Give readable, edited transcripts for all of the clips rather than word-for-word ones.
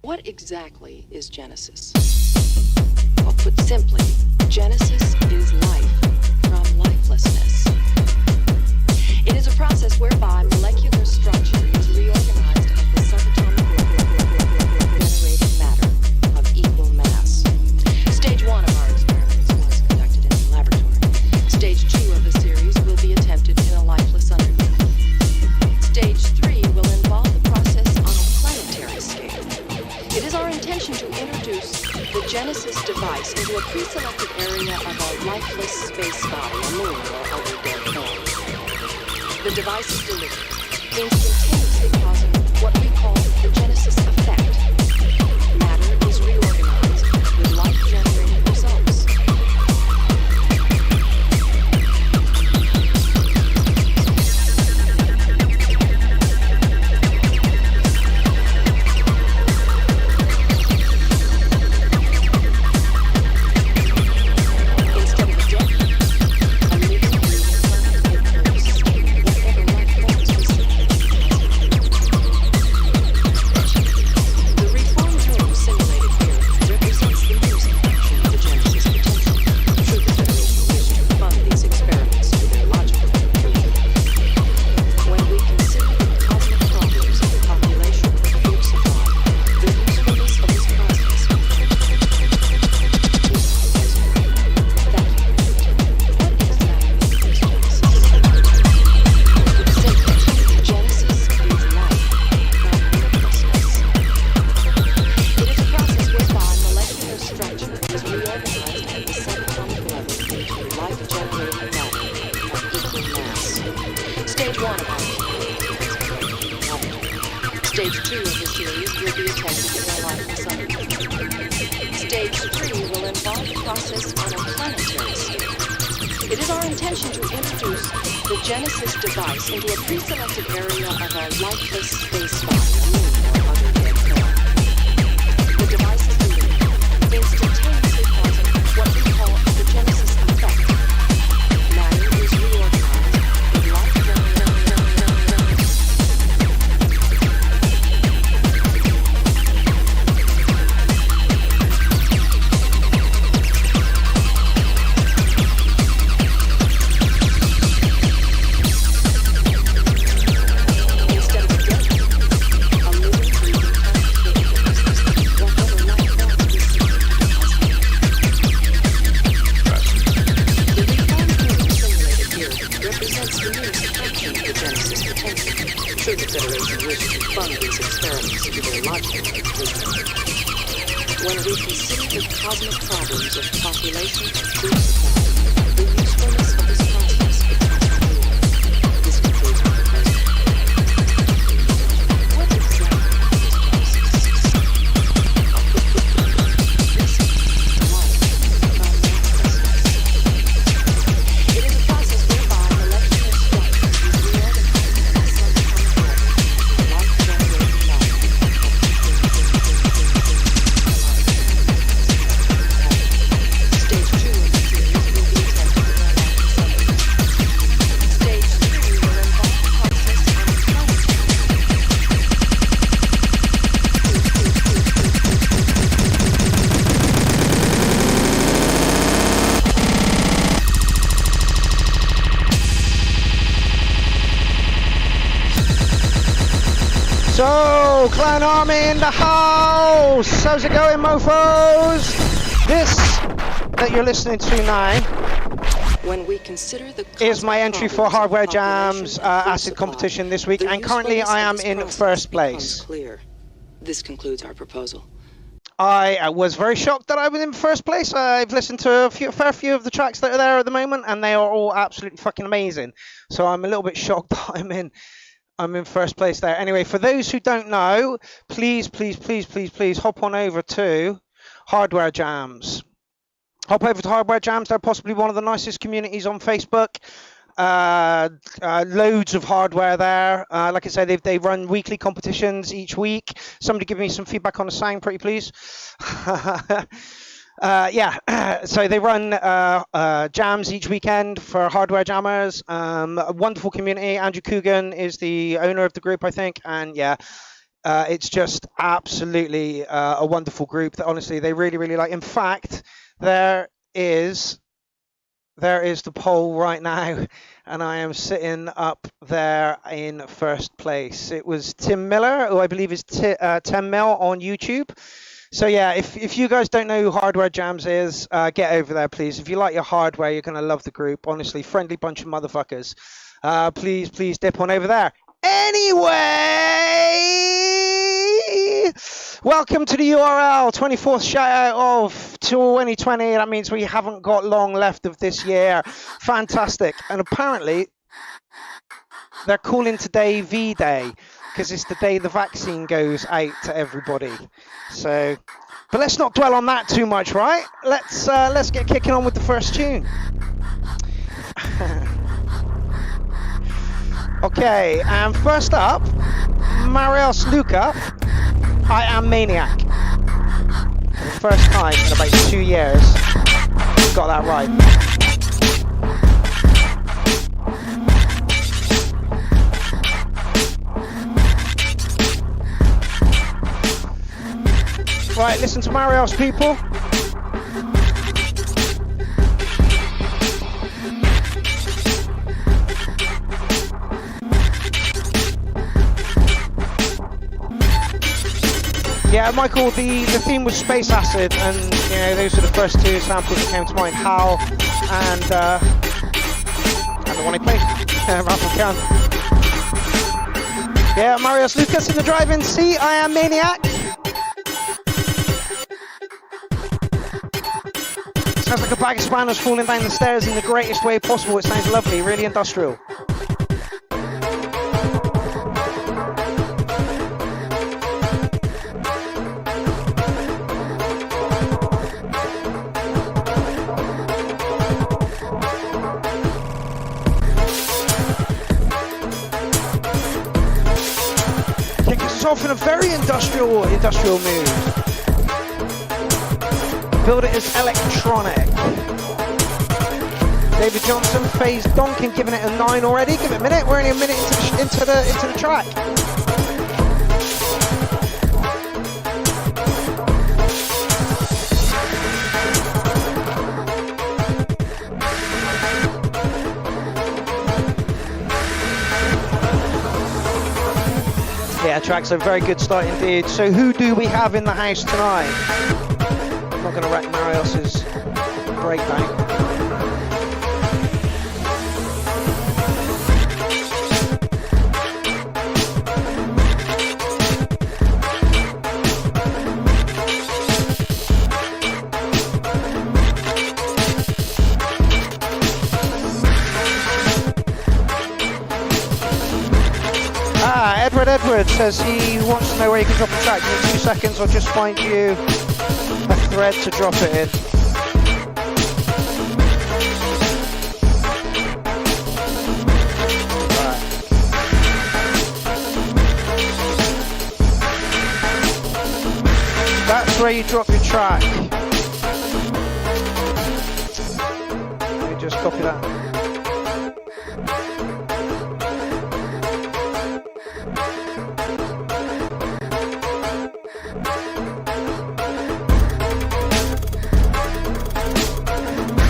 What exactly is Genesis? Well, put simply, Genesis is life from lifelessness. It is a process whereby molecular structure is reorganized at the subatomic level, generating matter of equal mass. Stage 1 of our experiments was conducted in the laboratory. Stage 2 of the series will be attempted in a lifeless underground. Stage 3 will involve the process on a planetary scale. It is our intention to introduce the Genesis device into a pre-selected area of a lifeless space body, a moon or other dead planet. The device is delivered, instantaneously causing what we call the Genesis effect. Matter is reorganized with life-generating results. Into a pre-selected area of a lifeless space body, a moon or other dead planet. The device is delivered, instantaneously causing what we call the Genesis effect. Matter is reorganized with life-generating. When we consider the cosmic problems of population, food supply, the usefulness of this process becomes clear. This concludes our proposal. What exactly is Genesis? This is life from lifelessness. It is a process whereby molecular structure is reorganized at a subatomic level, life-generating matter. So, Clown Army in the house! How's it going, mofos? This that you're listening to now when we consider the is my entry for Hardware Jam's acid competition this week, and currently I am in first place. Clear. This concludes our proposal. I was very shocked that I was in first place. I've listened to a fair few of the tracks that are there at the moment, and they are all absolutely fucking amazing. So I'm a little bit shocked that I'm in first place there. Anyway, for those who don't know, please hop on over to Hardware Jams. Hop over to Hardware Jams. They're possibly one of the nicest communities on Facebook. Loads of hardware there. Like I said, they run weekly competitions each week. Somebody give me some feedback on the sound, pretty please. So they run jams each weekend for hardware jammers. A wonderful community. Andrew Coogan is the owner of the group, I think, and yeah, It's just absolutely a wonderful group that honestly they really, really like. In fact, there is the poll right now, and I am sitting up there in first place. It was Tim Miller, who I believe is 10 mil on YouTube. So yeah, if you guys don't know who Hardware Jams is, get over there, please. If you like your hardware, you're going to love the group. Honestly, friendly bunch of motherfuckers. Please dip on over there. Anyway, welcome to the URL, 24th shout out of 2020. That means we haven't got long left of this year. Fantastic. And apparently, they're calling today V-Day, because it's the day the vaccine goes out to everybody. So, but let's not dwell on that too much, right? Let's get kicking on with the first tune. Okay, and first up, Marius Luca, I Am Maniac. For the first time in about 2 years, got that right. Right, listen to Marius, people. Yeah, Michael, the theme was Space Acid, and you know those are the first two samples that came to mind. Hal and the one I played, Raffle Can. Yeah, Marius Lucas in the driving seat. I Am Maniac. Sounds like a bag of spanners falling down the stairs in the greatest way possible. It sounds lovely, really industrial. Off in a very industrial mood. Build it as electronic. David Johnson, Phase Donkin giving it a 9 already. Give it a minute. We're only a minute into the track. Yeah, tracks a very good start indeed. So who do we have in the house tonight? I'm not going to wreck Marius's breakdown. Edward says he wants to know where you can drop a track. In 2 seconds, I'll just find you a thread to drop it in. Right. That's where you drop your track. Let me just copy that.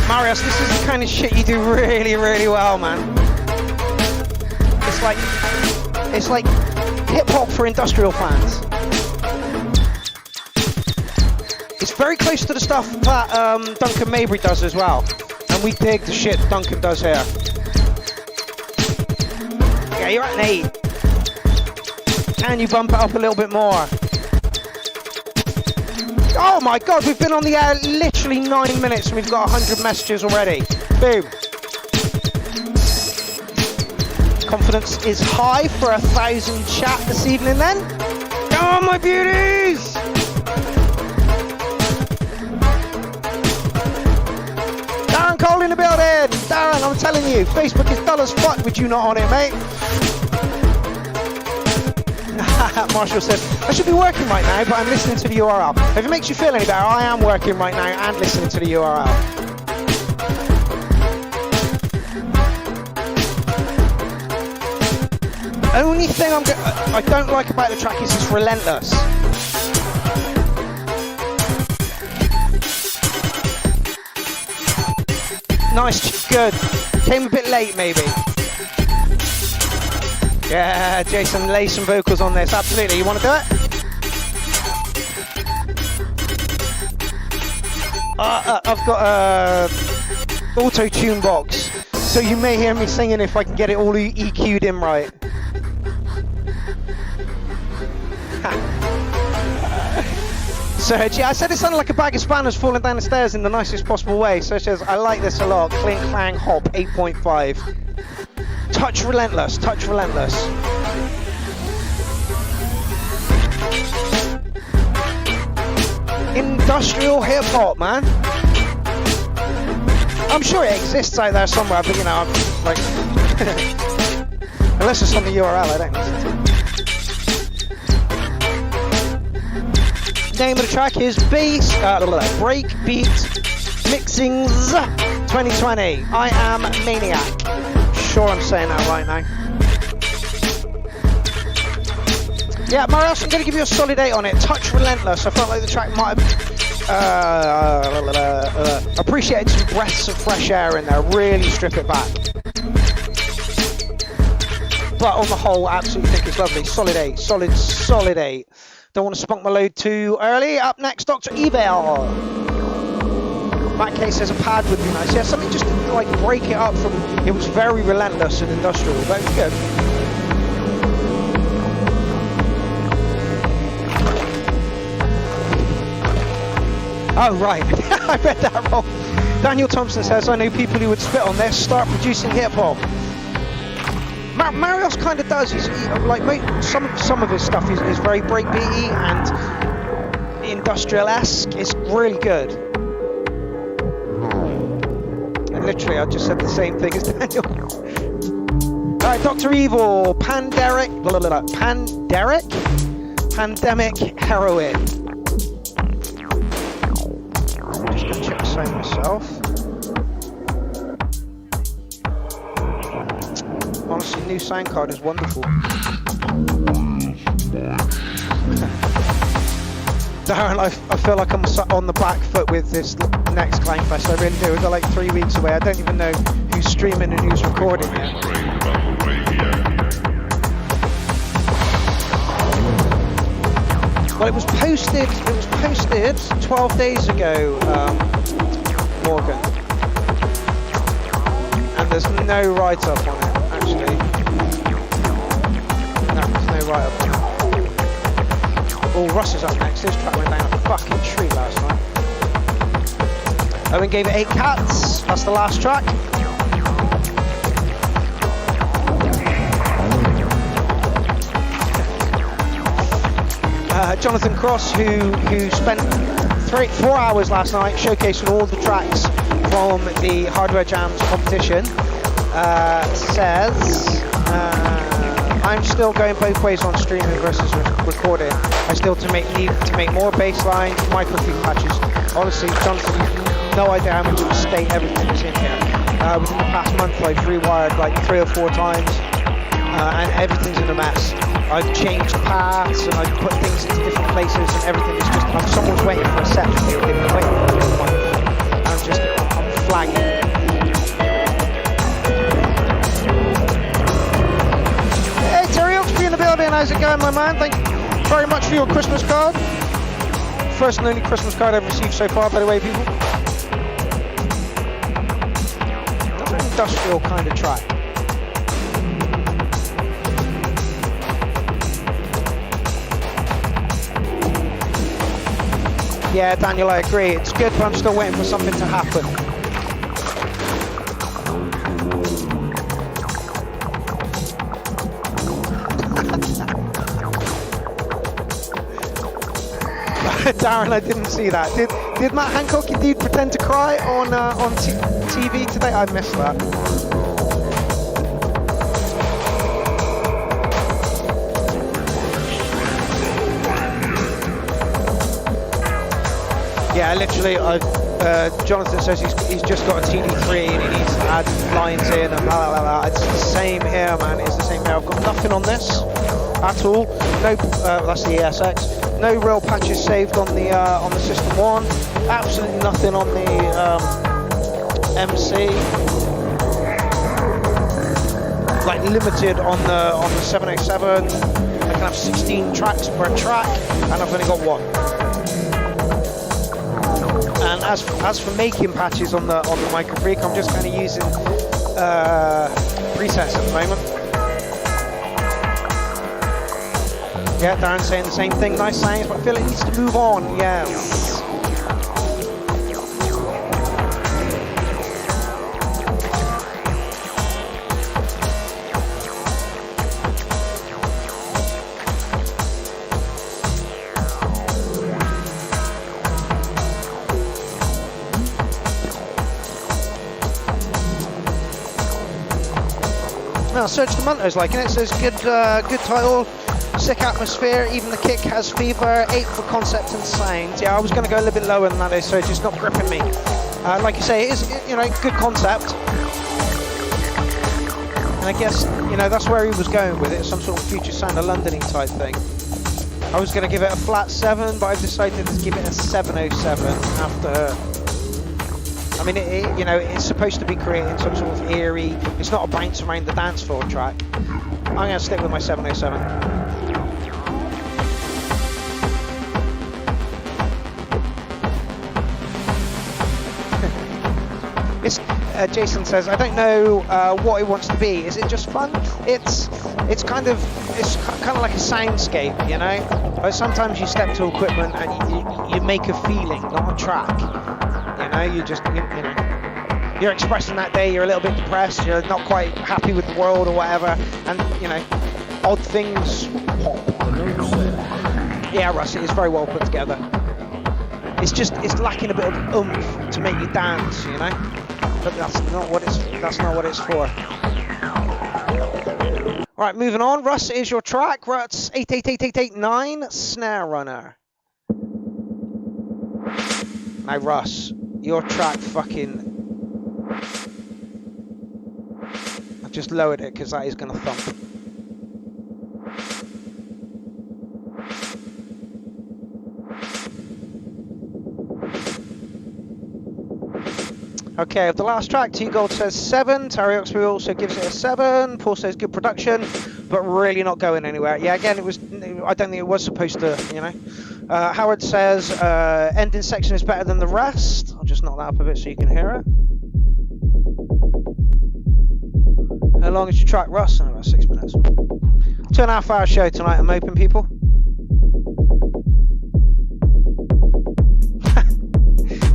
Marius, this is the kind of shit you do really, really well, man. It's like hip hop for industrial fans. It's very close to the stuff that Duncan Mabry does as well, and we dig the shit Duncan does here. Yeah, you're at an 8. Can you bump it up a little bit more? Oh my god, we've been on the air literally 9 minutes and we've got 100 messages already. Boom. Confidence is high for 1,000 chat this evening then. Come on, my beauties! Darren Cole in the building! Darren, I'm telling you, Facebook is dull as fuck with you not on it, mate. Marshall said, I should be working right now, but I'm listening to the URL. If it makes you feel any better, I am working right now and listening to the URL. Only thing I don't like about the track is it's relentless. Nice, good. Came a bit late, maybe. Yeah, Jason, lay some vocals on this. Absolutely. You want to do it? I've got a auto-tune box, so you may hear me singing if I can get it all EQ'd in right. Serge, yeah, I said it sounded like a bag of spanners falling down the stairs in the nicest possible way. Serge says, I like this a lot. Clink, clang, hop, 8.5. Touch relentless, touch relentless. Industrial hip hop, man. I'm sure it exists out there somewhere, but you know, I'm like, unless it's on the URL, I don't listen to it. Name of the track is Breakbeat Mixings 2020. I am Maniac. Sure I'm saying that right now. Yeah, Marius, I'm going to give you a solid 8 on it. Touch relentless. I felt like the track might have appreciated some breaths of fresh air in there. Really strip it back. But on the whole, I absolutely think it's lovely. Solid 8. Solid 8. Don't want to spunk my load too early. Up next, Dr. Evil. Matt K says a pad would be nice. Yeah, something just to like break it up from. It was very relentless and industrial, but it's good. Oh right, I read that wrong. Daniel Thompson says I know people who would spit on this. Start producing hip hop. Marios kind of does. He's like some of his stuff is very breakbeaty and industrial-esque. It's really good. And literally, I just said the same thing as Daniel. All right, Dr. Evil, Pandemic Heroin. I'm just gonna check the same myself. Honestly, new sound card is wonderful. Darren, I feel like I'm on the back foot with this next Clownfest. I really do. We've got like 3 weeks away. I don't even know who's streaming and who's recording yet. Well, it was posted 12 days ago, Morgan. And there's no write-up on it. Actually, no, there's no write-up. Oh, Russ is up next. This track went down a fucking tree last night. Owen gave it 8 cats. That's the last track. Jonathan Cross, who spent 4 hours last night showcasing all the tracks from the Hardware Jams competition. Says I'm still going both ways on streaming versus recording. I still need to make more bass lines, micro feed patches. Honestly, Jonathan, you've no idea how much of a state everything is in here. Within the past month, I've rewired like 3 or 4 times, and everything's in a mess. I've changed paths and I've put things into different places, and everything is just. Someone's waiting for a set. They're waiting for I'm flagging. In the building, how's it going, my man? Thank you very much for your Christmas card. First and only Christmas card I've received so far, by the way, people. That's an industrial kind of track. Yeah, Daniel, I agree. It's good, but I'm still waiting for something to happen. Darren, I didn't see that. Did Matt Hancock indeed pretend to cry on TV today? I missed that. Yeah, literally, Jonathan says he's just got a TD3 and he needs to add lines in and blah blah blah. It's the same here, man. It's the same here. I've got nothing on this at all. No, that's the ESX. No real patches saved on the System 1. Absolutely nothing on the MC. Like limited on the 707. I can have 16 tracks per track, and I've only got one. And as for making patches on the Micro Freak, I'm just kind of using presets at the moment. Yeah, Darren's saying the same thing. Nice sounds, but I feel it needs to move on. Yeah. Now, Search the Munto's liking it. Says good title, sick atmosphere. Even the kick has fever. 8 for concept and sound. Yeah, I was going to go a little bit lower than that, so it's just not gripping me. Like you say, it is good concept. And I guess that's where he was going with it. Some sort of future sound of London-y type thing. I was going to give it a flat 7, but I've decided to give it a 707 after. I mean, it's supposed to be creating some sort of eerie. It's not a bounce around the dance floor track. I'm going to stick with my 707. Jason says, I don't know what it wants to be. Is it just fun? It's kind of like a soundscape, But sometimes you step to equipment and you make a feeling, not a track. You're expressing that day, you're a little bit depressed, you're not quite happy with the world or whatever, and odd things pop. Yeah, Russ, it is very well put together. It's lacking a bit of oomph to make you dance, but that's not what it's for. Right, moving on. Russ, is your track. Russ 888889 Snare Runner. Now, Russ, your track fucking. I've just lowered it because that is going to thump. Okay, of the last track, T Gold says 7. Terry Oxby also gives it a 7. Paul says good production, but really not going anywhere. Yeah, again, I don't think it was supposed to, Howard says ending section is better than the rest. I'll just knock that up a bit so you can hear it. How long is your track, Russ? Oh, about 6 minutes. 2.5 hour show tonight, I'm hoping, people.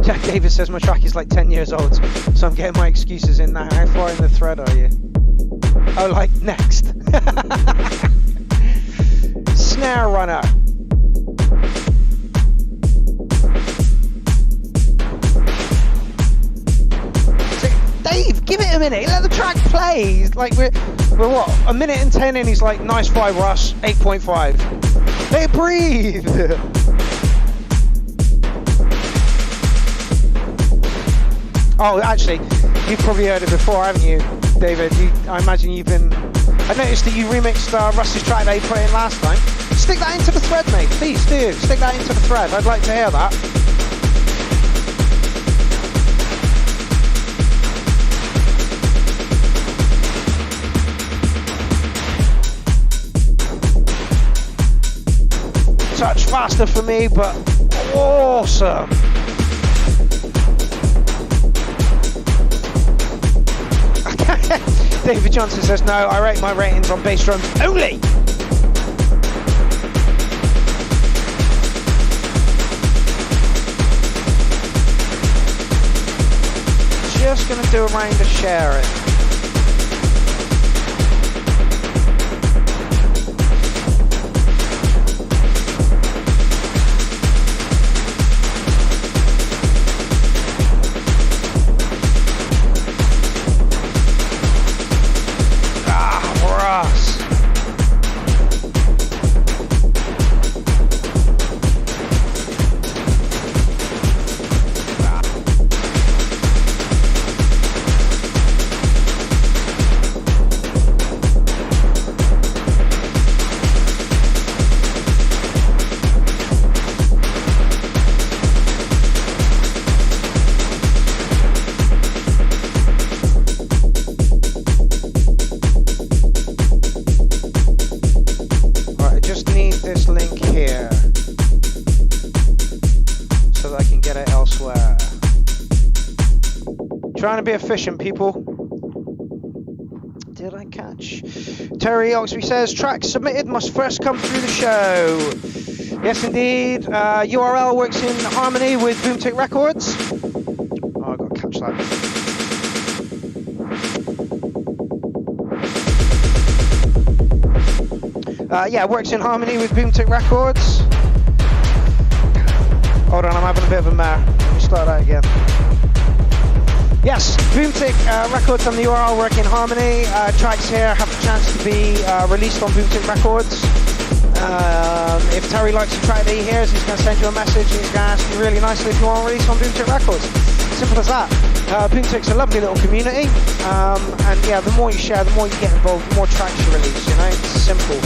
Jack Davis says my track is like 10 years old, so I'm getting my excuses in now. How far in the thread are you? Oh, like next. Snare Runner. Dave, give it a minute. Let the track play. Like we're what? A minute and 10 in. He's like, nice 5, Russ. 8.5. Let it breathe. Oh, actually, you've probably heard it before, haven't you, David? I imagine you've been. I noticed that you remixed Russ's track that he put in last time. Stick that into the thread, mate. Please do. Stick that into the thread. I'd like to hear that. Touch faster for me, but awesome. David Johnson says no, I rate my ratings on bass drums only. Just gonna do a round to share it. Trying to be efficient, people. Did I catch? Terry Oxby says, tracks submitted must first come through the show. Yes, indeed. URL works in harmony with Boomtick Records. Oh, I've got to catch that. Yeah, it works in harmony with Boomtick Records. Hold on, I'm having a bit of a mare. Let me start that again. Yes, Boomtick Records and the URL work in harmony. Tracks here have a chance to be released on Boomtick Records. If Terry likes the track that he hears, he's going to send you a message and he's going to ask you really nicely if you want to release on Boomtick Records. Simple as that. Boomtick's a lovely little community, and yeah, the more you share, the more you get involved, the more tracks you release, you know, it's simple.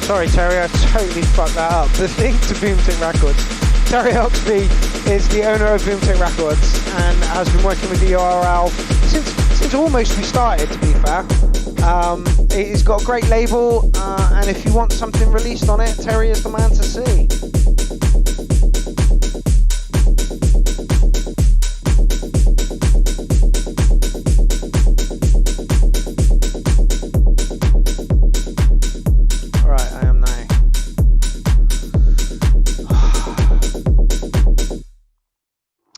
Sorry, Terry, I totally fucked that up. The link to Boomtick Records. Terry Oxby is the owner of Boomtick Records and has been working with the URL since almost we started, to be fair. He's got a great label, and if you want something released on it, Terry is the man to see.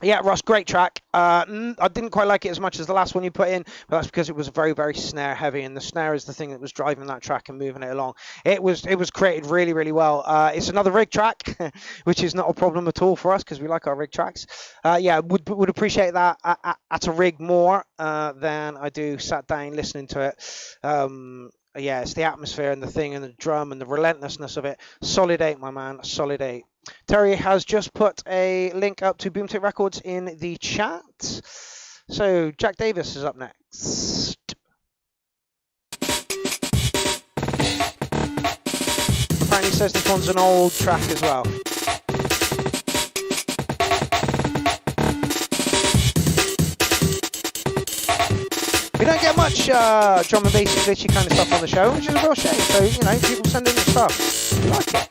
Yeah, Ross, great track. I didn't quite like it as much as the last one you put in, but that's because it was very, very snare heavy, and the snare is the thing that was driving that track and moving it along. It was created really, really well. It's another rig track, which is not a problem at all for us because we like our rig tracks. Yeah, would appreciate that at a rig more than I do sat down listening to it. Yeah, it's the atmosphere and the thing and the drum and the relentlessness of it. Solid 8, my man, solid 8. Terry has just put a link up to Boomtick Records in the chat. So Jack Davis is up next. Apparently he says this one's an old track as well. We don't get much drum and bass glitchy kind of stuff on the show, which is a real shame. So, you know, people send in the stuff. We like it.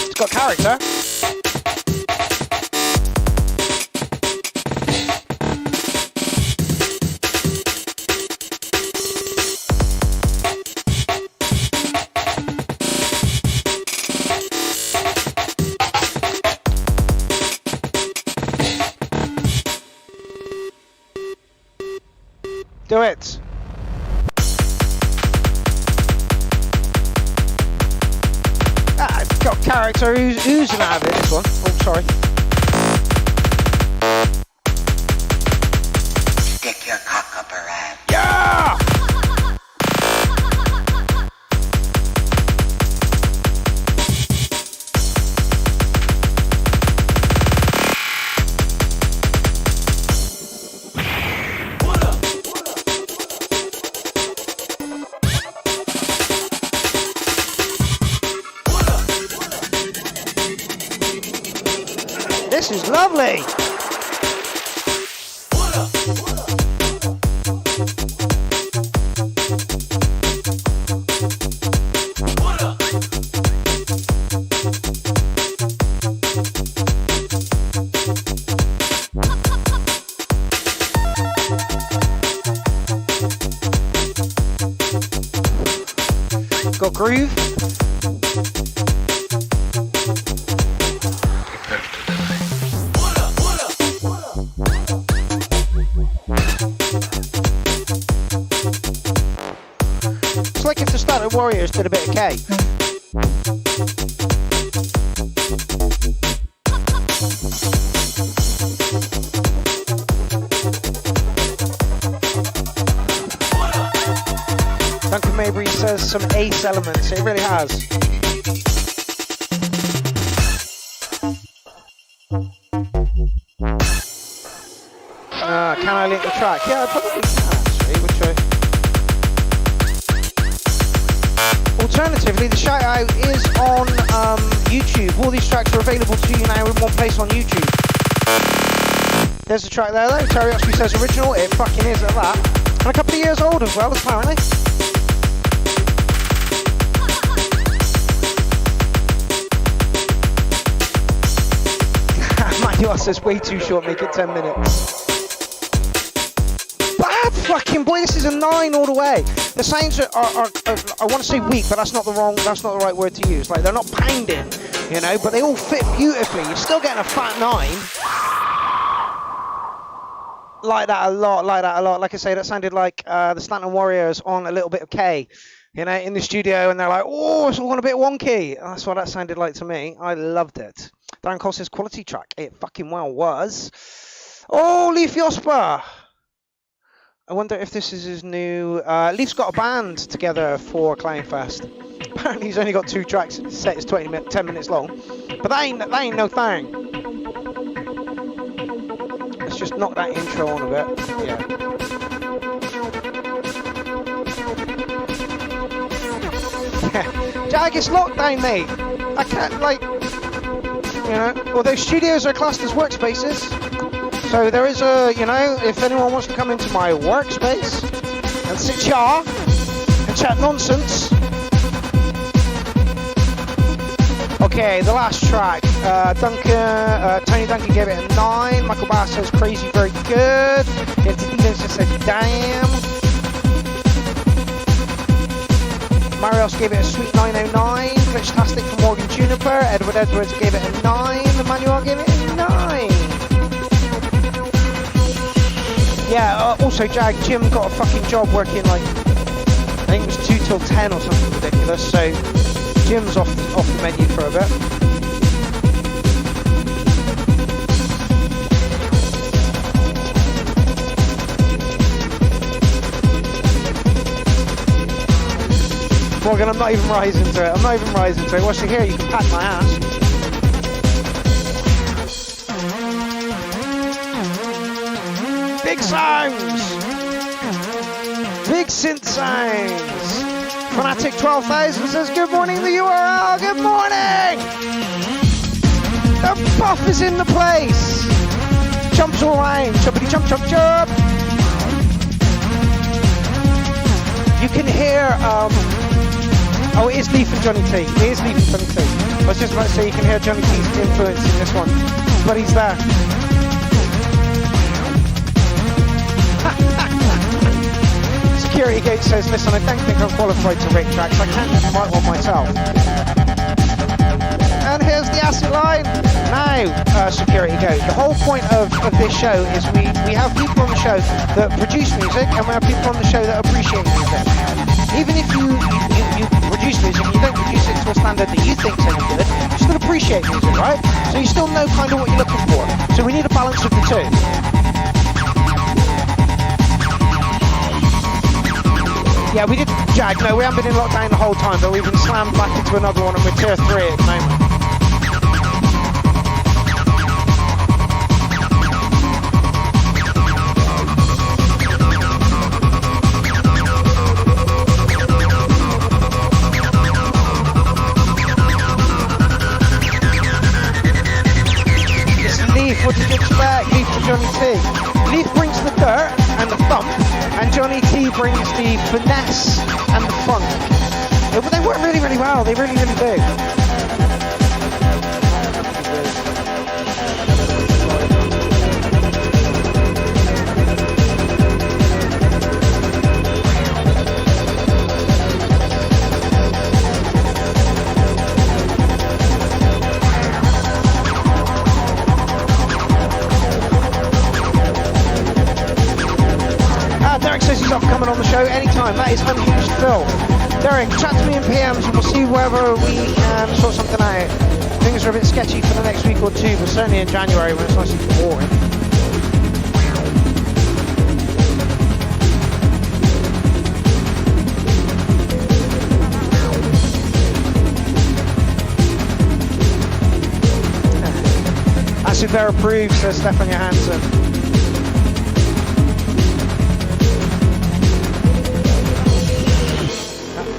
It's got character. Do it. Ah, it's got character oozing out of it, this one. Oh, sorry. Stick your cock up her ass. Yeah! This is lovely. Lovely. Got groove. It's like if the Started Warriors did a bit of K. Duncan Mabry says some ace elements. It really has. Can I link the track? Yeah, I probably can actually. Which Alternatively, the shout out is on YouTube. All these tracks are available to you now in one place on YouTube. There's a track there though. Terry Oxby says original. It fucking is at that. And a couple of years old as well, apparently. Manuel says way too short, make it 10 minutes. Bad fucking boy, this is a 9 all the way. The sounds are I want to say weak, but that's not the right word to use. Like, they're not pounding, you know, but they all fit beautifully. You're still getting a fat 9. Like that a lot. Like I say, that sounded like the Stanton Warriors on a little bit of K, you know, in the studio, and they're like, oh, it's all a bit wonky. That's what that sounded like to me. I loved it. Darren Cole says quality track. It fucking well was. Oh, Leaf Yospa. I wonder if this is his new... Leaf's got a band together for Clownfest. Apparently he's only got 2 tracks. His set is 10 minutes long. But that ain't no thing. Let's just knock that intro on a bit. Yeah. Jag, it's lockdown, mate. I can't, like... You know, although studios are classed as workspaces. So there is a, you know, if anyone wants to come into my workspace and sit here and chat nonsense. Okay, the last track, Tony Duncan gave it a 9. Michael Bass says crazy, very good. Yente just said damn. Marios gave it a sweet 909. Glitchtastic from Morgan Juniper. Edward Edwards gave it a 9. Emmanuel gave it a 9. Yeah, also Jag, Jim got a fucking job working like, I think it was 2 till 10 or something ridiculous, so Jim's off the menu for a bit. Morgan, I'm not even rising to it. Watch it here, you can pat my ass. Big sounds! Big synth sounds! Fanatic 12,000 says, good morning, the URL, good morning! The buff is in the place! Jumps all around, jumpity jump, jump, jump! You can hear, oh, it is Leaf and Johnny T. I was just about to say you can hear Johnny T's influence in this one, but he's there. Security Gate says, listen, I don't think I'm qualified to rate tracks. I can't write one myself. And here's the acid line. Now, Security Gate, the whole point of this show is we have people on the show that produce music, and we have people on the show that appreciate music. Even if you produce music and you don't produce it to a standard that you think is any good, you still appreciate music, right? So you still know kind of what you're looking for. So we need a balance of the two. Yeah, we did Jag. No, we haven't been in lockdown the whole time, but we've been slammed back into another one, and we're tier 3 at the moment. It's Leaf. What did you Johnny T. Leaf brings the dirt and the thump, and Johnny T brings the finesse and the funk. They work really, really well. They really, really do. Derek says he's off coming on the show anytime. That is Unhinged Phil. Derek, chat to me in PMs and we'll see whether we can sort something out. Things are a bit sketchy for the next week or two, but certainly in January when it's nice and boring. Acid Bear approved, says Stefan Johansson.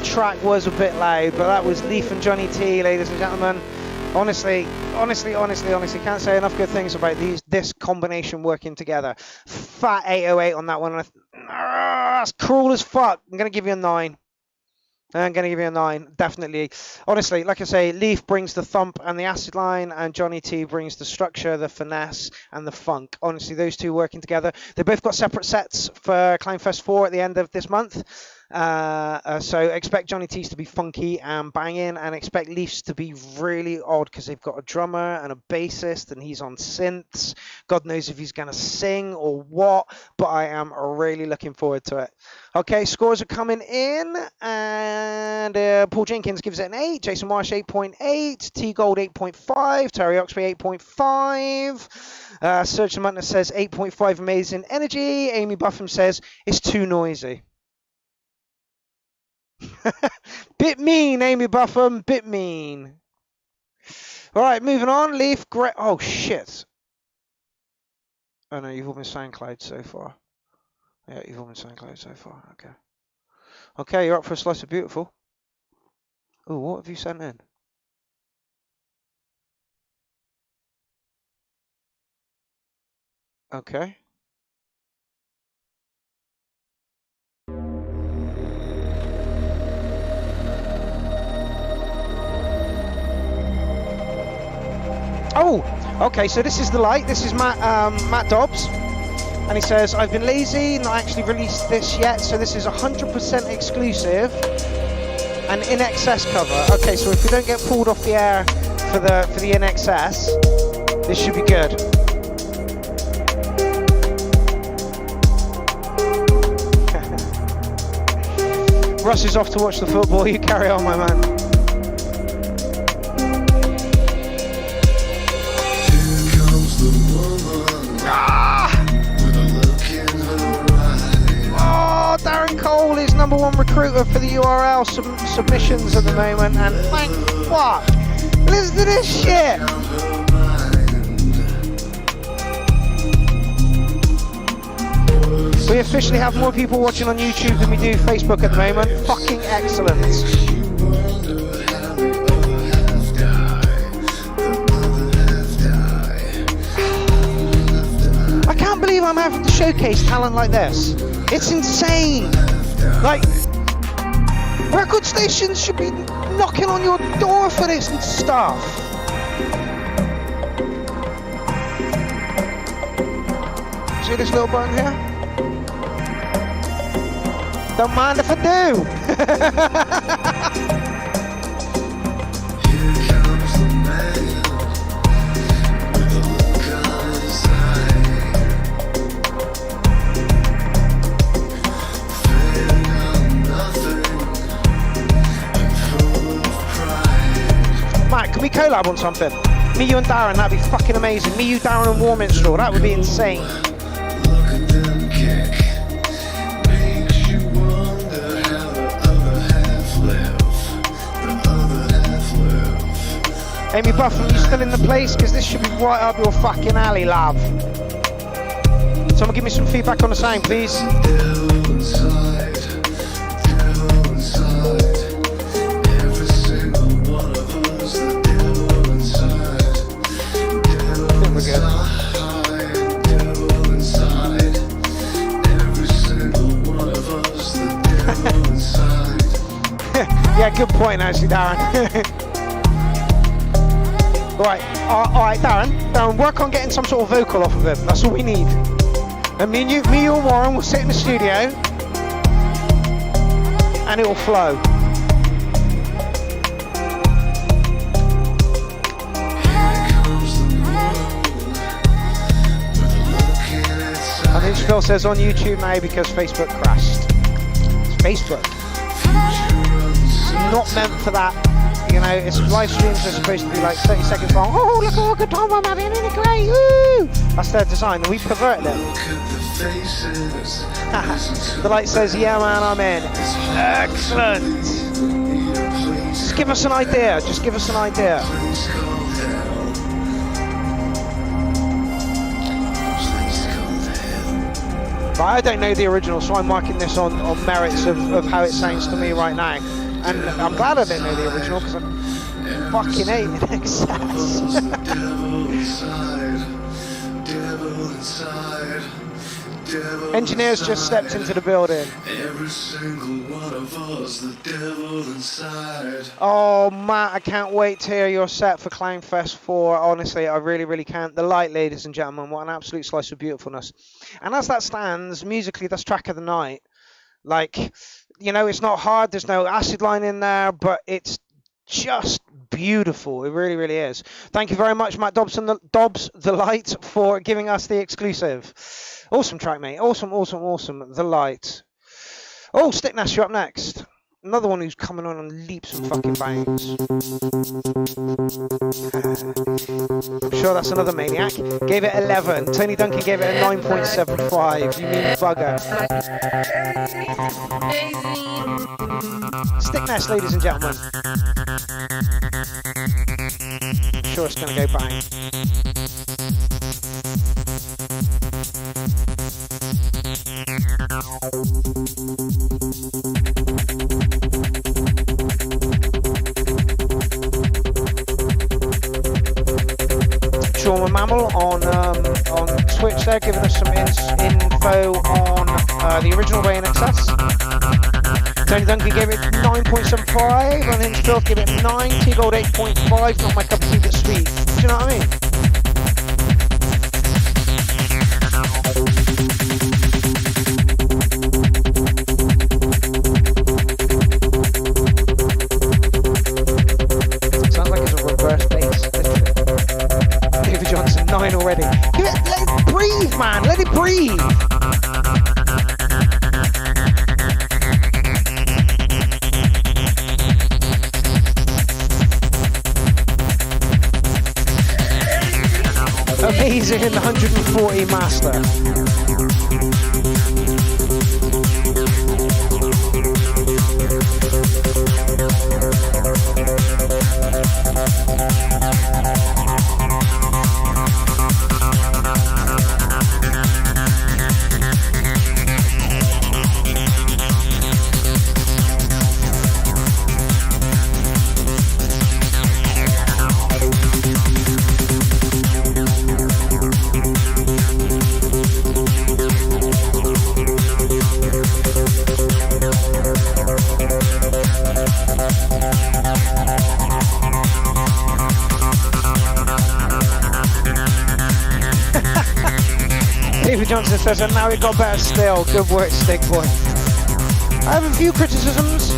Track was a bit loud, but that was Leaf and Johnny T, ladies and gentlemen. Honestly, can't say enough good things about this combination working together. Fat 808 on that one. That's cruel as fuck. I'm gonna give you a 9. Definitely. Honestly, like I say, Leaf brings the thump and the acid line, and Johnny T brings the structure, the finesse, and the funk. Honestly, those two working together. They both got separate sets for Clownfest 4 at the end of this month. So expect Johnny T's to be funky and banging, and expect Leafs to be really odd because they've got a drummer and a bassist and he's on synths. God knows if he's going to sing or what, but I am really looking forward to it. Okay, scores are coming in, and Paul Jenkins gives it an 8, Jason Marsh 8.8, T Gold 8.5, Terry Oxby 8.5, Serge Mutner says 8.5, amazing energy. Amy Buffum says it's too noisy. Bit mean, Amy Buffum, bit mean. All right, moving on. Leaf, great. Oh shit. Oh no, you've all been SoundCloud so far. Yeah, you've all been SoundCloud so far. Okay. Okay, you're up for a slice of beautiful. Oh, what have you sent in? Okay. Oh, okay, so this is the light. This is Matt Dobbs. And he says, I've been lazy, not actually released this yet, so this is 100% exclusive and in excess cover. Okay, so if we don't get pulled off the air for the in excess, this should be good. Russ is off to watch the football. You carry on, my man. Darren Cole is #1 recruiter for the URL submissions at the moment, and thank fuck. Listen to this shit. We officially have more people watching on YouTube than we do Facebook at the moment. Fucking excellent. I can't believe I'm having to showcase talent like this. It's insane. Like, record stations should be knocking on your door for this and stuff. See this little button here? Don't mind if I do. Matt, can we collab on something? Me, you and Darren, that'd be fucking amazing. Me, you, Darren and Warminster, that would be insane. Amy Buffum, you still in the place? Because this should be right up your fucking alley, love. Someone give me some feedback on the sound, please. I think we're good. good point actually, Darren. Right, alright, Darren, work on getting some sort of vocal off of him. That's all we need. And me and Warren will sit in the studio and it will flow. I think Phil says on YouTube now because Facebook crashed. It's Facebook. Not meant for that. You know, it's live streams are supposed to be like 30 seconds long. Oh, look at what good time I'm having, isn't it great? Woo! That's their design, and we perverted it. The light says, yeah man, I'm in. Excellent. Just give us an idea, just give us an idea. But I don't know the original, so I'm marking this on merits of how it sounds to me right now. And I'm glad I didn't know the original because I fucking hate it in excess. Engineers just stepped into the building. Every single one of us, the devil inside. Oh Matt, I can't wait to hear your set for Clownfest 4. Honestly, I really, really can't. The light, ladies and gentlemen, what an absolute slice of beautifulness. And as that stands, musically, that's track of the night. Like, you know, it's not hard, there's no acid line in there, but it's just beautiful. It really, really is. Thank you very much, Matt Dobbs the Light, for giving us the exclusive. Awesome track, mate. Awesome, awesome, awesome. The Light. Oh, Stickness, you're up next. Another one who's coming on leaps and fucking bounds. I'm sure that's another maniac. Gave it 11. Tony Duncan gave it a 9.75. You mean bugger. Stickness, ladies and gentlemen. I'm sure it's going to go bang. Trauma Mammal on Twitch there, giving us some info on the original Way in Excess. Tony Duncan gave it 9.75, and then Phil gave it 9, T-Gold 8.5, not my cup of tea but sweet. Do you know what I mean? Sounds like it's a reverse bass. David Johnson, 9 already. Let it breathe, man. Let it breathe. Amazing in the 140 master. Johnson says, and now it got better still. Good work, Stick Boy. I have a few criticisms.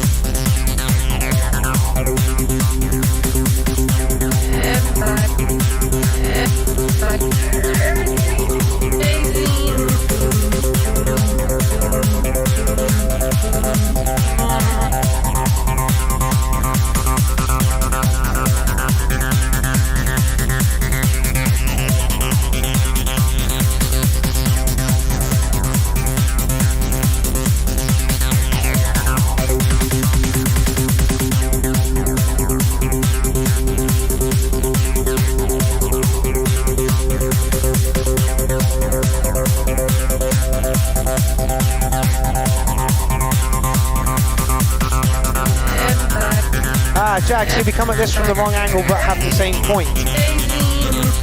Jack, so we come at this from the wrong angle but have the same point.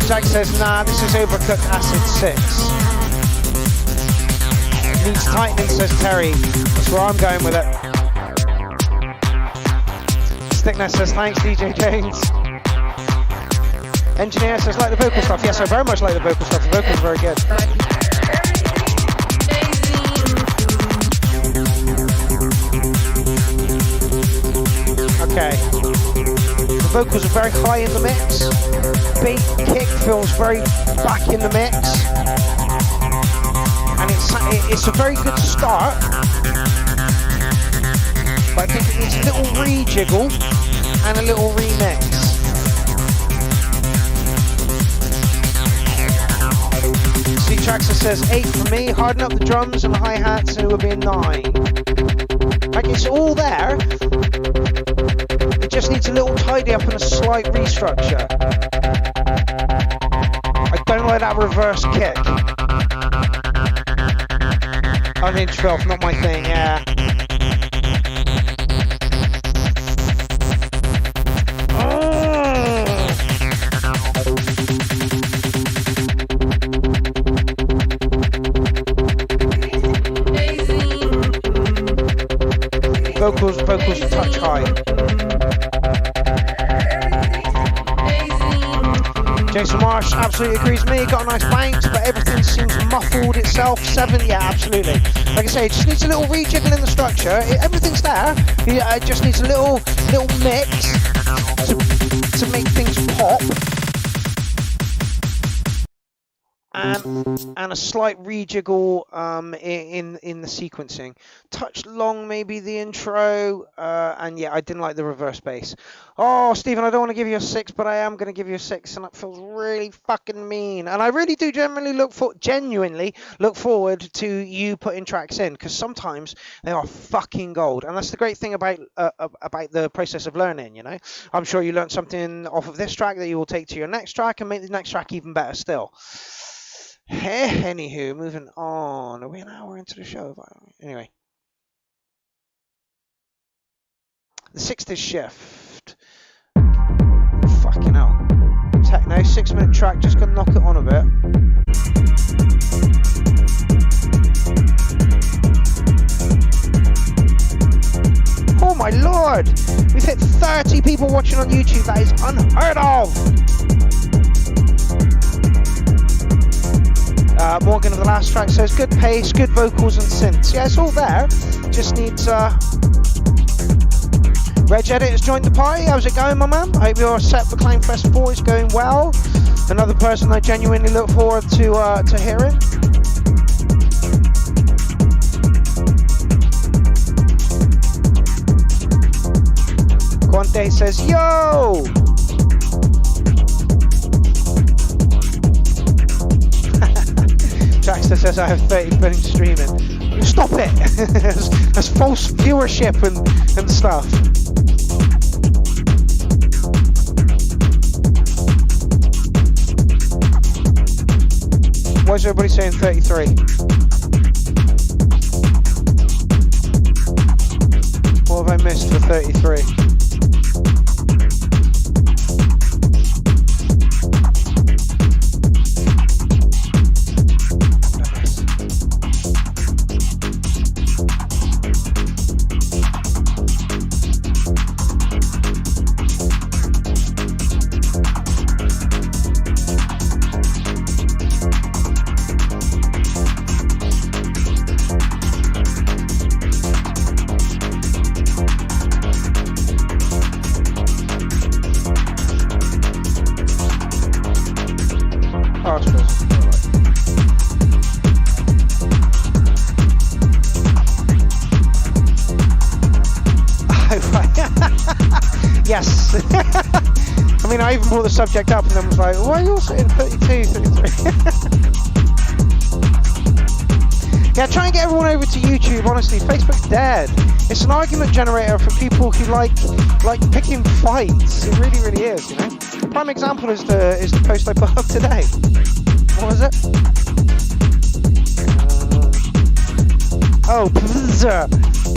Jack says, nah, this is overcooked acid 6. Needs tightening, says Terry. That's where I'm going with it. Stickness says thanks, DJ James. Engineer says like the vocal stuff. Yes, I very much like the vocal stuff. The vocals are very good. Okay. The vocals are very high in the mix. Beat kick feels very back in the mix. And it's a very good start. But I think it needs a little rejiggle and a little remix. See, Traxxer says 8 for me. Harden up the drums and the hi-hats and it would be a 9. Like, it's all there. It just needs a little tidy up and a slight restructure. I don't like that reverse kick. Unhinged filth, not my thing, yeah. Vocals touch high. Jason Marsh absolutely agrees with me. Got a nice bounce, but everything seems muffled itself. 7, yeah, absolutely. Like I say, it just needs a little rejiggle in the structure. Everything's there. It just needs a little mix to make things pop. And a slight rejiggle in the sequencing. Touch long maybe the intro, and yeah, I didn't like the reverse bass. Oh, Stephen, I don't want to give you a 6, but I am going to give you a 6, and that feels really fucking mean. And I really do genuinely look forward to you putting tracks in, because sometimes they are fucking gold, and that's the great thing about the process of learning. You know, I'm sure you learned something off of this track that you will take to your next track and make the next track even better still. Anywho, moving on. Are we an hour into the show? Anyway. The 6th is Shift. Fucking hell. Techno, 6-minute track, just gonna knock it on a bit. Oh my lord! We've hit 30 people watching on YouTube, that is unheard of! Morgan of the last track says good pace, good vocals and synths. Yeah, it's all there. Just needs Reg Edit has joined the party. How's it going, my man? I hope you're set for Clownfest 4. It's going well. Another person I genuinely look forward to hearing. Quante says, yo! Jackster says I have 30 films streaming. Stop it! That's false viewership and stuff. Why is everybody saying 33? What have I missed for 33? Yes. I mean, I even brought the subject up and then was like, why are you all saying 32, 33? Yeah, try and get everyone over to YouTube, honestly. Facebook's dead. It's an argument generator for people who like picking fights. It really, really is, you know? Prime example is the post I put up today. What was it?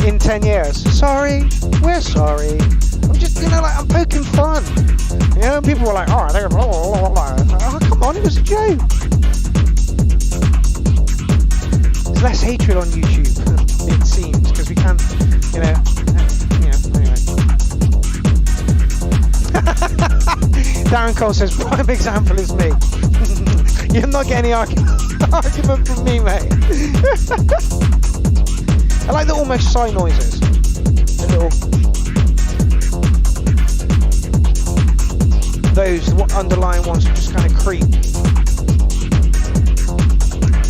In 10 years. Sorry, we're sorry. I'm just, you know, like, I'm poking fun. You know, people were like, oh, they're blah, blah, blah, blah. Oh, come on, it was a joke. There's less hatred on YouTube, it seems, because we can't, you know, anyway. Darren Cole says, prime example is me. You're not getting any argument from me, mate. I like the almost sigh noises. The little... Those underlying ones just kind of creep.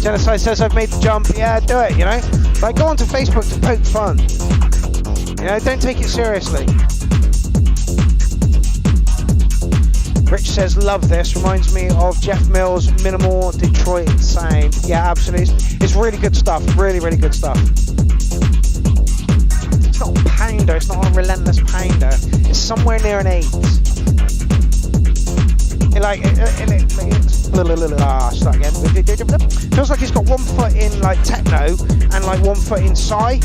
Genocide says I've made the jump. Yeah, do it, you know? Like, go onto Facebook to poke fun. You know, don't take it seriously. Rich says, love this. Reminds me of Jeff Mills' minimal Detroit sound. Yeah, absolutely. It's really good stuff. Really, really good stuff. It's not a pounder. It's not a relentless pounder. It's somewhere near an 8. Start again. Feels like he's got one foot in like techno and like one foot in psy.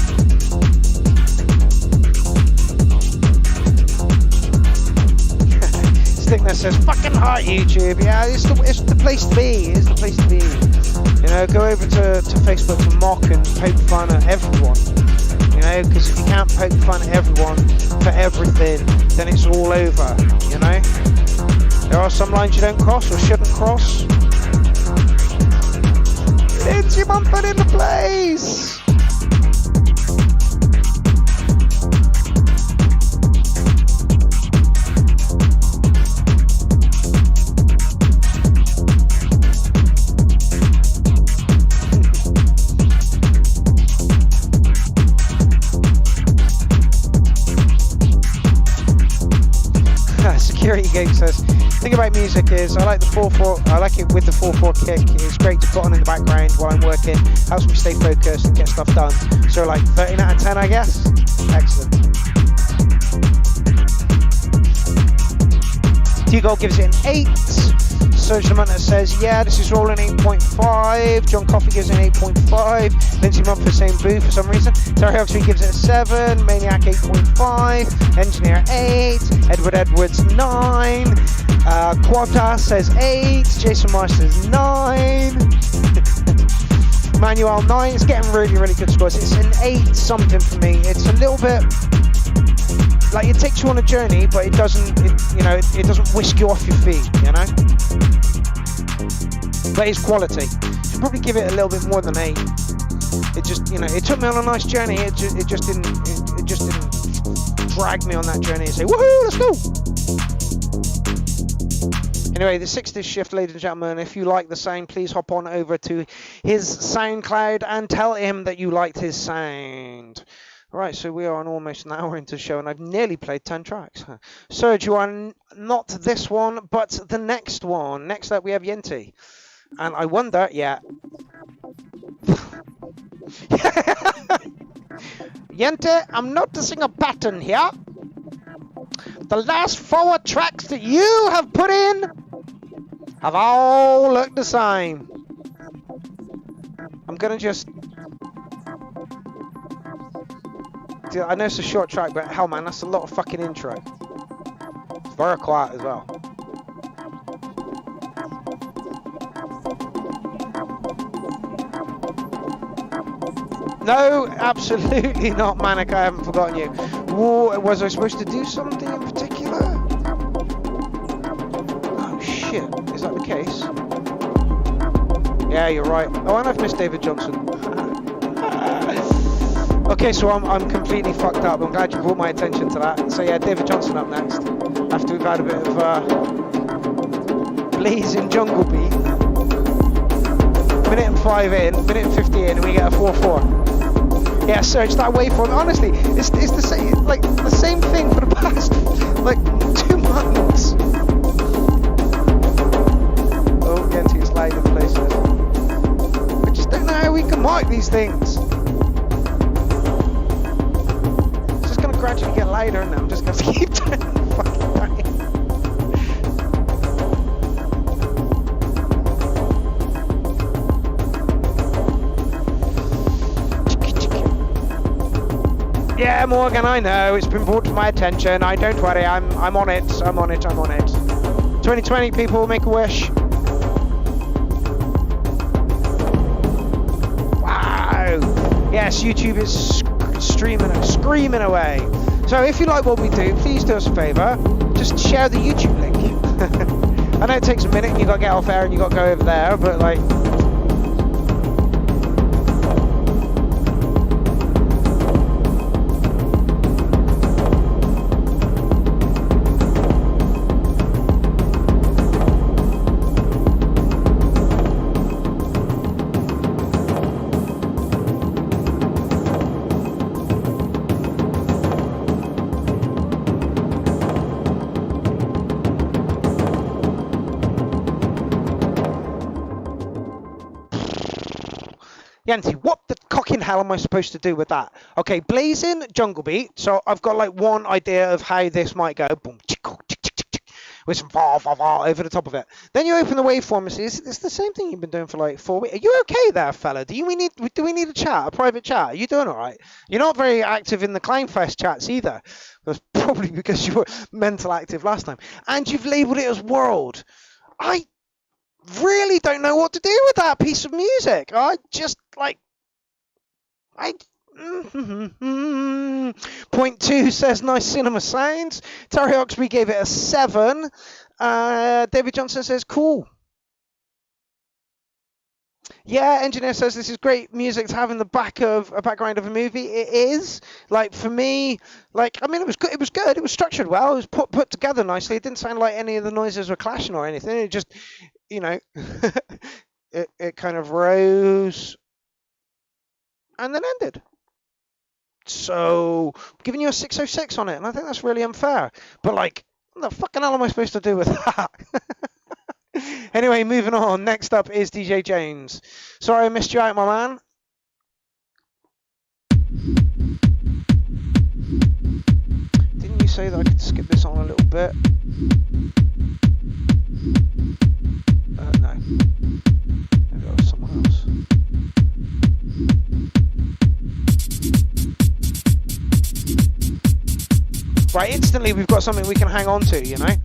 Stickness says, fucking hot YouTube. Yeah, it's the place to be. It's the place to be. You know, go over to Facebook to mock and poke fun at everyone. You know, because if you can't poke fun at everyone for everything, then it's all over. You know. There are some lines you don't cross or shouldn't cross. Lindsay Mumford in the place! Security Gate says, thing about music is I like the 4/4. I like it with the 4/4 kick. It's great to put on in the background while I'm working. Helps me stay focused and get stuff done. So like 13 out of 10, I guess. Excellent. Hugo gives it an 8. Serge Lamonta says, yeah, this is rolling 8.5. John Coffey gives it an 8.5. Lindsay Mumford saying boo for some reason. Terry Huxley gives it a 7. Maniac 8.5. Engineer 8. Edward Edwards 9. Quanta says 8. Jason Marsh says 9. Manuel 9. It's getting really, really good scores. It's an 8 something for me. It's a little bit like it takes you on a journey, but it doesn't, it doesn't whisk you off your feet, you know. But it's quality. You should probably give it a little bit more than 8. It just, it took me on a nice journey. It just didn't drag me on that journey and say, woohoo, let's go. Anyway, the 6th shift, ladies and gentlemen. If you like the sound, please hop on over to his SoundCloud and tell him that you liked his sound. Right, so we are on almost an hour into the show, and I've nearly played 10 tracks. Serge, you are not this one, but the next one. Next up, we have Yente. And I wonder, yeah. Yente, I'm noticing a pattern here. The last 4 tracks that you have put in have all looked the same. I'm going to just... I know it's a short track, but hell man, that's a lot of fucking intro. It's very quiet as well. No, absolutely not, Manic. I haven't forgotten you. Whoa, was I supposed to do something in particular? Oh shit, is that the case? Yeah, you're right. Oh, and I've missed David Johnson. Okay, so I'm completely fucked up. I'm glad you brought my attention to that. So yeah, David Johnson up next. After we've had a bit of blazing jungle beat. Minute and 5 in, minute and 50 in, and we get a 4/4. Yeah, Serge, that waveform. Honestly, it's the same, like the same thing for the past like 2 months. Oh, Yente is light in places. I just don't know how we can mark these things. Gradually get lighter, and I'm just gonna keep turning the fucking dial. Yeah, Morgan, I know it's been brought to my attention. Don't worry, I'm on it. I'm on it. 2020 people, make a wish. Wow. Yes, YouTube is screaming away. So if you like what we do, please do us a favour, just share the YouTube link. I know it takes a minute and you got to get off air and you got to go over there, but like... Yente, what the cocking hell am I supposed to do with that? Okay, blazing jungle beat. So I've got like one idea of how this might go. Boom, with some over the top of it. Then you open the waveform and see it's the same thing you've been doing for like 4 weeks. Are you okay there, fella? Do we need a chat, a private chat? Are you doing all right? You're not very active in the Clownfest chats either. That's probably because you were mental active last time. And you've labelled it as world. I really don't know what to do with that piece of music. I just Point 2 says nice cinema sounds. Terry Oxby gave it a 7. David Johnson says cool. Yeah, engineer says this is great music to have in the background of a movie. It is. Like for me, like I mean, it was good. It was good. It was structured well. It was put together nicely. It didn't sound like any of the noises were clashing or anything. It just, you know, it kind of rose and then ended. So, I'm giving you a 606 on it, and I think that's really unfair. But like, what the fucking hell am I supposed to do with that? Anyway, moving on. Next up is DJ Jones. Sorry I missed you out, my man. Didn't you say that I could skip this on a little bit? No. Maybe that was someone else. Right, instantly we've got something we can hang on to, you know?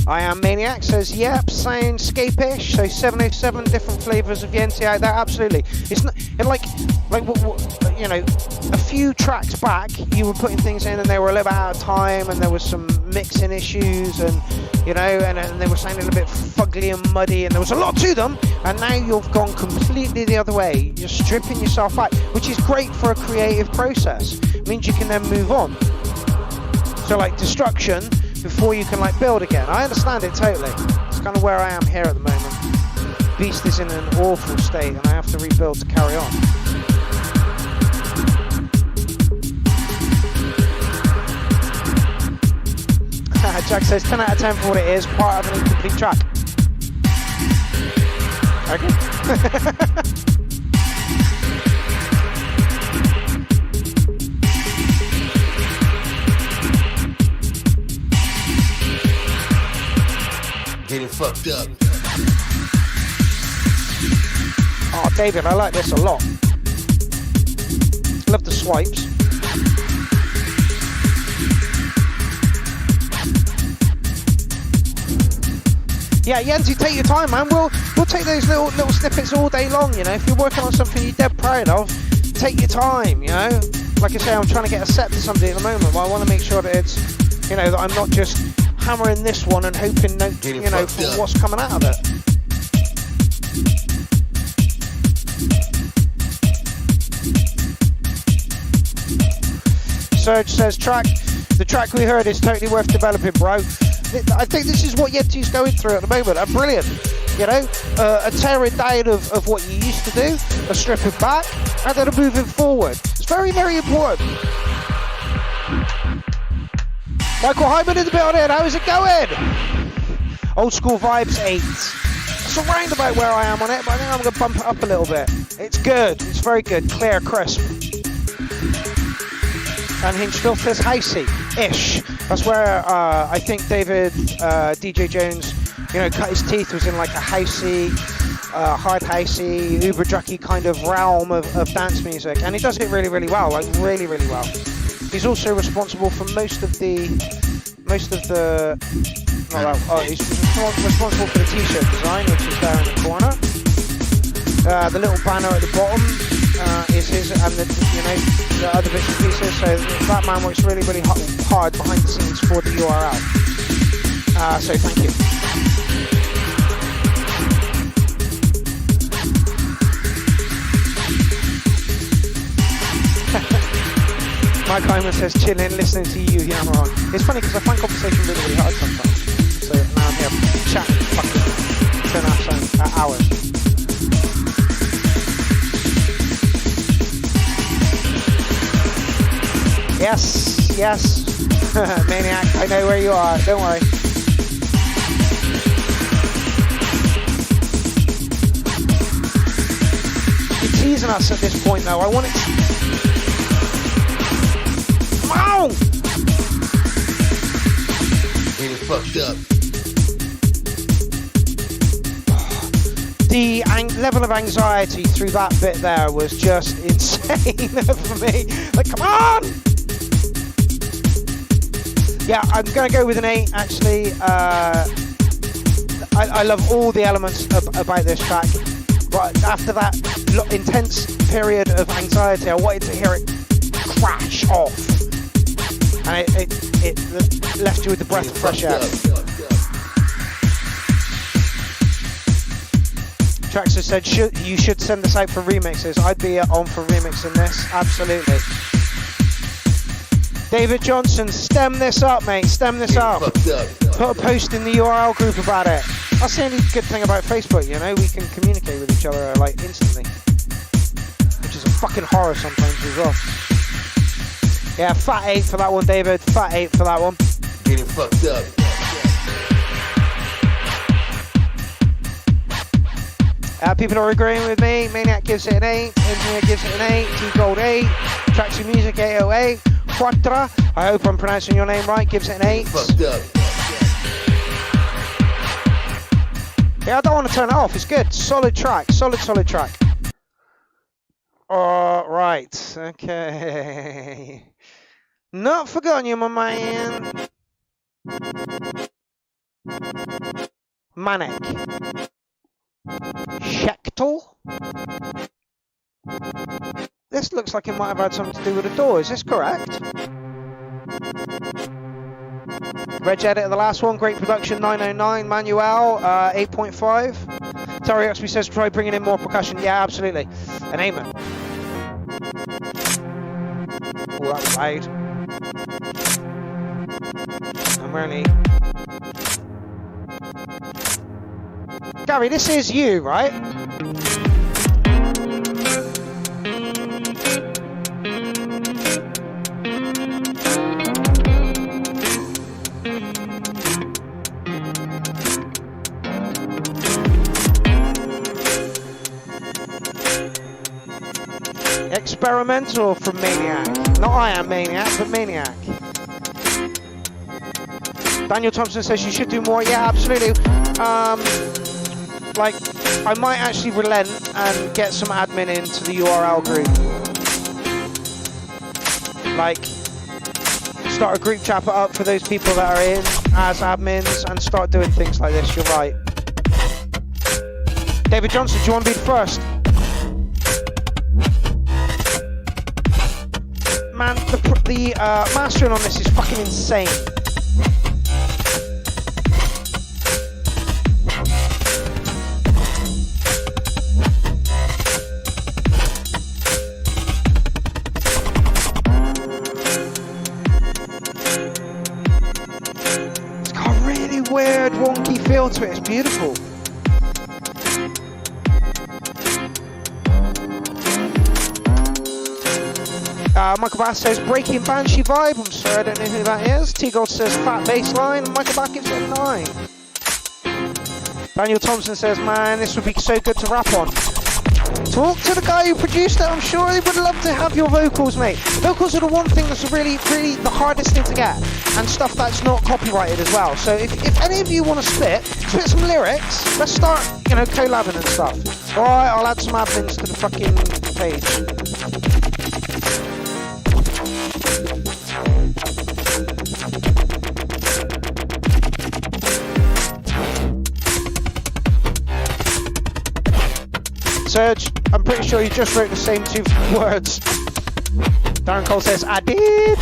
I Am Maniac says, yep, soundscape-ish. So 707 different flavours of Yente out there, absolutely. It's not like you know, a few tracks back, you were putting things in and they were a little bit out of time, and there was some mixing issues, and you know, and they were sounding a bit fugly and muddy, and there was a lot to them. And now you've gone completely the other way. You're stripping yourself back, which is great for a creative process. It means you can then move on. So like destruction before you can like build again. I understand it totally. It's kind of where I am here at the moment. Beast is in an awful state and I have to rebuild to carry on. Jack says 10 out of 10 for what it is, part of an incomplete track. Okay. Getting fucked up. Oh, David, I like this a lot. Love the swipes. Yeah, Yente, take your time, man. We'll take those little snippets all day long, you know. If you're working on something you're dead proud of, take your time, you know. Like I say, I'm trying to get a set to somebody at the moment, but I want to make sure that it's, you know, that I'm not just hammering this one and hoping, you know, for what's coming out of it. Serge says, the track we heard is totally worth developing, bro. I think this is what Yente's going through at the moment, and brilliant. You know, a tearing down of what you used to do, a stripping back, and then a moving forward. It's very, very important. Michael Hyman in the building, how is it going? Old school vibes 8. It's around about where I am on it, but I think I'm going to bump it up a little bit. It's good, it's very good, clear, crisp. Unhinged filters, housey-ish. That's where I think David, DJ Jones, you know, cut his teeth, was in like a housey, hard housey, uber drucky kind of realm of dance music, and he does it really, really well, like really, really well. He's also responsible for most of the he's responsible for the t-shirt design, which is there in the corner. The little banner at the bottom is his, and the other bits and pieces. So that man works really, really hard behind the scenes for the URL. So thank you. Mike Hyman says chilling, listening to you hammer on. It's funny because I find conversation really, really hard sometimes. So now I'm here chatting fucking 2.5 hours. Yes, Maniac, I know where you are, don't worry. You're teasing us at this point though, I want it to... Come on! Getting fucked up. The level of anxiety through that bit there was just insane for me. Like, come on! Yeah, I'm going to go with an 8, actually. I love all the elements about this track. But after that intense period of anxiety, I wanted to hear it crash off. And it left you with the breath of fresh air. Traxxas said you should send this out for remixes. I'd be on for remixing this, absolutely. David Johnson, stem this up, mate. Stem this up. Put a post in the URL group about it. That's the only good thing about Facebook, you know. We can communicate with each other like instantly, which is a fucking horror sometimes as well. Yeah, fat 8 for that one, David. Fat 8 for that one. Getting fucked up. People are agreeing with me. Maniac gives it an 8. Engineer gives it an 8. T-Gold 8. Traxxas Music 808. Quattro, I hope I'm pronouncing your name right, gives it an 8. Fucked up. Yeah, I don't want to turn it off. It's good. Solid track. Solid track. Right. Okay. Not forgotten you, my man. Manic. Schechtel. This looks like it might have had something to do with the door. Is this correct? Reg edit of the last one. Great production. 909. Manuel. 8.5. Terry Oxby says try bringing in more percussion. Yeah, absolutely. An amen. Oh, that was loud. I'm really... Gary, this is you, right? Experimental from Maniac. Not I am Maniac, but Maniac. Daniel Thompson says you should do more. Yeah, absolutely. Like, I might actually relent and get some admin into the URL group. Like, start a group chat up for those people that are in as admins and start doing things like this. You're right. David Johnson, do you want to be the first? Man, the mastering on this is fucking insane. It's got a really weird, wonky feel to it. It's beautiful. Michael Bass says Breaking Banshee vibe. I'm sorry, I don't know who that is. T-Gold says fat bass line. And Michael Bass gives it a 9. Daniel Thompson says, man, this would be so good to rap on. Talk to the guy who produced it. I'm sure he would love to have your vocals, mate. Vocals are the one thing that's really the hardest thing to get. And stuff that's not copyrighted as well. So if any of you want to spit some lyrics, let's start, collabing and stuff. Alright, I'll add some admins to the fucking page. Serge, I'm pretty sure you just wrote the same 2 words. Darren Cole says, I did.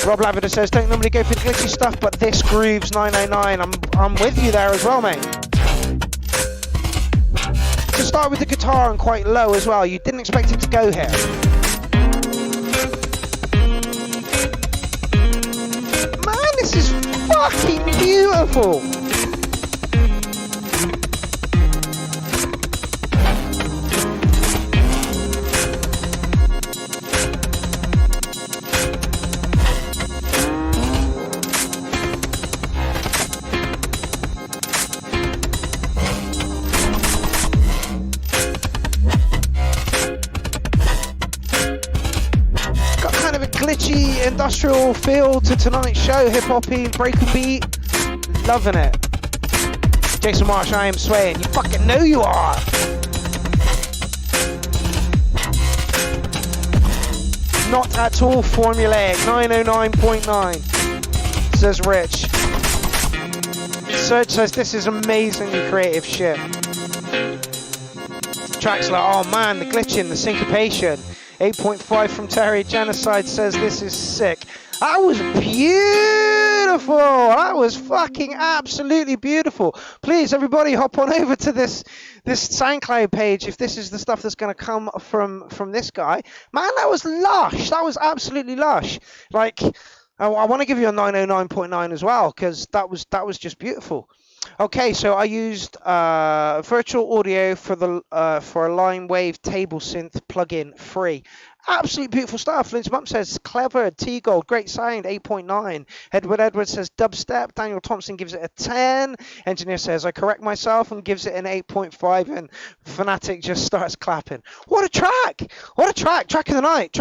Rob Lavender says, don't normally go for the glitchy stuff, but this grooves 909. I'm with you there as well, mate. To start with the guitar and quite low as well. You didn't expect it to go here. Man, this is fucking beautiful. Industrial feel to tonight's show, hip-hoppy, breakbeat, loving it. Jason Marsh, I am swaying. You fucking know you are. Not at all formulaic. 909.9 says Rich. Serge says this is amazingly creative shit. Tracks like, oh man, the glitching, the syncopation. 8.5 from Terry. Genocide says this is sick. That was beautiful. That was fucking absolutely beautiful. Please, everybody, hop on over to this SoundCloud page if this is the stuff that's going to come from this guy. Man, that was lush. That was absolutely lush. Like, I want to give you a 909.9 as well because that was just beautiful. Okay, so I used virtual audio for a line wave table synth plugin free. Absolutely beautiful stuff. Lindsay Bump says clever. T Gold, great sound, 8.9. Edward Edwards says dubstep. Daniel Thompson gives it a 10. Engineer says I correct myself and gives it an 8.5. And Fanatic just starts clapping. What a track! What a track! Track of the night,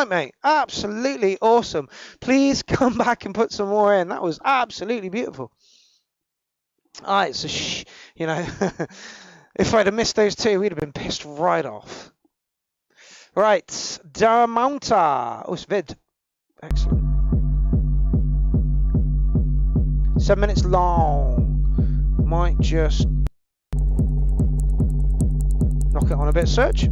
mate. Absolutely awesome. Please come back and put some more in. That was absolutely beautiful. Alright, so you know, if I'd have missed those 2, we'd have been pissed right off. Right, Damounta. Oh, it's vid. Excellent. 7 minutes long. Might just knock it on a bit, Serge.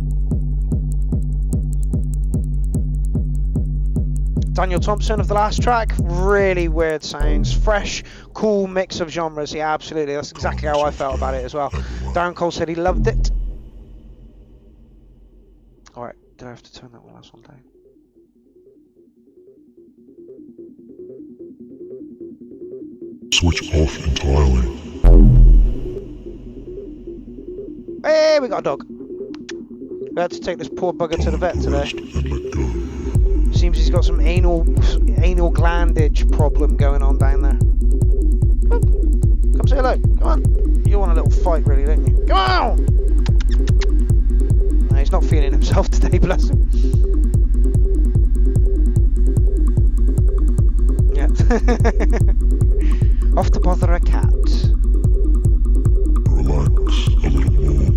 Daniel Thompson of the last track, really weird sounds, fresh, cool mix of genres. Yeah, absolutely, that's exactly how I felt about it as well. Darren Cole said he loved it. Alright, do I have to turn that last one down? Switch off entirely. Hey, we got a dog. We had to take this poor bugger to the vet today. Seems he's got some anal glandage problem going on down there. Come say hello. Come on. You want a little fight, really, don't you? Come on! No, he's not feeling himself today, bless him. Yeah. Off to bother a cat. Relax a little more.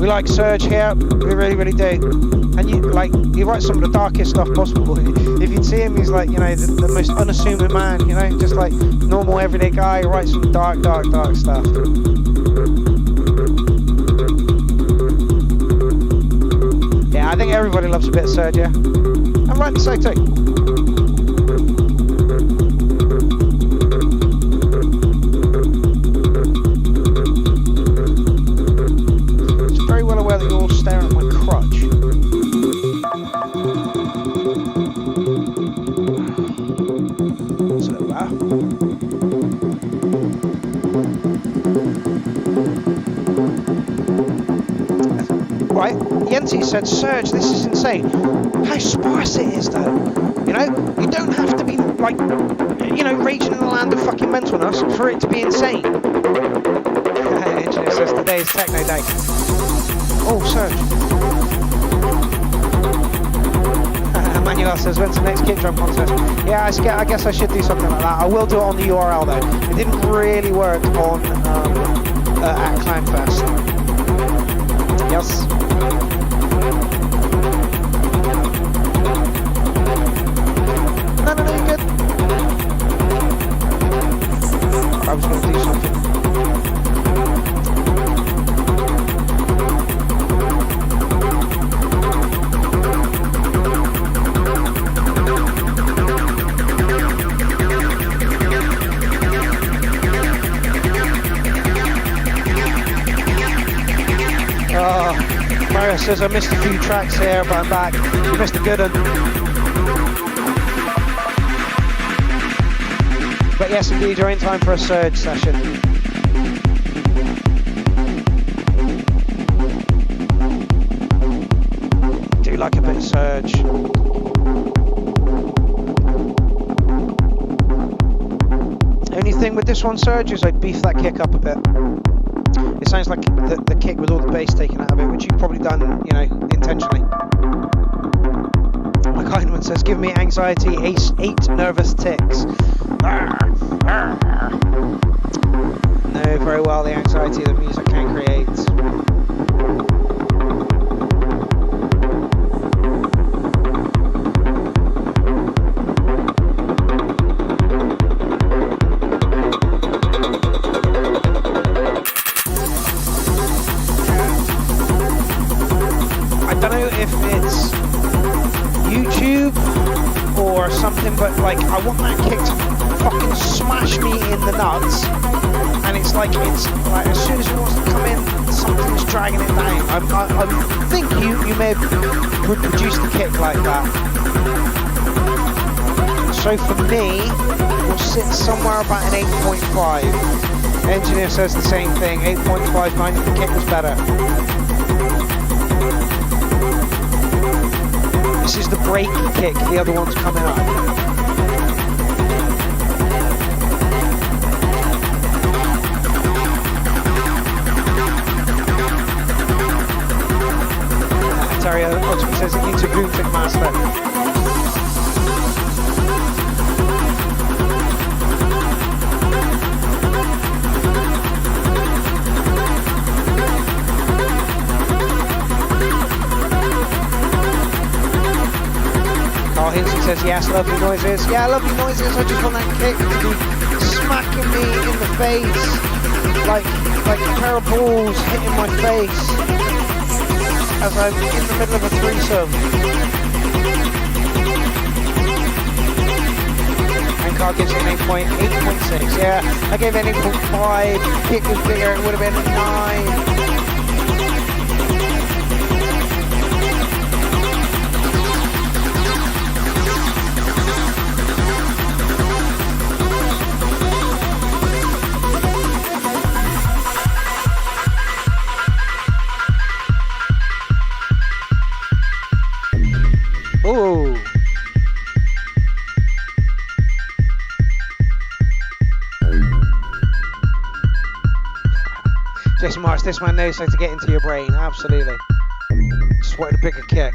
Like Serge here, we really do. And you writes some of the darkest stuff possible. If you'd see him, he's like, you know, the most unassuming man, you know, just like normal everyday guy who writes some dark stuff. Yeah, I think everybody loves a bit of Serge, yeah. I'm right to say too. Staring at my crutch. So, right, Yente said, Serge, this is insane. How sparse it is, though. You know, you don't have to be, like, you know, raging in the land of fucking mentalness for it to be insane. Engineer says, today is techno day. Oh, Serge. Manuel says, when's the next kick drum contest? Yeah, I guess I should do something like that. I will do it on the URL though. It didn't really work on at Clownfest. Yes. No, you're good. I was going to do something. Mario says I missed a few tracks here, but I'm back. You missed a good one. But yes, indeed, you're in time for a Surge session. Do like a bit of Surge. Only thing with this one, Surge, is I'd beef that kick up a bit. It sounds like the kick with all the bass taken out of it, which you've probably done, you know, intentionally. My kind one says, give me anxiety, 8 nervous ticks. Know very well the anxiety that music can create. But like, I want that kick to fucking smash me in the nuts, and it's like as soon as it wants to come in, something's dragging it down. I think you may have produced the kick like that. So for me, we'll sit somewhere about an 8.5. Engineer says the same thing. 8.5. Mine, the kick was better. This is the break kick, the other one's coming up. Ontario Ultimate says it needs a boom kick master. Hinson says yes, lovely noises. Yeah, lovely noises. I just want that kick to be smacking me in the face, like a pair of balls hitting my face as I'm in the middle of a threesome. And Carl gives it an 8.6. Yeah, I gave it an 8.5. Kick was bigger. It would have been a 9. This man knows how to get into your brain, absolutely. Just wanted a bigger kick.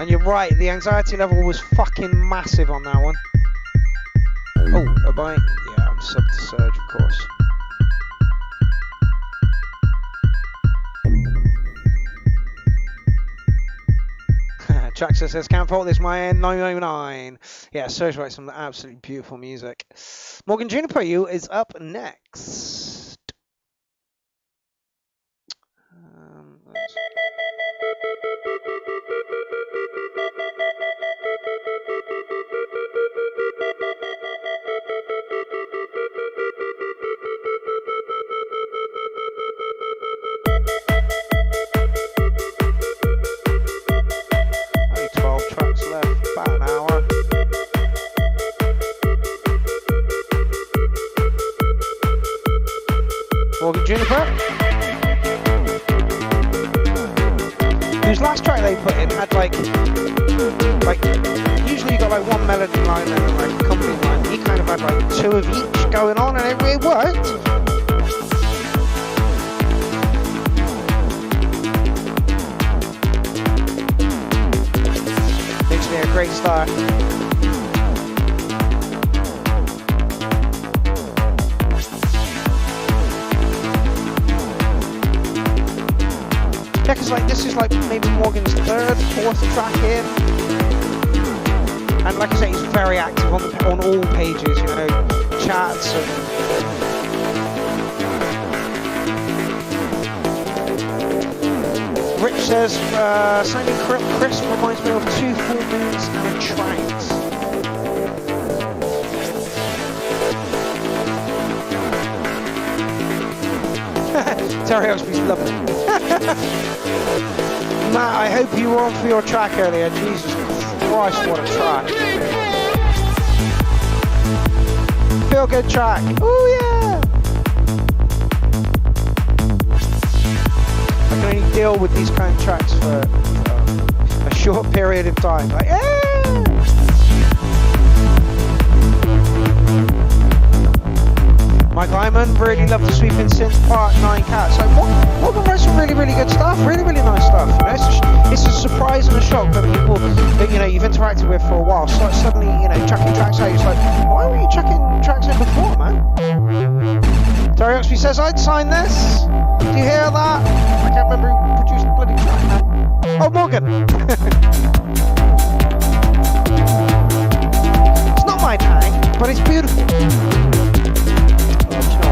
And you're right, the anxiety level was fucking massive on that one. Oh, a bite. Yeah, I'm sub to Surge, of course. Traxxer says, can't fault this, my end, 999. Yeah, Surge writes some absolutely beautiful music. Morgan Juniper, you is up next. Only 12 tracks left, about an hour. Morgan Juniper, whose last track they put in had like usually you got like one melody line and like a accompanying line. He kind of had like 2 of each going on, and it worked. Engineer great start. Yeah, because like this is like maybe Morgan's third, fourth track in, and like I say, he's very active on all pages, you know, chats and. Rich says, sounding crisp reminds me of 2 full moons and a trout. Terry Oxby's lovely. Matt, I hope you were on for your track earlier. Jesus Christ, what a track. Feel good track. Oh yeah! I can only deal with these kind of tracks for a short period of time. Like, yeah! Mike Lyman, really love the Sweeping Synth Part 9 Cats. Like, Morgan writes some really, really good stuff, really, really nice stuff. You know, it's a surprise and a shock that people that, you know, you've interacted with for a while start suddenly, you know, chucking tracks out. It's like, why were you chucking tracks in before, man? Terry Oxby says, I'd sign this. Do you hear that? I can't remember who produced the bloody track now. Oh, Morgan. It's not my tag, but it's beautiful.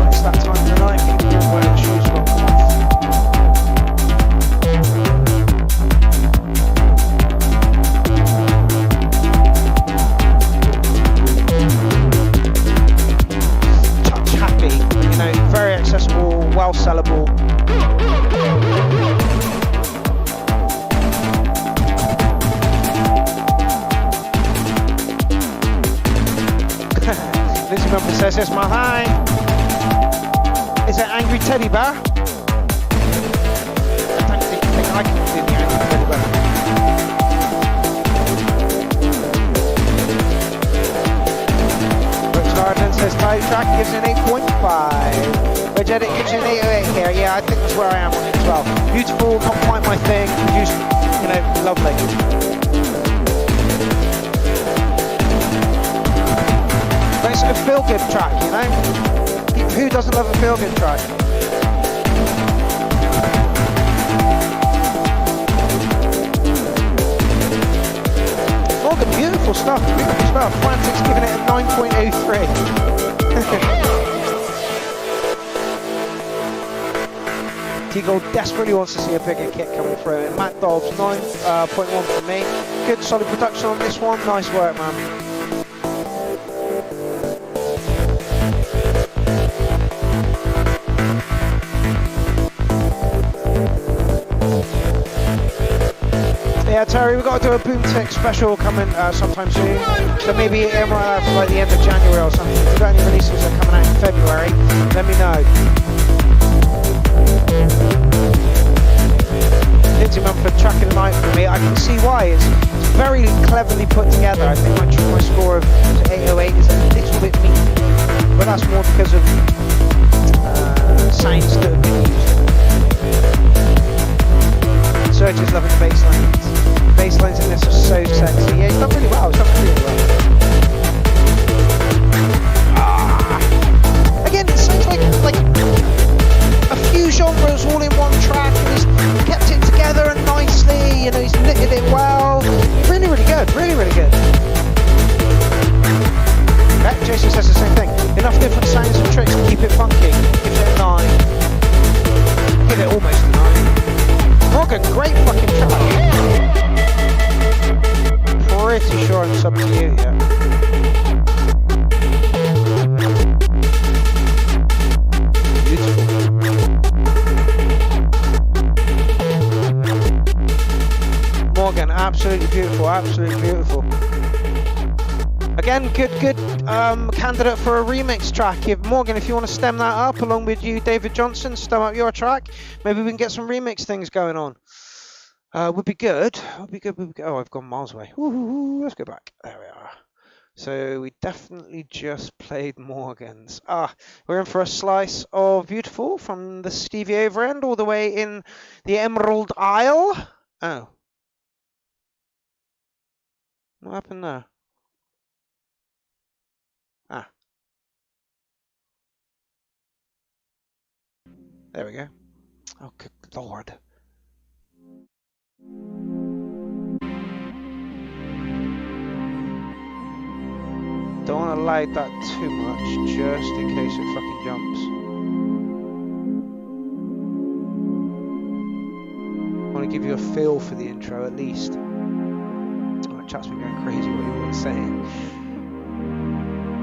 It's that time of the night, people wear the shoes will come off. Touch happy, you know, very accessible, well sellable. Lizzie Mumford says, it's my high. Is that Angry Teddy Bear? I don't think I can do the Angry Teddy Bear. Brooks Hardman says Tide Track gives an 8.5. Vegetic gives an 808 here. Yeah, I think that's where I am on it as well. Beautiful, not quite my thing. Produced, you know, lovely. But it's a feel-good track, you know? Who doesn't love a feel-good track? Morgan, beautiful stuff, beautiful stuff. Frantic's giving it a 9.03. T-Gold desperately wants to see a bigger kit coming through. And Matt Dobbs, 9.1 from me. Good solid production on this one. Nice work, man. Yeah, Terry, we've got to do a Boomtick special coming sometime soon. So maybe it might have like the end of January or something. If you've got any releases that are coming out in February, let me know. Lindsay Mumford tracking the night for me. I can see why. It's very cleverly put together. I think my score of 808 is a little bit mean, but that's more because of sounds that have been used. Serge is loving the bass lines. Bass lines in this are so sexy. Yeah, he's done really well. He's done really well. Again, it sounds like a few genres all in one track, and he's kept it together and nicely. You know, he's knitted it well. Really, really good. Really, really good. Okay, Jason says the same thing. Enough different sounds and tricks to keep it funky. Give it a 9. Give it almost a 9. Morgan, great fucking track. Pretty sure I'm sub to you, yeah. Beautiful. Morgan, absolutely beautiful, absolutely beautiful. Again, good candidate for a remix track. Morgan, if you want to stem that up along with you, David Johnson, stem up your track. Maybe we can get some remix things going on. Would be good. Would be good. Oh, I've gone miles away. Ooh, let's go back. There we are. So we definitely just played Morgan's. We're in for a slice of beautiful from the Stevie Overend all the way in the Emerald Isle. Oh. What happened there? Ah. There we go. Oh, good lord. Don't want to light that too much, just in case it fucking jumps. I want to give you a feel for the intro at least. Oh, chat's been going crazy, what you were saying.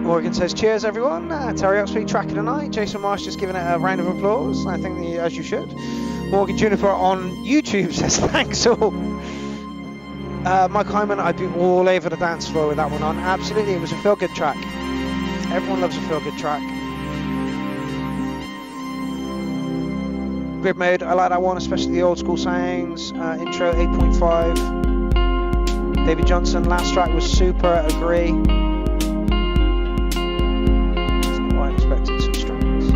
Morgan says, cheers everyone. Terry Oxley tracking tonight. Jason Marsh just giving it a round of applause. I think as you should. Morgan Juniper on YouTube says, thanks all. Mike Hyman, I'd be all over the dance floor with that one on. Absolutely, it was a feel-good track. Everyone loves a feel-good track. Grid mode, I like that one, especially the old school sounds. Intro 8.5. David Johnson, last track was super, agree. That's not what I expected, some strings.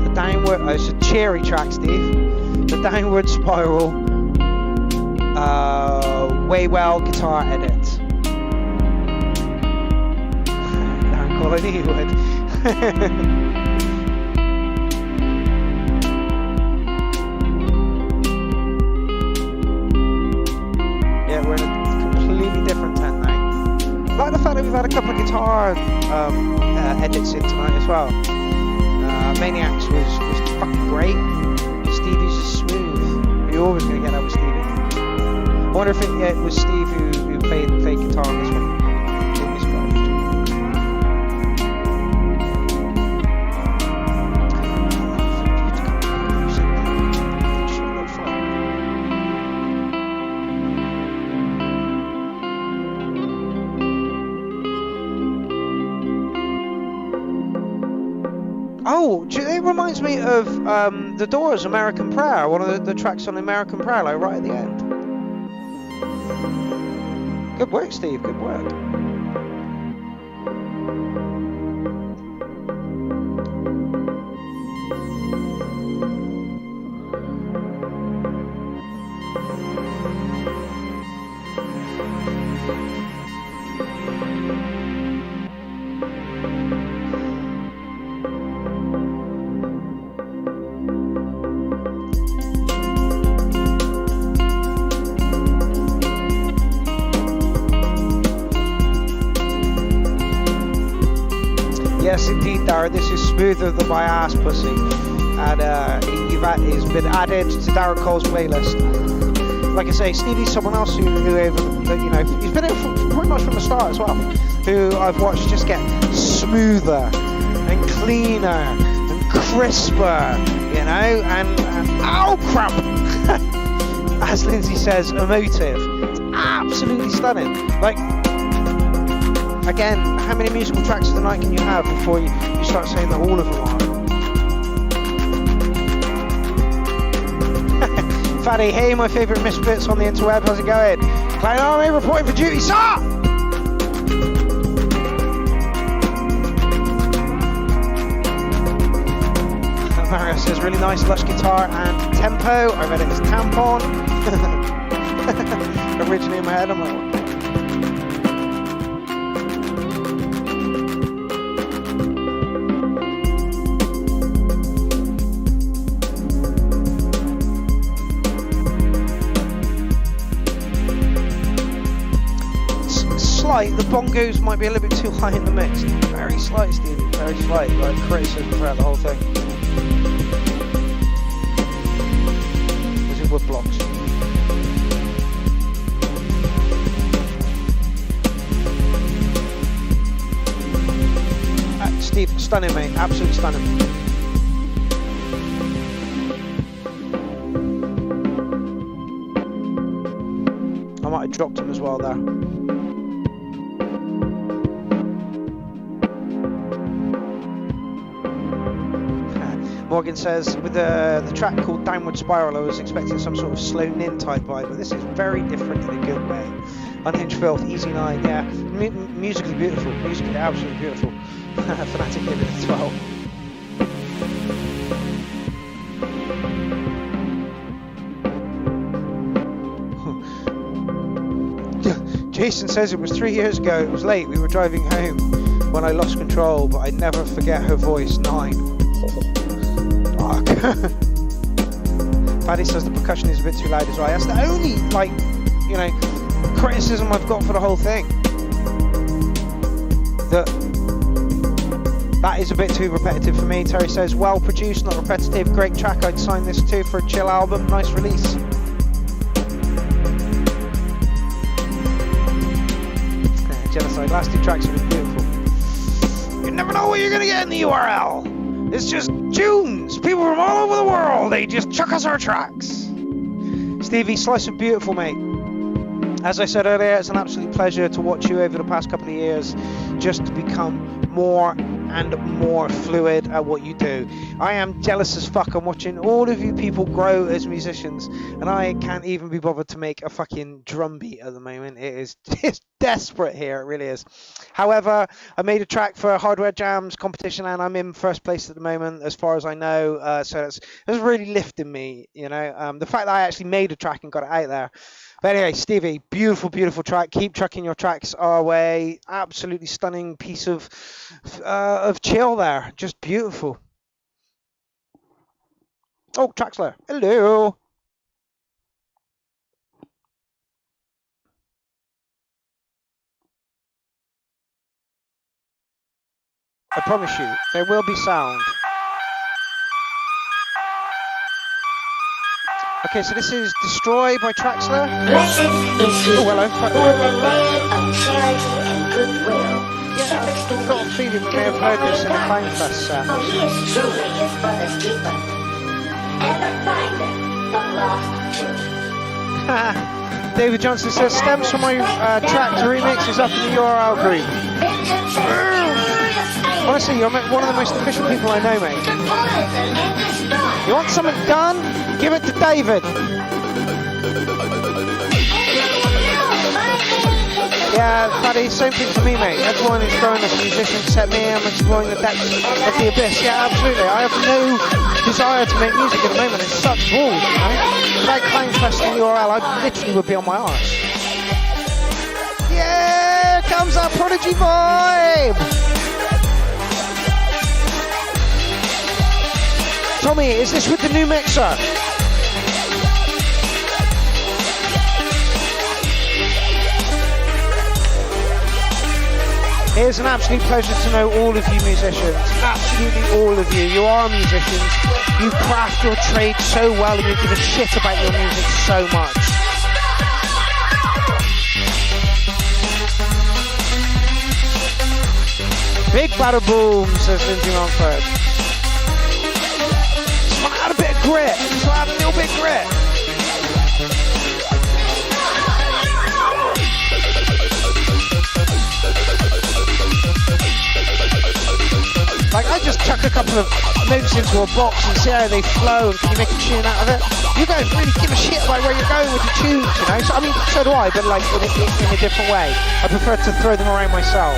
The downward, oh, it's a cheery track, Steve. The downward spiral, way well guitar edit. Darren Colony would. Yeah, we're in a completely different tent now. I like the fact that we've had a couple of guitar edits in tonight as well. Maniacs was fucking great. Stevie's is smooth. You're always going to get that with Stevie. I wonder if it was Steve who played guitar on this one. Wouldn't be surprised. Oh, it reminds me of The Doors' American Prayer, one of the tracks on American Prayer, like right at the end. Good work, Steve, good work. Yes, indeed, Darren. This is smoother than my ass pussy, and he's been added to Darren Cole's playlist. Like I say, Stevie's someone else who you know, he's been in pretty much from the start as well. Who I've watched just get smoother and cleaner and crisper, you know, and ow crap, as Lindsay says, emotive. It's absolutely stunning. Like. Again, how many musical tracks of the night can you have before you start saying that all of them are? Fatty, hey, my favourite misfits on the interweb, how's it going? clownarmy reporting for duty, sir! Mario says, really nice lush guitar and tempo. I read it as tampon. Originally in my head, I'm like, what? The bongos might be a little bit too high in the mix. Very slight, Stevie. Very slight. Like criticism throughout the whole thing. Is it wood blocks? Steve, stunning, mate. Absolutely stunning. I might have dropped him as well there. Morgan says, with the track called Downward Spiral, I was expecting some sort of slow nin type vibe, but this is very different in a good way. Unhinged Filth, Easy Night, yeah. Musically beautiful, musically absolutely beautiful. Fanatic gave it a 12. Jason says it was 3 years ago. It was late. We were driving home when I lost control, but I never forget her voice. 9. Dark. Paddy says the percussion is a bit too loud as well. That's the only, like, you know, criticism I've got for the whole thing. That is a bit too repetitive for me. Terry says, well produced, not repetitive. Great track. I'd sign this too for a chill album. Nice release. Genocide. Last 2 tracks have been beautiful. You never know what you're going to get in the URL. It's just tunes. People from all over the world. They just chuck us our tracks. Stevie, slice of beautiful, mate. As I said earlier, it's an absolute pleasure to watch you over the past couple of years just to become more and more fluid at what you do. I am jealous as fuck. I'm watching all of you people grow as musicians, and I can't even be bothered to make a fucking drum beat at the moment. It is just desperate here, it really is. However, I made a track for Hardware Jams competition, and I'm in first place at the moment as far as I know, so it's really lifting me, you know. The fact that I actually made a track and got it out there. But anyway, Stevie, beautiful, beautiful track. Keep chucking your tracks our way. Absolutely stunning piece of chill there. Just beautiful. Oh, Traxler. Hello. I promise you, there will be sound. Okay, so this is Destroy by Traxler. Blessed is he Oh, hello. who in the name of charity and goodwill shepherds the I've got a weak, feeling we may have heard this in the Clownfest for he is truly his brother's keeper, and the finder of lost children. David Johnson says, stems from my track to remix is up in the URL group. Honestly, you're one of the most efficient people I know, mate. You want something done? Give it to David. Yeah, Paddy, same thing for me, mate. Everyone is growing as a musician except me. I'm exploring the depths of the abyss. Yeah, absolutely. I have no desire to make music at the moment. It's such balls, you know? Without Clownfest in the URL, I literally would be on my arse. Yeah, here comes that Prodigy vibe! Tommy, is this with the new mixer? It is an absolute pleasure to know all of you musicians. Absolutely all of you. You are musicians. You craft your trade so well and you give a shit about your music so much. Big bada boom, says Lindsay Montford. Just want to add a bit of grit. Just want to add a little bit of grit. Like, I just chuck a couple of notes into a box and see how they flow, and can you make a tune out of it? You guys really give a shit about where you're going with your tunes, you know? So, I mean, so do I, but like in a different way. I prefer to throw them around myself.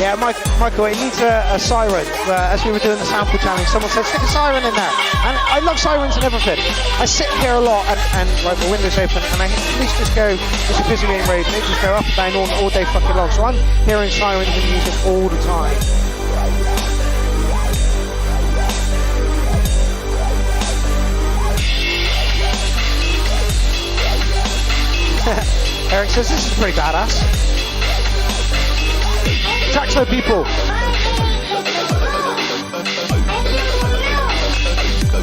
Yeah, Michael, it needs a siren. As we were doing the sample challenge, someone said, stick a siren in there. And I love sirens and everything. I sit here a lot and like the window's open and I at least just go, it's a busy main road, and they just go up and down all day fucking long. So I'm hearing sirens and music all the time. Eric says, this is pretty badass. Traxler people.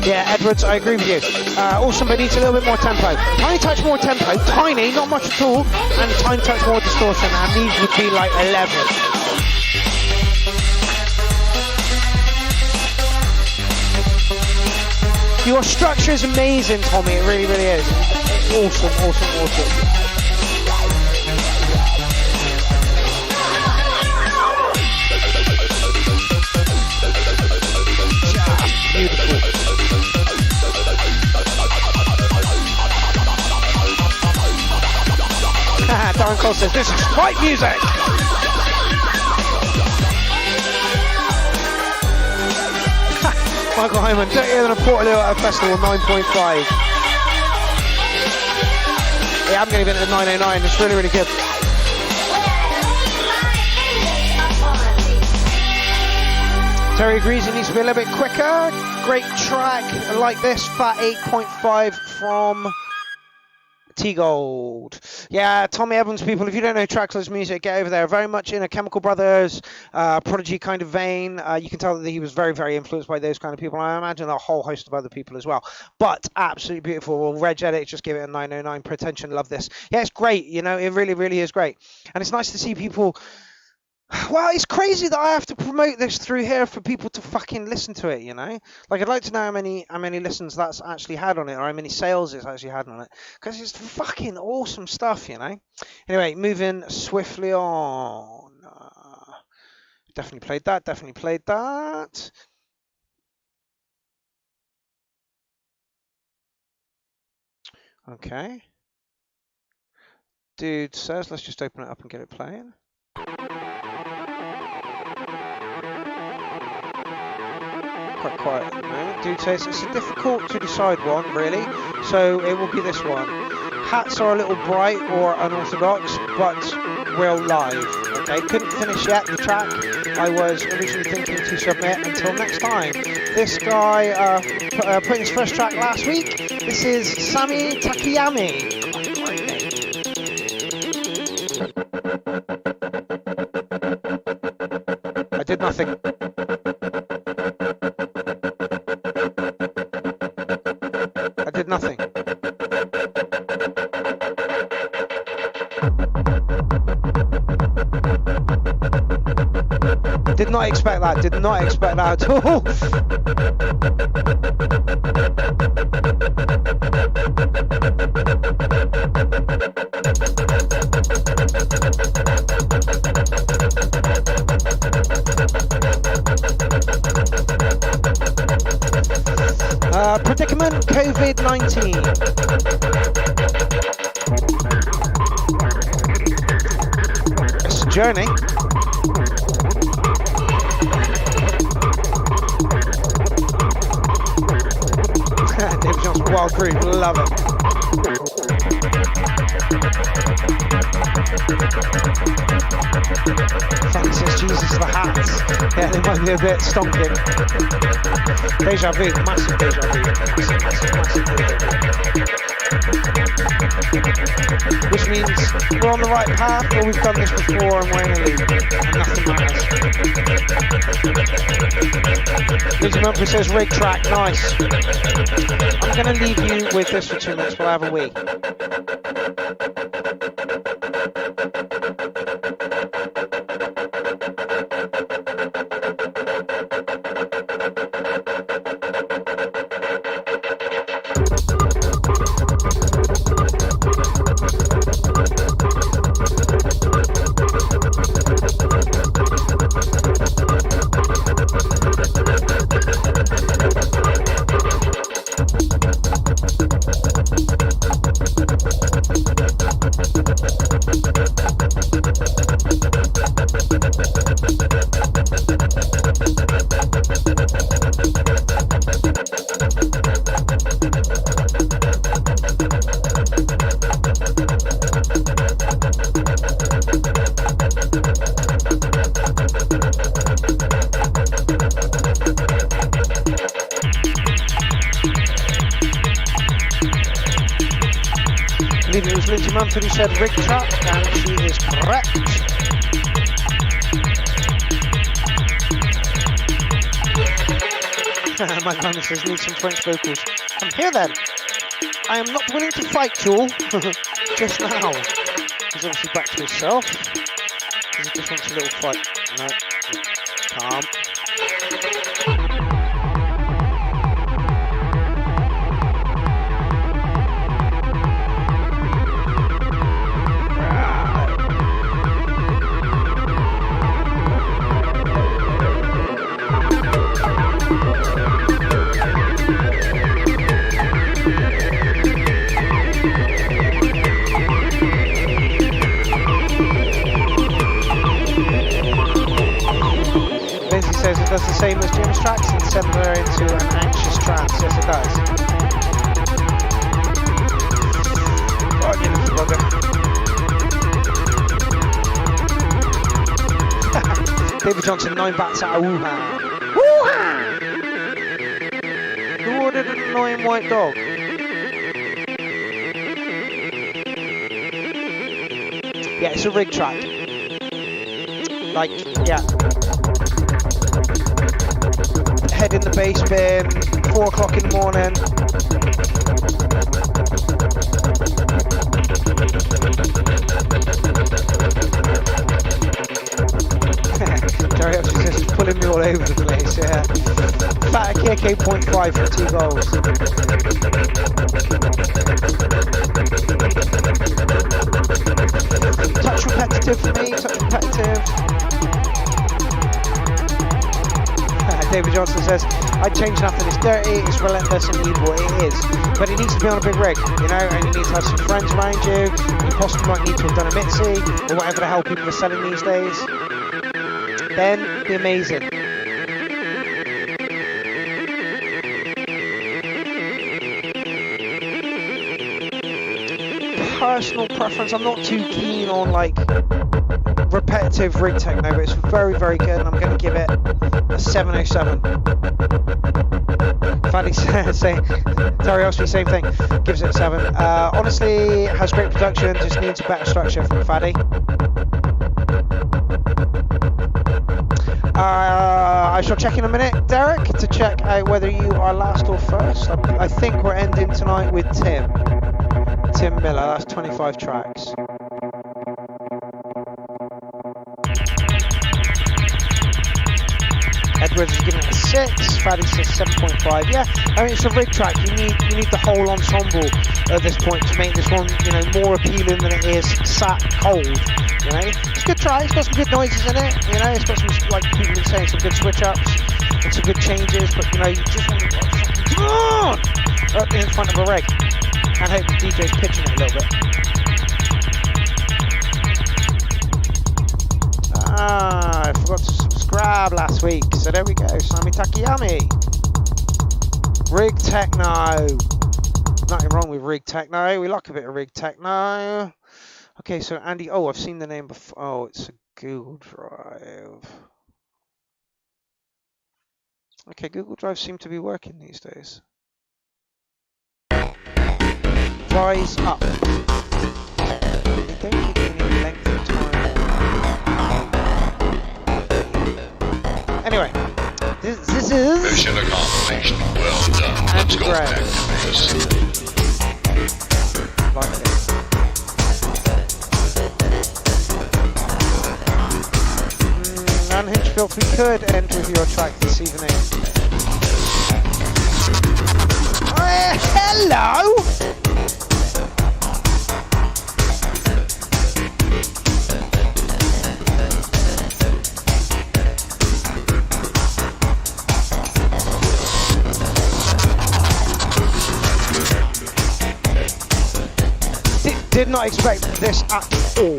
Yeah, Edwards, I agree with you. Awesome, but needs a little bit more tempo. Tiny touch more tempo, tiny, not much at all, and tiny touch more distortion, and these would be like 11. Your structure is amazing, Tommy, it really, really is. Awesome, awesome, awesome. Beautiful. Darren Cole says, this is fight music! Michael Hyman, dirtier than a Portaloo at a festival, 9.5. Yeah, I'm going to give it a 909. It's really, really good. Terry agrees it needs to be a little bit quicker. Great track. I like this. Fat 8.5 from T-Gold. Yeah, Tommy Evans, people, if you don't know Traxler's music, get over there. Very much in a Chemical Brothers, Prodigy kind of vein. You can tell that he was very, very influenced by those kind of people. I imagine a whole host of other people as well. But absolutely beautiful. Well, Reg Edit just gave it a 909. Pretension, love this. Yeah, it's great. You know, it really, really is great. And it's nice to see people. Well, it's crazy that I have to promote this through here for people to fucking listen to it, you know? Like, I'd like to know how many listens that's actually had on it, or how many sales it's actually had on it. Because it's fucking awesome stuff, you know? Anyway, moving swiftly on. Definitely played that. Okay. Dude says, let's just open it up and get it playing. Quite quiet at the moment. Dude says it's difficult to decide one, really, so it will be this one. Hats are a little bright or unorthodox, but real live. Okay, couldn't finish yet the track I was originally thinking to submit until next time. This guy put in his first track last week. This is Sami Takayami. I did nothing. Nothing. Did not expect that at all. Predicament COVID-19. It's a journey. David Johnson, Wild Groove, love it. Francis, Jesus, the hats. Yeah, they might be a bit stonking. Deja vu, massive deja vu. Massive deja vu. Which means we're on the right path, or we've done this before and we're in a loop. Nothing matters. Lindsay Mumford says rig track, nice. I'm going to leave you with this for 2 minutes, we'll have a wee. Mumford who said rig track, and she is correct. My mum says need some French vocals. I'm here then. I am not willing to fight you all. Just now. He's obviously back to himself. He just wants a little fight. No. Calm. Says it does the same as Jim's tracks and send her into an anxious trance. Yes, it does. Oh, you little bugger. David Johnson, 9 bats out of Wuhan. Wuhan! Who ordered an annoying white dog? Yeah, it's a rig track. Like, yeah. Head in the bass bin, 4 o'clock in the morning. Jerry actually says it's pulling me all over the place, yeah. Fat KK 0.5 for 2 goals. Touch repetitive for me, touch repetitive. David Johnson says, I'd change nothing, it's dirty, it's relentless and evil, it is. But it needs to be on a big rig, you know, and you need to have some friends around you, you possibly might need to have done a Mitzi, or whatever the hell people are selling these days. Then, be amazing. Personal preference, I'm not too keen on like repetitive rig techno, but it's very, very good, and I'm going to give it a 707. Fanny saying, Terry Osby, same thing, gives it a 7. Honestly, has great production, just needs a better structure from Faddy. I shall check in a minute, Derek, to check out whether you are last or first. I think we're ending tonight with Tim Miller, that's 25 tracks. Edwards is giving it a 6. Faddy says 7.5. Yeah, I mean it's a rig track. You need the whole ensemble at this point to make this one, you know, more appealing than it is sat cold. You know, it's a good try. It's got some good noises in it. You know, it's got some, like people have been saying, some good switch ups and some good changes. But you know, you just want to come on up in front of a rig and hope the DJ's pitching it a little bit. I forgot to subscribe last week, so there we go. Sami Takayami. Rig techno. Nothing wrong with rig techno. We like a bit of rig techno. Okay, so Andy. Oh, I've seen the name before. Oh, it's a Google Drive. Okay, Google Drive seem to be working these days. Rise up. They don't give you any length of time. Anyway, this is Mission accomplished. Well done. Let's go back to this. Like it. Unhinged Filth, we could end with your track this evening. Hello! Did not expect this at all.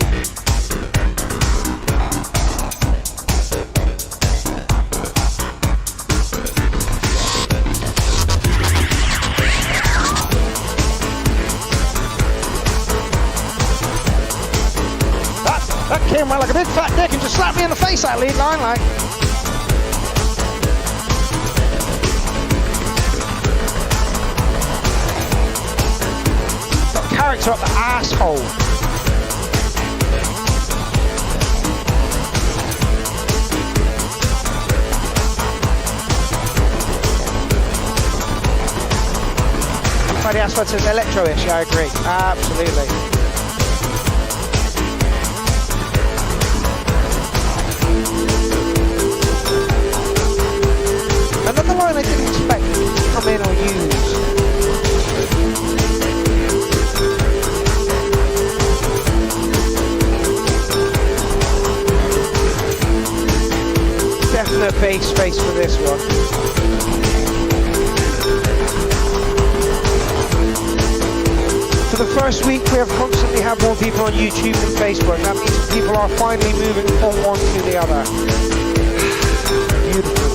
That came out like a big fat dick and just slapped me in the face, that lead line, like. Character up the asshole. Friday Asphalt says electro-ish, yeah, I agree. Absolutely. Another line I didn't expect to come in or use. Definite bass space for this one. For the first week, we have constantly had more people on YouTube than Facebook. That means people are finally moving from one to the other. Beautiful.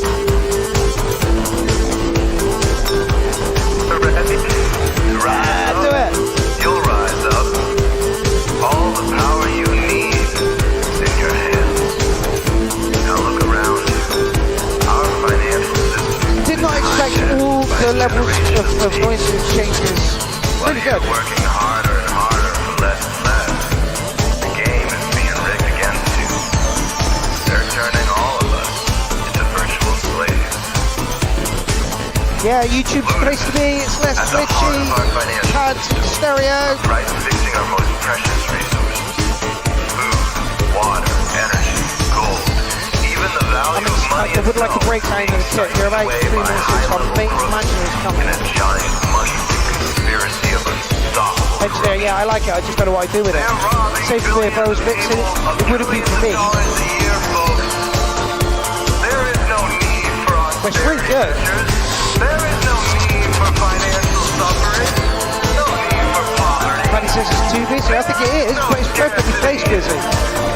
of noise changes. Really good. Working harder and harder for less and less. The game is being rigged against you. They're turning all of us into virtual slaves. Yeah, YouTube's the place to be. It's less glitchy. CAD, stereo. Right, fixing our most precious resources. Food, water, energy, gold. Even the value of money I would like a breakdown of the kit. You're about 3 minutes in, so I'm imagining it's coming. in a giant mushroom conspiracy of unstoppable. Engineer, yeah, I like it. I just don't know what I do with it. Save for me if I was mixing it. It wouldn't be for me. There is no need for But it's really good. There is no need for financial suffering. No need for poverty. But he says it's too busy. I think it is, but it's perfectly face busy.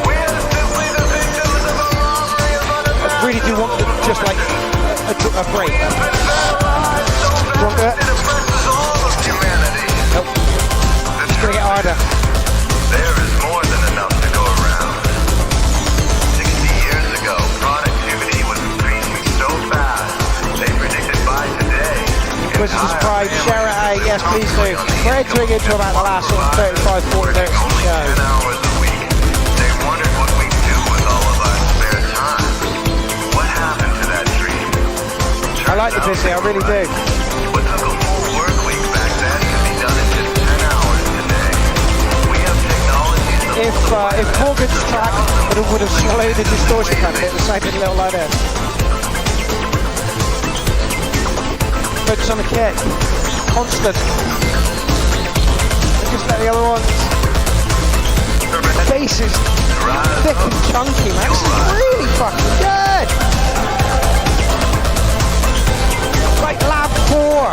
We are simply the victims of a robbery of I really do want just like a break. It oppresses all of humanity. Nope. It's gonna get harder. There is more than enough to go around. 60 years ago, productivity was increasing so fast, they predicted by today. Quiz and subscribe, share it out, yes please do. We're entering into about the last sort of 35, 40 minutes of the show. 10 hours a week. They wondered what we'd do with all of our spare time. What happened to that dream? I like the busy, I really do. What took a full work week back then can be done in just 10 hours today. We have technologies that If Morgan's track would have swallowed the distortion packet, it would sound a little like this. Focus on the kit. Constant. And just let the other ones. The bass is thick and chunky, man. This is really fucking good. Like Lab 4.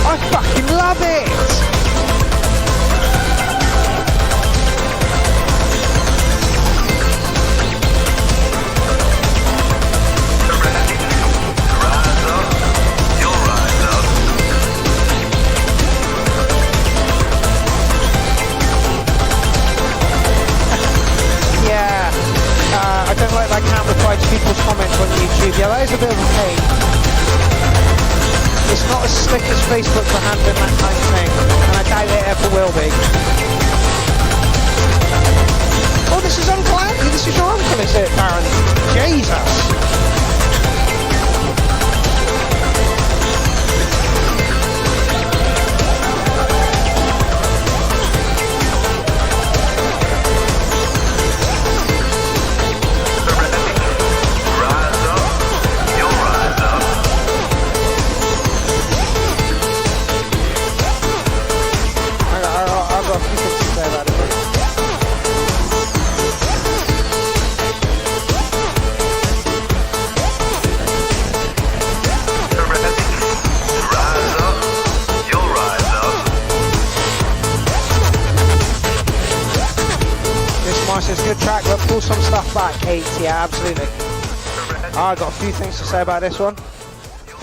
I fucking love it. I don't like that I can't reply to people's comments on YouTube. Yeah, that is a bit of a pain. It's not as slick as Facebook for handling that kind of thing, and I doubt it ever will be. Oh, this is Uncle Andy. This is your uncle, is it, Baron? Jesus. It's a good track, but pull some stuff back, 8, yeah, absolutely. I've got a few things to say about this one.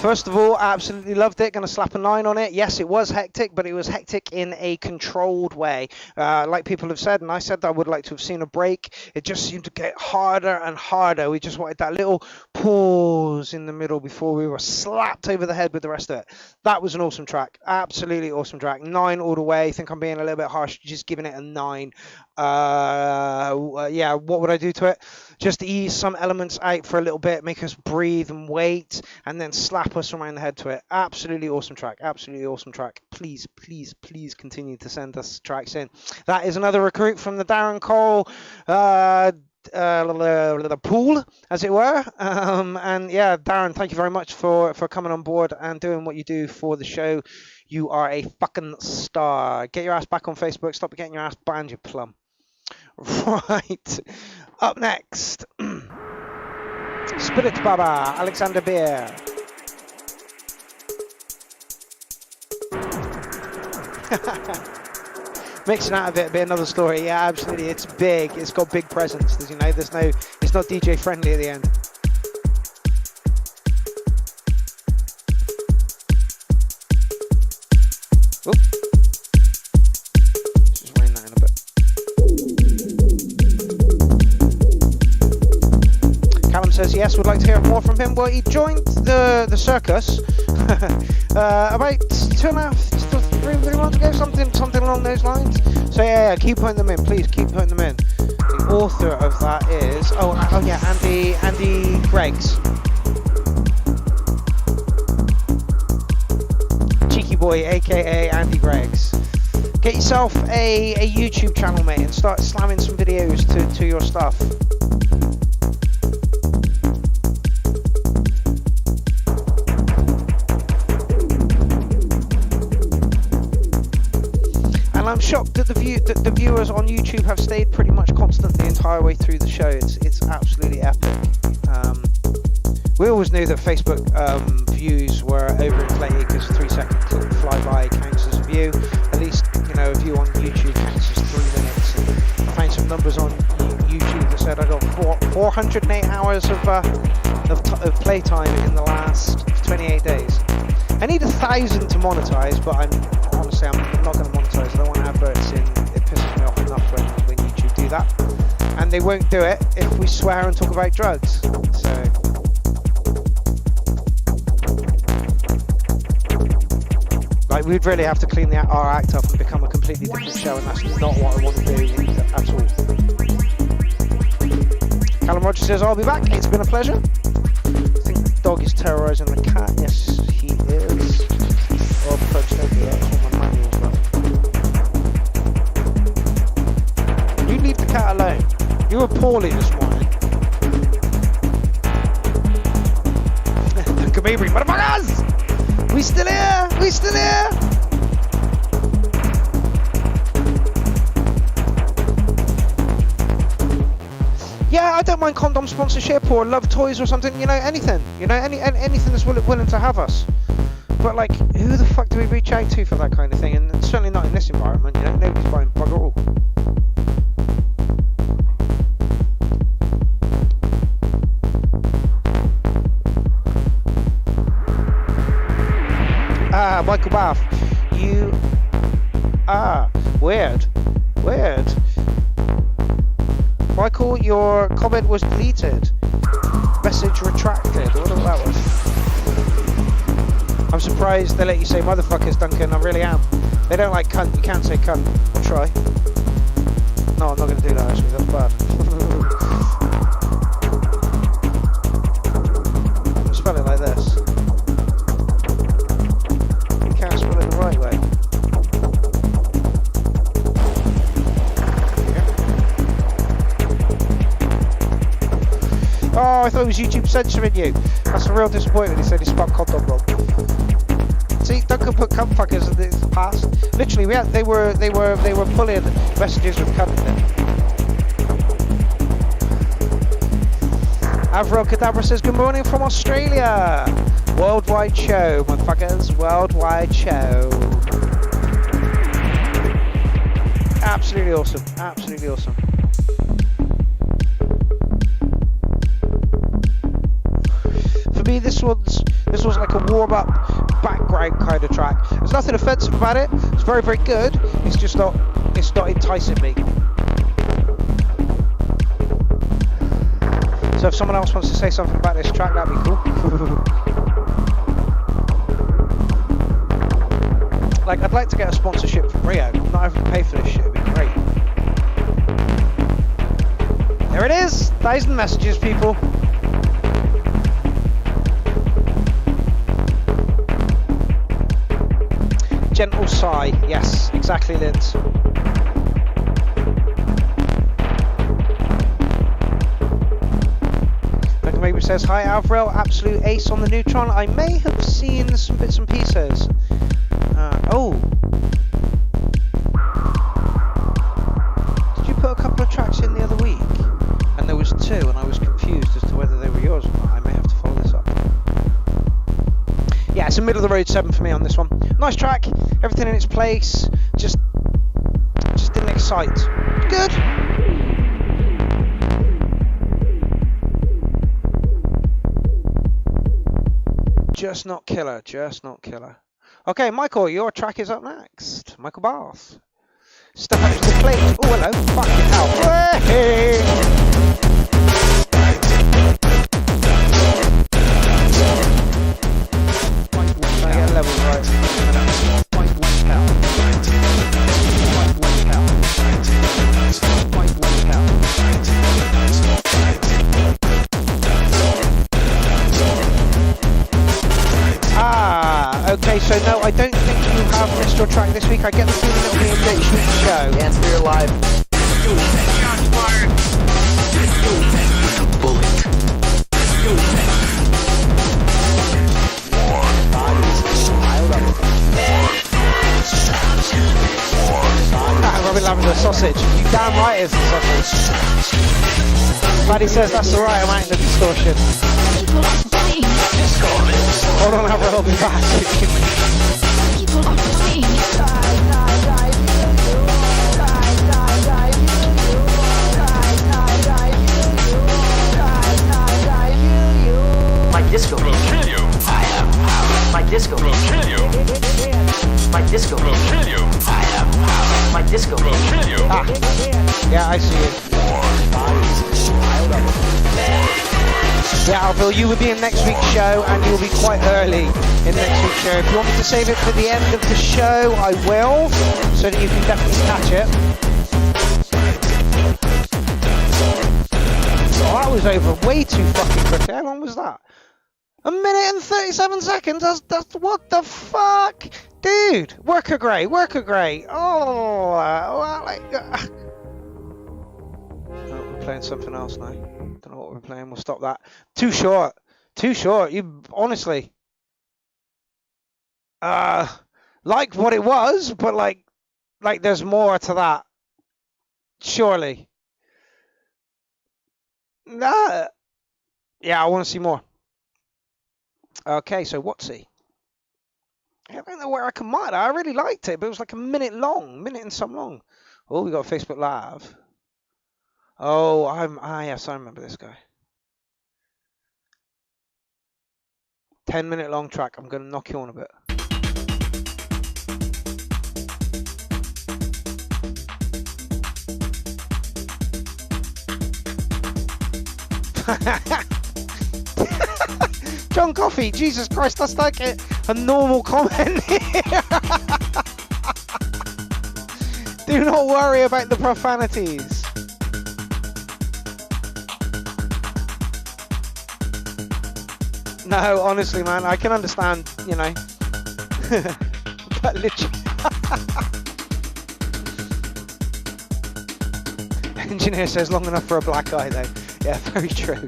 First of all, I absolutely loved it. Going to slap a 9 on it. Yes, it was hectic, but it was hectic in a controlled way. Like people have said, and I said that I would like to have seen a break. It just seemed to get harder and harder. We just wanted that little pause in the middle before we were slapped over the head with the rest of it. That was an awesome track. Absolutely awesome track. 9 all the way. I think I'm being a little bit harsh, just giving it a 9. Yeah, what would I do to it? Just ease some elements out for a little bit, make us breathe and wait, and then slap us around the head to it. Absolutely awesome track. Absolutely awesome track. Please, please, please continue to send us tracks in. That is another recruit from the Darren Cole the pool, as it were. And yeah, Darren, thank you very much for coming on board and doing what you do for the show. You are a fucking star. Get your ass back on Facebook. Stop getting your ass banned, you plum. Right. Up next, Spirit Baba, Alexander Beer. Mixing out of it, be another story. Yeah, absolutely. It's big. It's got big presence. There's no. It's not DJ friendly at the end. Oop. Just wind that in a bit. Callum says, EPS would like to hear more from him. Well, he joined the circus about 3 months ago, something along those lines. So yeah, keep putting them in, please, keep putting them in. The author of that is Andy Greggs. Cheeky boy, aka Andy Greggs. Get yourself a YouTube channel, mate, and start slamming some videos to your stuff. And I'm shocked that the viewers on YouTube have stayed pretty much constant the entire way through the show. It's absolutely epic. We always knew that Facebook views were overinflated because 3 seconds flyby counts as a view. At least, you know, a view on YouTube counts as 3 minutes. And I found some numbers on YouTube that said I got 408 hours of playtime in the last 28 days. I need 1,000 to monetize, but I'm not going to monetize. I don't want adverts in. It pisses me off enough when YouTube do that, and they won't do it if we swear and talk about drugs. So. Like, we'd really have to clean our act up and become a completely different show, and that's not what I want to do at all. Callum Rogers says, I'll be back. It's been a pleasure. I think the dog is terrorising the cat. Yes, he is. Oh, perched over there. That's what my manual's about. You leave the cat alone. You were poorly this morning. Look at me, motherfuckers! We still here! We still here! Yeah, I don't mind condom sponsorship or love toys or something, you know, anything. You know, anything that's willing to have us. But, like, who the fuck do we reach out to for that kind of thing? And certainly not in this environment, you know, nobody's buying bugger all. Michael Bath, you are weird. Michael, your comment was deleted. Message retracted. I wonder what that was. I'm surprised they let you say motherfuckers, Duncan. I really am. They don't like cunt. You can't say cunt. I'll try. No, I'm not going to do that actually. That's bad. I'll spell it like this. Right way. Oh, I thought it was YouTube censoring you. That's a real disappointment. He said he spelled condom wrong. See, Duncan put cunt fuckers in the past. Literally, they were pulling messages with cunt in it. Avril Cadabra says good morning from Australia. Worldwide show, motherfuckers. Worldwide show. Absolutely awesome. Absolutely awesome. For me, this was like a warm-up background kind of track. There's nothing offensive about it. It's very, very good. It's just not enticing me. So if someone else wants to say something about this track, that'd be cool. Like, I'd like to get a sponsorship from Rio. I'm not having to pay for this shit, it'd be great. There it is! 1,000 messages, people. Gentle sigh. Yes, exactly, Linz. Maybe says, hi Avril, absolute ace on the Neutron. I may have seen some bits and pieces. Oh. Did you put a couple of tracks in the other week? And there was 2 and I was confused as to whether they were yours or not. I may have to follow this up. Yeah, it's a middle of the road 7 for me on this one. Nice track, everything in its place. Just didn't excite. Good. Just not killer. Okay, Michael, your track is up next. Michael Bath. Step up to the plate. Oh, hello. Fucking hell. Hey! level right. Okay, so no, I don't think you have missed your track this week. I get the feeling it'll be a next week's show. Dance for your life. Robin Lavender sausage. You damn right it's a sausage. Paddy says that's alright, I'm out in the distortion. Hold on, Avril, I'll be back. My disco will kill you. I have power. My disco will kill you. My disco will kill you. I have power. My disco will kill you. Ah, yeah, I see it. Yeah, Avril, you will be in next week's show, and you will be quite early in next week's show. If you want me to save it for the end of the show, I will, so that you can definitely catch it. Oh, that was over way too fucking quickly. How long was that? 1 minute and 37 seconds? That's what the fuck? Dude, worker grey. Oh, we're playing something else now. Don't know what we're playing. We'll stop that. Too short. You honestly, like what it was, but like there's more to that. Surely. Nah. Yeah, I want to see more. Okay, so what's he? I don't know where I can mark that. I really liked it, but it was like a minute and some long. Oh, we got Facebook Live. Oh, yes, I remember this guy. 10-minute long track. I'm going to knock you on a bit. John Coffey, Jesus Christ, that's like a normal comment here. Do not worry about the profanities. No, honestly, man, I can understand, you know. But literally. Engineer says long enough for a black eye, though. Yeah, very true.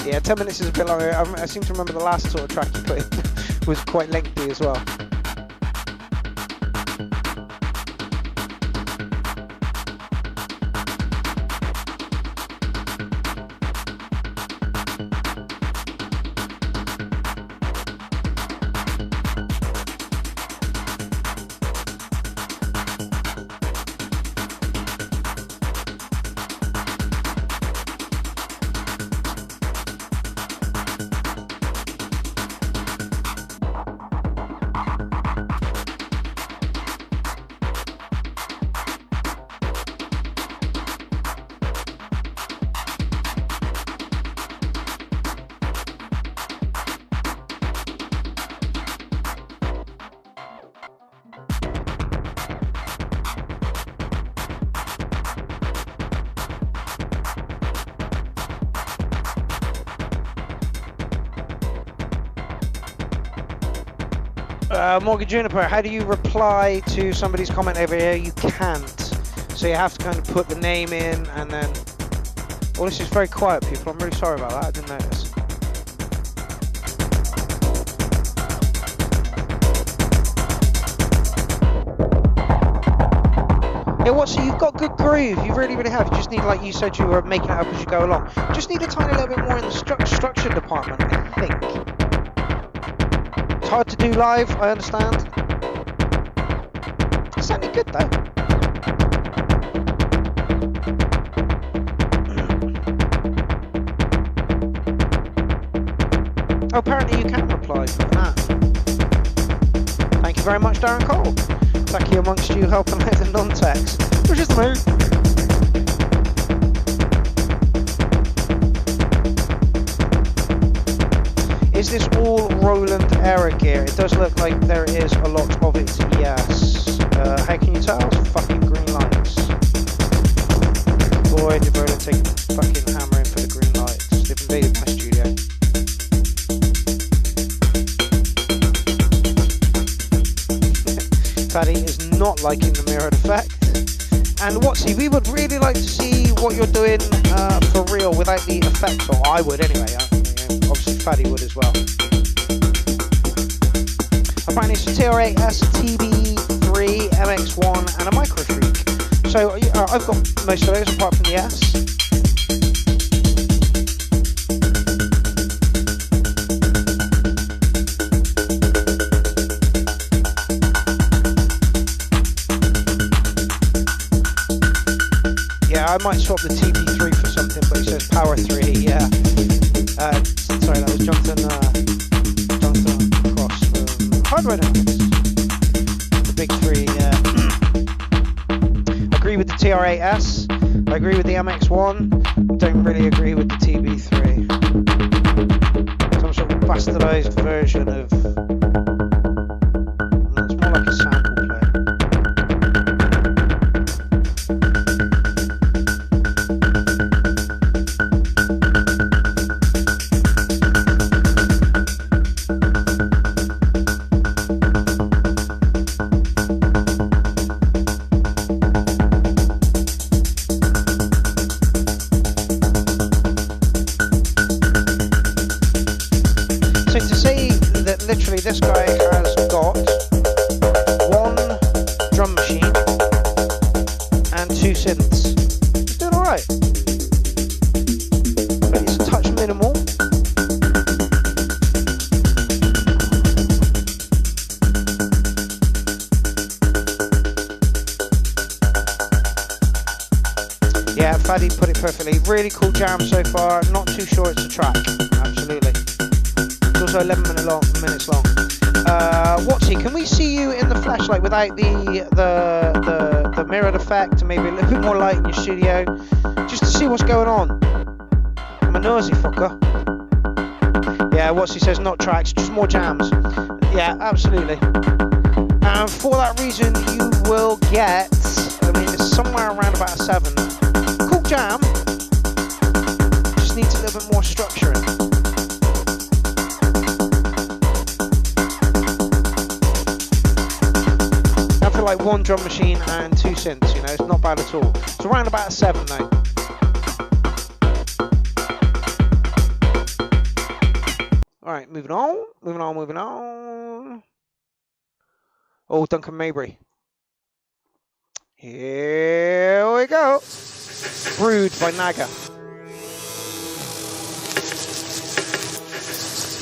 Yeah, 10 minutes is a bit longer. I seem to remember the last sort of track you put in was quite lengthy as well. Morgan Juniper, how do you reply to somebody's comment over here? You can't. So you have to kind of put the name in and then... Well, this is very quiet, people. I'm really sorry about that. I didn't notice. Yeah, what? So you've got good groove. You really, really have. You just need, like you said, you were making it up as you go along. Just need a tiny little bit more in the structure department, I think. It's hard to do live, I understand. It's certainly good though. Oh, apparently you can reply for that. Thank you very much, Darren Cole. Tacky amongst you helping out the non-techs. Which is the move. this all Roland era gear? It does look like there is a lot of it, yes. How can you tell? It's fucking green lights. Boy, did Roland take a fucking hammer in for the green lights. They've invaded my studio. Fatty is not liking the mirrored effect. And Watsy, we would really like to see what you're doing for real without the effects, or I would anyway. Obviously Fatty would as well. Apparently it's a TR8S, TB3, MX1 and a Micro Freak. So I've got most of those apart from the S. I might swap the TP3 for something, but he says Power 3, yeah. Sorry, that was Jonathan Cross from Hardware Dynamics. The big three, yeah. I agree with the TR8S, I agree with the MX1, don't really agree with the TB3. Some sort of bastardized version of... It's more like a sample player. This guy has got one drum machine and two synths. He's doing alright. But it's a touch minimal. Yeah, Faddy put it perfectly. Really cool jam so far. Not too sure it's a track. Absolutely. It's also 11 minutes long. Watsy, can we see you in the flashlight without the mirrored effect and maybe a little bit more light in your studio, just to see what's going on? I'm a nosy fucker. Yeah, Watsy says not tracks, just more jams. Yeah, absolutely. And for that reason, you will get, I mean, it's somewhere around about a 7. Cool jam. Just needs a little bit more structuring. Like one drum machine and two synths, you know, it's not bad at all. It's around about a 7 though. Alright, moving on. Oh, Duncan Mabry. Here we go. Brood by Naga.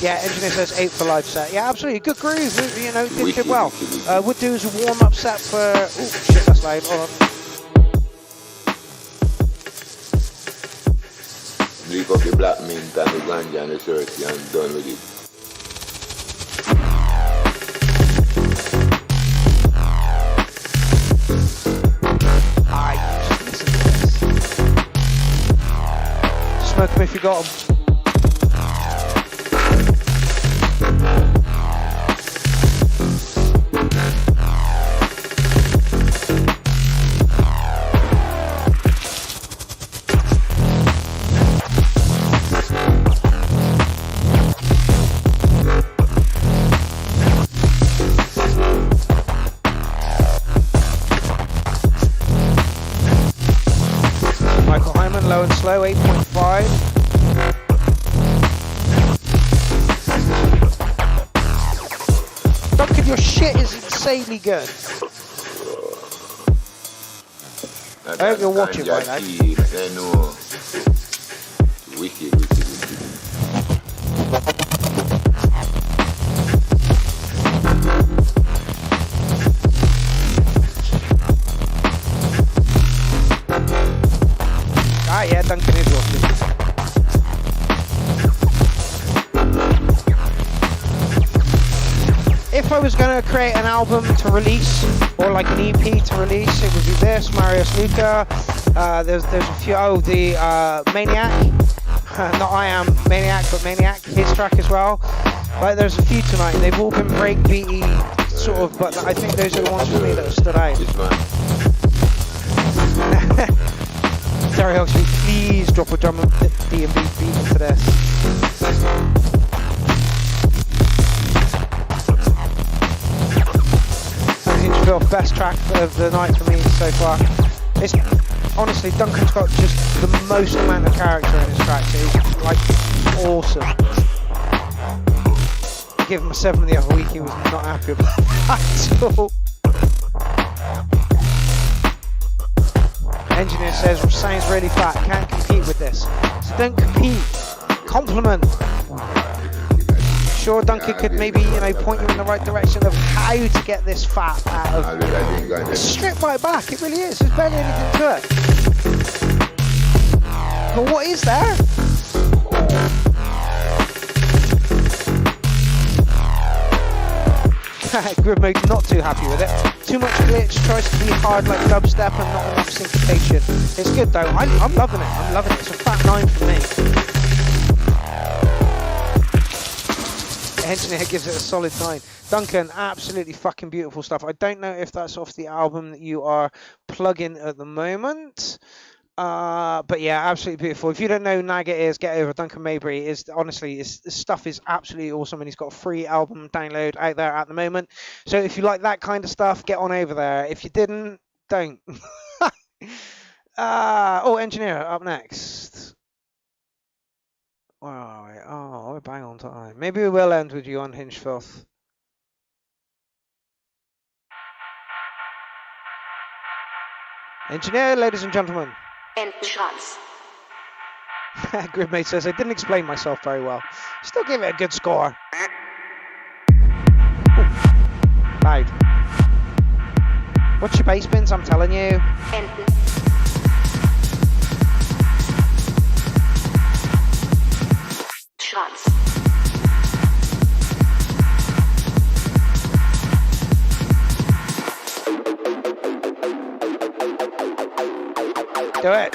Yeah, engineer says 8 for live set. Yeah, absolutely. Good groove. You know, did well. Would do as a warm-up set for... Oh, shit, that's loud. Hold on. Leave up the black mint and the ganja and the turkey and done with it. Alright, just listen to this. Smoke them if you got them. Slow 8.5. Duncan, your shit is insanely good. I hope you're watching right now. Wicked. Yeah, Duncan is watching. If I was going to create an album to release, or like an EP to release, it would be this, Marius Luca. There's a few, the Maniac. Not I Am Maniac, but Maniac, his track as well. Like there's a few tonight, and they've all been breakbeaty, sort of, but I think those are the ones for me that have stood out. Terry Oxley, please drop a drum and D&B beat into this. Hinchville, best track of the night for me so far. It's honestly, Duncan's got just the most amount of character in his tracks. It's like awesome. I gave him a 7 the other week. He was not happy about that at all. Engineer says sounds really fat. Can't compete with this. So don't compete. Compliment. Sure, Duncan could maybe, you know, point you in the right direction of how to get this fat out of. It's stripped right back. It really is. There's barely anything to it. But what is there? Grid mode not too happy with it. Too much glitch, tries to be hard like dubstep and not enough syncopation. It's good though. I'm loving it. I'm loving it. It's a fat 9 for me. Engineer gives it a solid 9. Duncan, absolutely fucking beautiful stuff. I don't know if that's off the album that you are plugging at the moment. But yeah, absolutely beautiful. If you don't know who Naga is, get over. Duncan Mabry is honestly, his stuff is absolutely awesome, and he's got a free album download out there at the moment. So if you like that kind of stuff, get on over there. If you didn't, don't. Oh, Engineer up next. Where are we? Oh, we're bang on time. Maybe we will end with you on Hinge Filth. Engineer, ladies and gentlemen. Entrance. Gridmate says, I didn't explain myself very well. Still give it a good score. Ooh. Loud. What's your bass bins? I'm telling you. Entrance. Do it.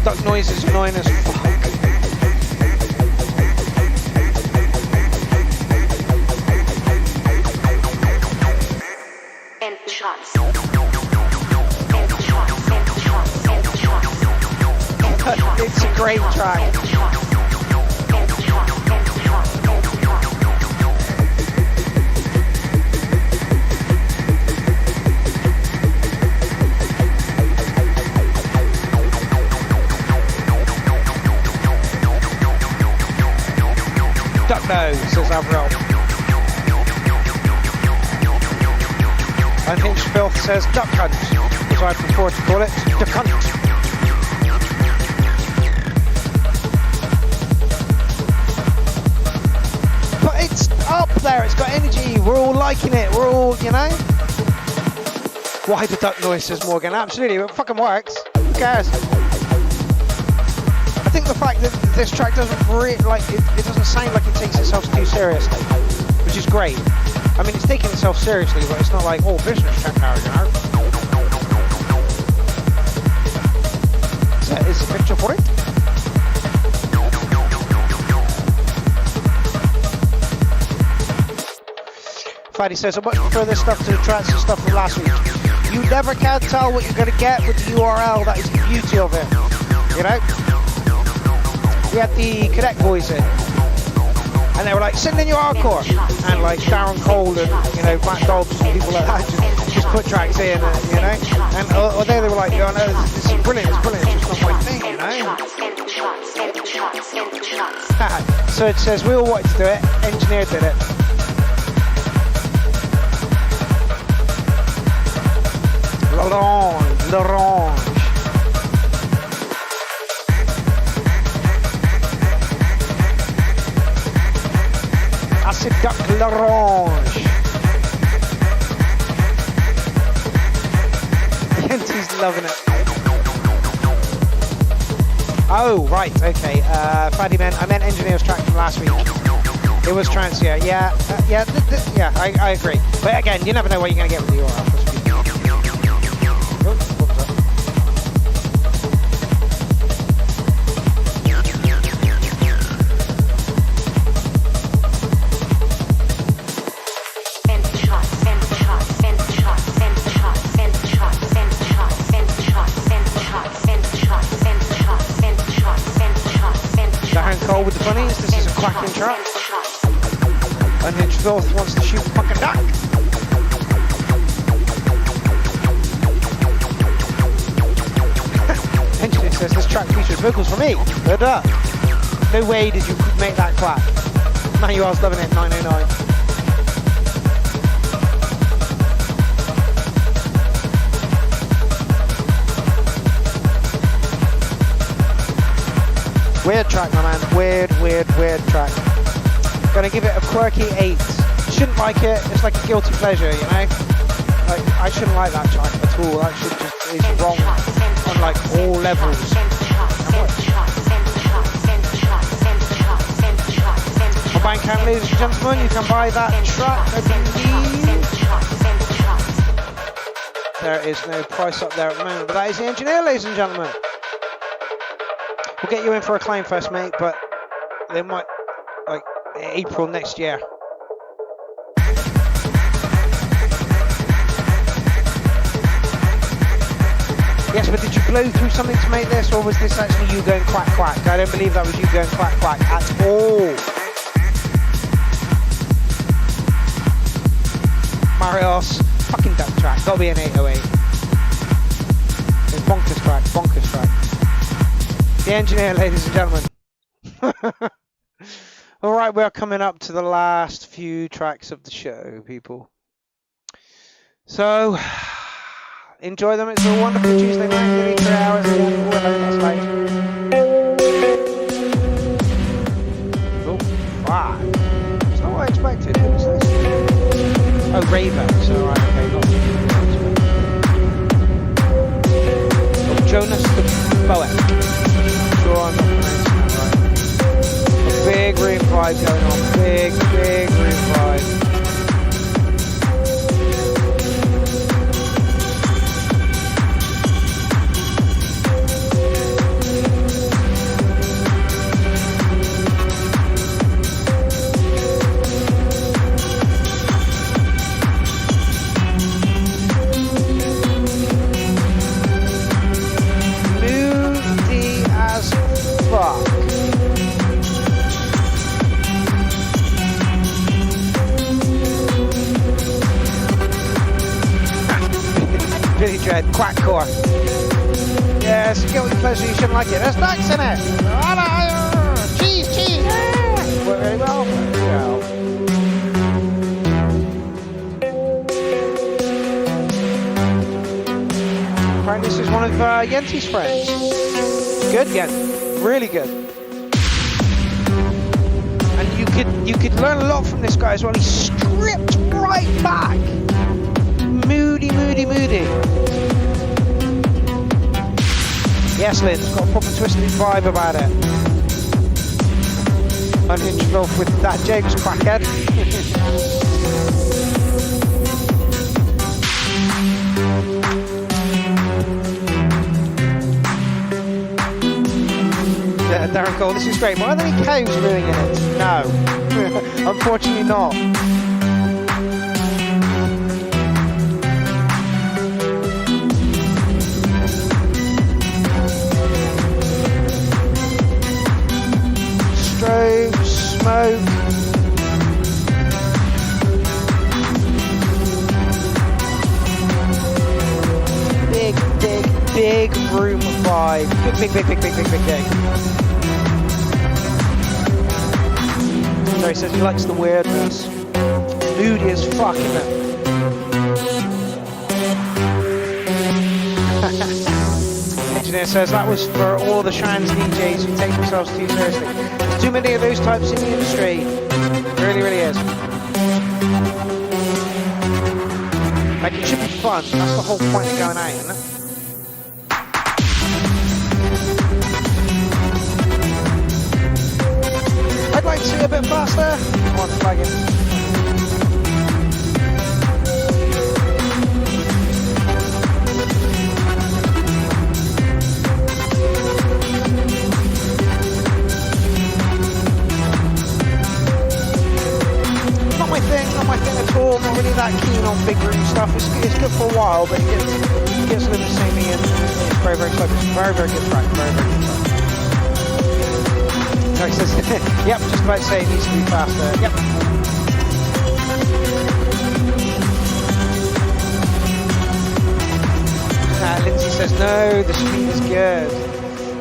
Duck noise is annoying as fuck. Entrance. It's a great track. Duck nose, says Avril. And Hinch Filth says duck hunt, as I prefer to call it, duck hunt. Up there, it's got energy, we're all liking it, we're all, you know. Why the duck noise, says Morgan? Absolutely, it fucking works. Who cares? I think the fact that this track doesn't really, like, it doesn't sound like it takes itself too seriously, which is great. I mean, it's taking itself seriously, but it's not like, oh, business track now, you know. Is the picture for it? Fatty says, I much prefer this stuff to the tracks and stuff from last week. You never can tell what you're going to get with the URL. That is the beauty of it. You know? We had the Cadet boys in. And they were like, send in your hardcore. And like Darren Cole and, you know, Matt Dobbs and people like that just put tracks in, you know? And they were like, oh no, this is brilliant, it's brilliant. It's just not my thing, you know? So it says, we all wanted to do it. Engineer did it. L'orange. Acid duck l'orange. Yente's loving it. Oh, right, okay. Faddy Man, I meant Engineer's track from last week. It was trance, yeah. Yeah, I agree. But again, you never know what you're going to get with the URL. Cole with the bunnies, this is a cracking track. And then Filth wants to shoot fucking duck. Engineer says this track features vocals from me. No way did you make that clap. Manuel's loving it, 909. Weird track, my man. Weird track. Gonna give it a quirky 8. Shouldn't like it. It's like a guilty pleasure, you know? Like, I shouldn't like that track at all. That should just is wrong on like all levels. On Bandcamp, ladies and gentlemen, you can buy that track, I believe. There is no price up there at the moment, but that is the Engineer, ladies and gentlemen. We'll get you in for a Clownfest, mate, but they might, like, April next year. Yes, but did you blow through something to make this, or was this actually you going quack quack? I don't believe that was you going quack quack at all. Marios, fucking duck track, gotta be an 808. It's bonkers track. The Engineer, ladies and gentlemen. Alright, we're coming up to the last few tracks of the show, people. So, enjoy them. It's a wonderful Tuesday night, nearly 3 hours again. Oh, hello, that's late. Oh, 5. It's not what I expected. Who was this? Oh, Raven. So, right, okay, not Jonas the Poet. Sure, I'm not pronouncing that right. A big room vibe going on. Big room vibe. Billy Dread, Quackcore. Yeah, it's a guilty pleasure, you shouldn't like it. There's ducks in it! Cheese! Worked very well. Apparently this is one of Yente's friends. Good, Yente. Really good. And you could learn a lot from this guy as well. He stripped right back. Moody. Yes, Lynn, it's got a proper twisted vibe about it. Unhinged off with that James crackhead. Yeah, Darren Cole, this is great. Why are there any cows mooing in it? No, unfortunately not. Smoke. Big room vibe. Big. So he says he likes the weirdness. Moody as fuck, isn't it? Engineer says that was for all the trans DJs who take themselves too seriously. There's too many of those types in the industry. It really is. Like, it should be fun. That's the whole point of going out, isn't it? Lexi a bit faster. Come on, flag it. Not my thing at all. Not really that keen on big room stuff. It's good for a while, but it gets a little bit samey and it's very, very close. Very, very good track. Very, very good track. Says, yep, just about to say it needs to be faster. Yep. Lindsay says no, the speed is good.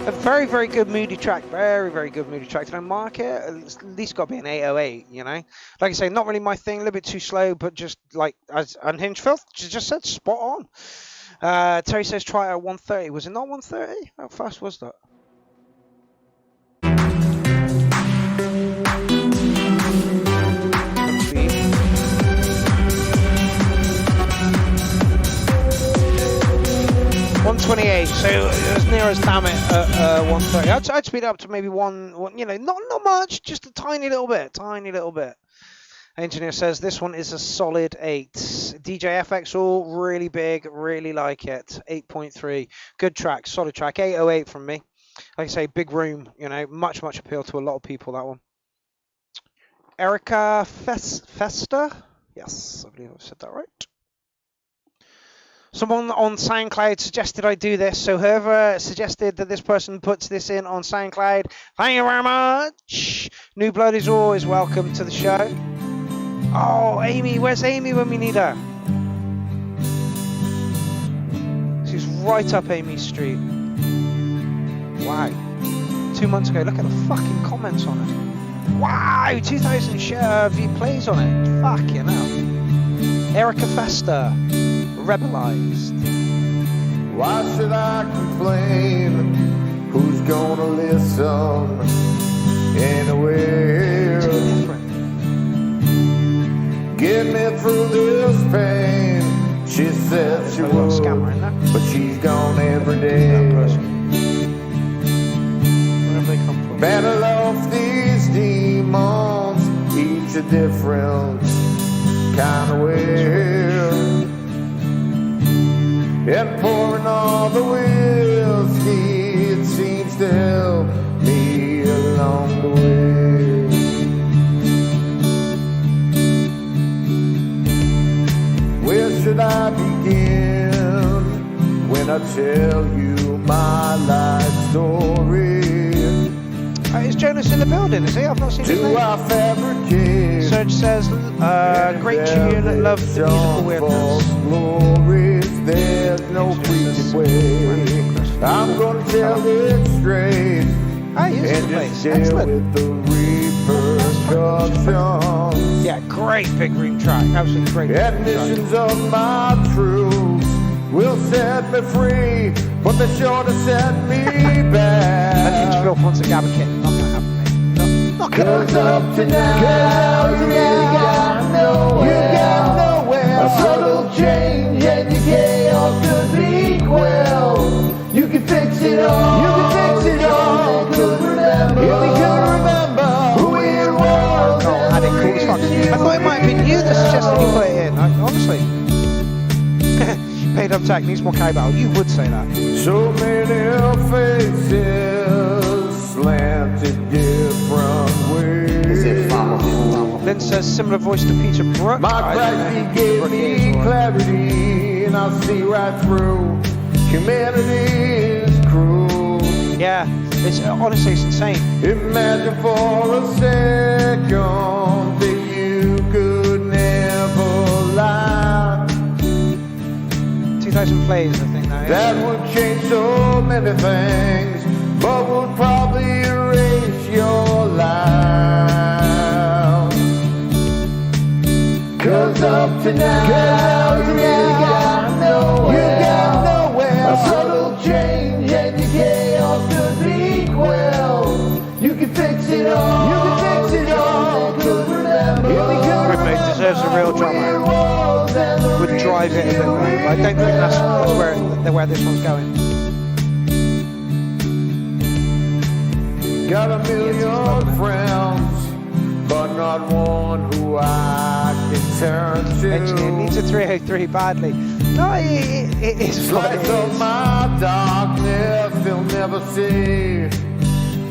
A very, very good moody track. Very, very good moody track. Did I mark it? At least got to be an 808, you know? Like I say, not really my thing. A little bit too slow, but just like as Unhinged Filth just said, spot on. Terry says try it at 130. Was it not 130? How fast was that? 128, so as near as damn it at 130. I'd speed up to maybe one, you know, not much, just a tiny little bit. Engineer says this one is a solid 8. DJ FX all really big, really like it. 8.3, good track, solid track. 808 from me. Like I say, big room, you know, much appeal to a lot of people, that one. Erica Festa, yes, I believe I've said that right. Someone on SoundCloud suggested I do this, so whoever suggested that this person puts this in on SoundCloud, thank you very much. New blood is always welcome to the show. Oh, Amy, where's Amy when we need her? She's right up Amy Street. Wow. 2 months ago, look at the fucking comments on it. Wow, 2,000 view plays on it. Fucking hell. Erica Festa. Rebelized. Why should I complain? Who's gonna listen anywhere? Get me through this pain. She said she would, but she's gone every day. Battle off these demons, each a different kind of way. And pouring all the whiskey, it seems to help me along the way. Where should I begin when I tell you my life story? Is Jonas in the building? Is he? I've not seen his name. Do I fabricate? Serge says, great tune, love the musical weirdness. There's no freaking way. I'm gonna tell it straight and just deal with the repercussions. Yeah, great big room track. Absolutely great. Admissions of my truth will set me free, but they're sure to set me back. And Inchville wants a Gabba kit. Not gonna happen, mate. Not gonna happen. Cause up to now, you really got nowhere. You got nowhere. A subtle change and your chaos could be quelled. You can fix it all. You can fix it all. If we could remember who we were. Had it cool as fuck. I thought it might have been you that suggested you put it in. Honestly. Paid up tech needs more cowbell. You would say that. So many faces slanted different ways. Lynn says similar voice to Peter Brook. My Christ, he gave me clarity, and I'll see right through humanity's cruel. Yeah, it's honestly it's insane. Imagine for a second that you could never lie. 2,000 plays, I think that is. That would change so many things, but would probably erase your life. Cause up to now, you really got nowhere. You got nowhere. A subtle change and your chaos could be quelled. You can fix it all. You can fix it all. Could remember. Grimlock deserves a real drummer. Would drive it a bit more. I don't think that's where this one's going. Got a million friends but not one who I can turn to. Engineer needs a 303 badly. No, it is what it Slice of is. my darkness, he'll never see.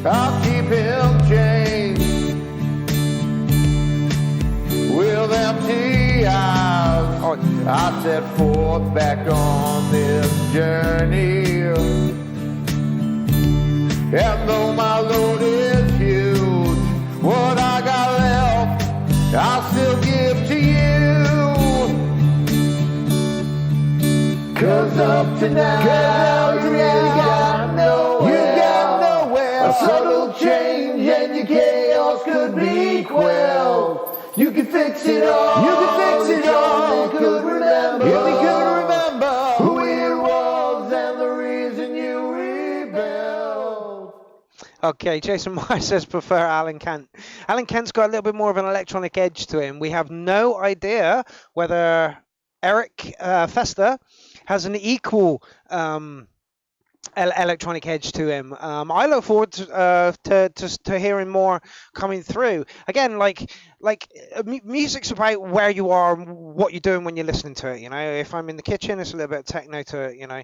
I'll keep him chained with empty eyes. I set forth back on this journey, and though my load is huge, what I got left, I'll still give to you. 'Cause up to now, you really got nowhere. You got nowhere. A subtle change and your chaos could be quelled. You can fix it all. You can fix it all. If you could remember. If you could remember who it was and the reason you rebelled. Okay, Jason Meyer says prefer Alan Kent. Alan Kent's got a little bit more of an electronic edge to him. We have no idea whether Eric Fester has an equal electronic edge to him. I look forward to hearing more coming through. Again, like music's about where you are and what you're doing when you're listening to it. You know, if I'm in the kitchen, it's a little bit of techno to it, you know,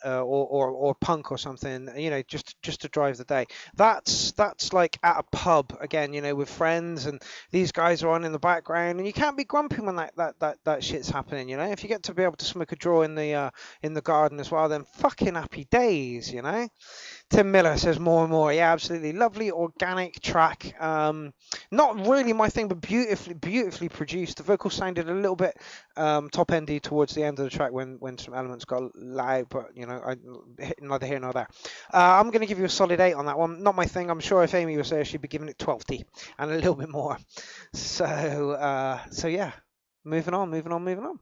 or punk or something. You know, just to drive the day. That's like at a pub again, you know, with friends, and these guys are on in the background, and you can't be grumpy when that shit's happening. You know, if you get to be able to smoke a draw in the garden as well, then fucking happy days, you know. Tim Miller says more and more. Yeah, absolutely. Lovely organic track. Not really my thing, but beautifully produced. The vocal sounded a little bit top endy towards the end of the track when some elements got loud, but you know, neither here nor there. I'm going to give you a solid 8 on that one. Not my thing. I'm sure if Amy was there, she'd be giving it 12 and a little bit more. So yeah, moving on.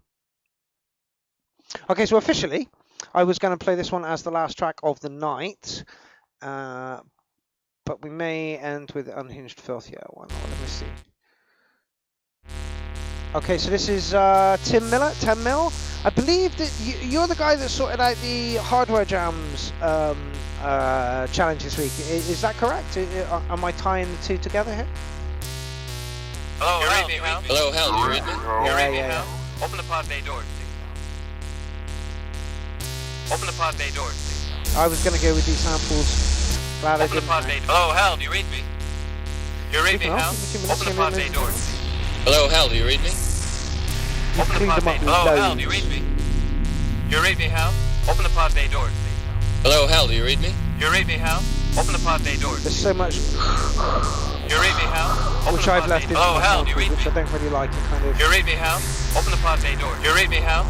Okay, so officially, I was going to play this one as the last track of the night, but we may end with Unhinged Filth. Yeah, why not? Let me see. Okay, so this is Tim Miller, 10 Mil. I believe that you're the guy that sorted out the Hardware Jams challenge this week. Is that correct? Am I tying the two together here? Hello, Hal. Hello, Hal, do you read me? Yeah. Open the pod bay door, please. Open the pod bay door, please. I was going to go with these samples. Glad Open the pod bay door. Hello, Hal, do you read me? You read me, Hal? Open the pod bay door, please. Hello, Hal, do you read me? Open the pod bay door. Hello, Hal, do you read me? You read me, Hal? Open the pod bay door, please. Hello, Hal, do you read me? You read me, Hal? Open the pod bay door. There's so much You read me, Hal? Open which the I've pod left bay into door. my Oh, Hal, do you samples, read which I me? don't really like. It kind of. You read me, Hal? Open the pod bay door. You read me, Hal?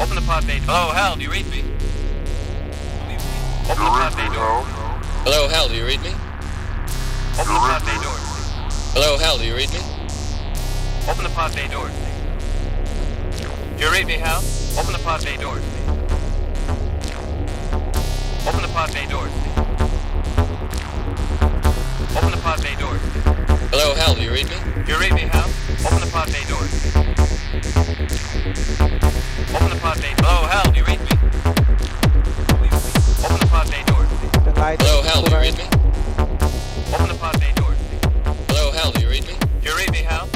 Open the pod bay door. Oh, Hal, do you read me? Open the pod bay door. Hello, Hal, do you read me? Open the pod bay door. Hello, Hal, do you read me? Open the pod bay door. You read me, Hal? Open the pod bay door. Open the pod bay door. Open the pod bay door. Hello, Hal, do you read me? You read me, Hal? Open the pod bay door. Open the pod bay. Oh, Hal, do you read me? Open the pod bay door. Hello, Hal, do you read me? Open the pod bay door. Hello, Hal, do you read me? You read me, Hal?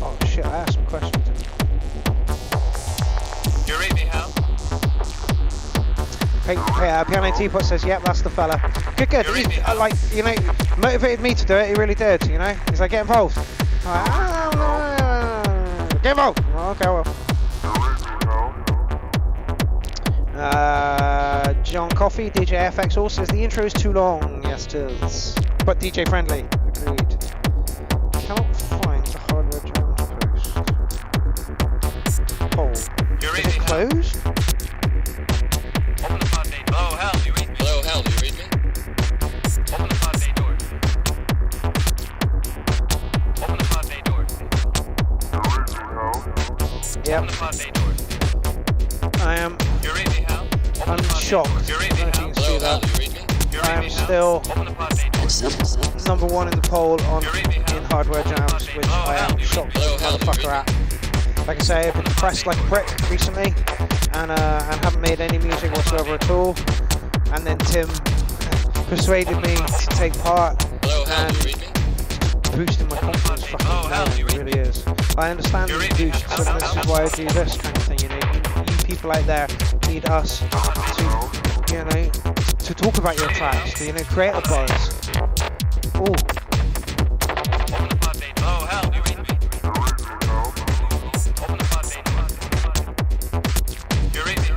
Oh shit! I asked some questions. You read me, Hal? Hey, Piano Teapot says, "Yep, that's the fella." Good. He, like, you know, motivated me to do it. He really did. You know, he's like, "Get involved." I'm like, get involved. Okay, well. John Coffey, DJ FX all says the intro is too long. Yes, it is. But DJ friendly. Agreed. Cannot find the Hardware Jams post. Poll. Is it closed? Open the pod bay. Oh, Hal, do you read me? Hello, Hal, do you read me? Open the pod bay door. Open the pod bay door. Yep. Open the pod bay door. I am You read me, Hal? unshocked. You I read me, don't know if you can Hal? see Hello, Hal, that. do you read me? You I read am me, Hal? still Open the pod bay door. number one in the poll on in Hardware Jams, which I am shocked as a motherfucker at. Like I say, I've been depressed like a brick recently, and haven't made any music whatsoever at all. And then Tim persuaded me to take part Hello, Hal, and you read me? boosting my confidence. Fucking amazing, it really is. I understand the boost, so this is why I do this kind of thing. You know, you people out there need us to, you know, to talk about your tracks, to, you know, create a buzz. Ooh. Hello, Hal, you read me? You read me?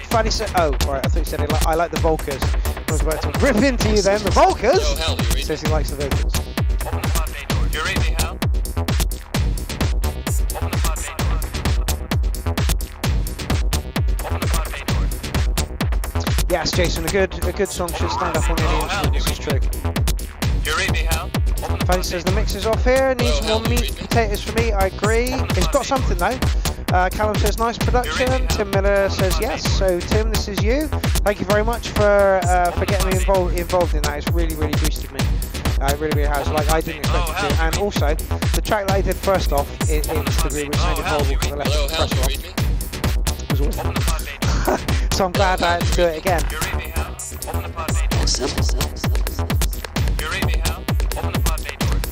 Fanny said, oh, right, I thought you said I like the Volkers. I was about to rip into you then. The Volkers? Hello, Hal, you read Says he likes the Volkers. You read me, Hal? Yes, Jason, a good song should stand up on any instrument. This is true. You read me, Hal? Fanny says the mix is off here. Needs more meat, potatoes for me. I agree. It's got something though. Callum says nice production. Tim Miller says yes. So Tim, this is you. Thank you very much for getting me involved in that. It's really boosted me. It really has. Like I didn't expect it to. And also the track that I did first off in Instagram, which sounded horrible because I left the pressure off, was awful. So I'm glad I had to do it again.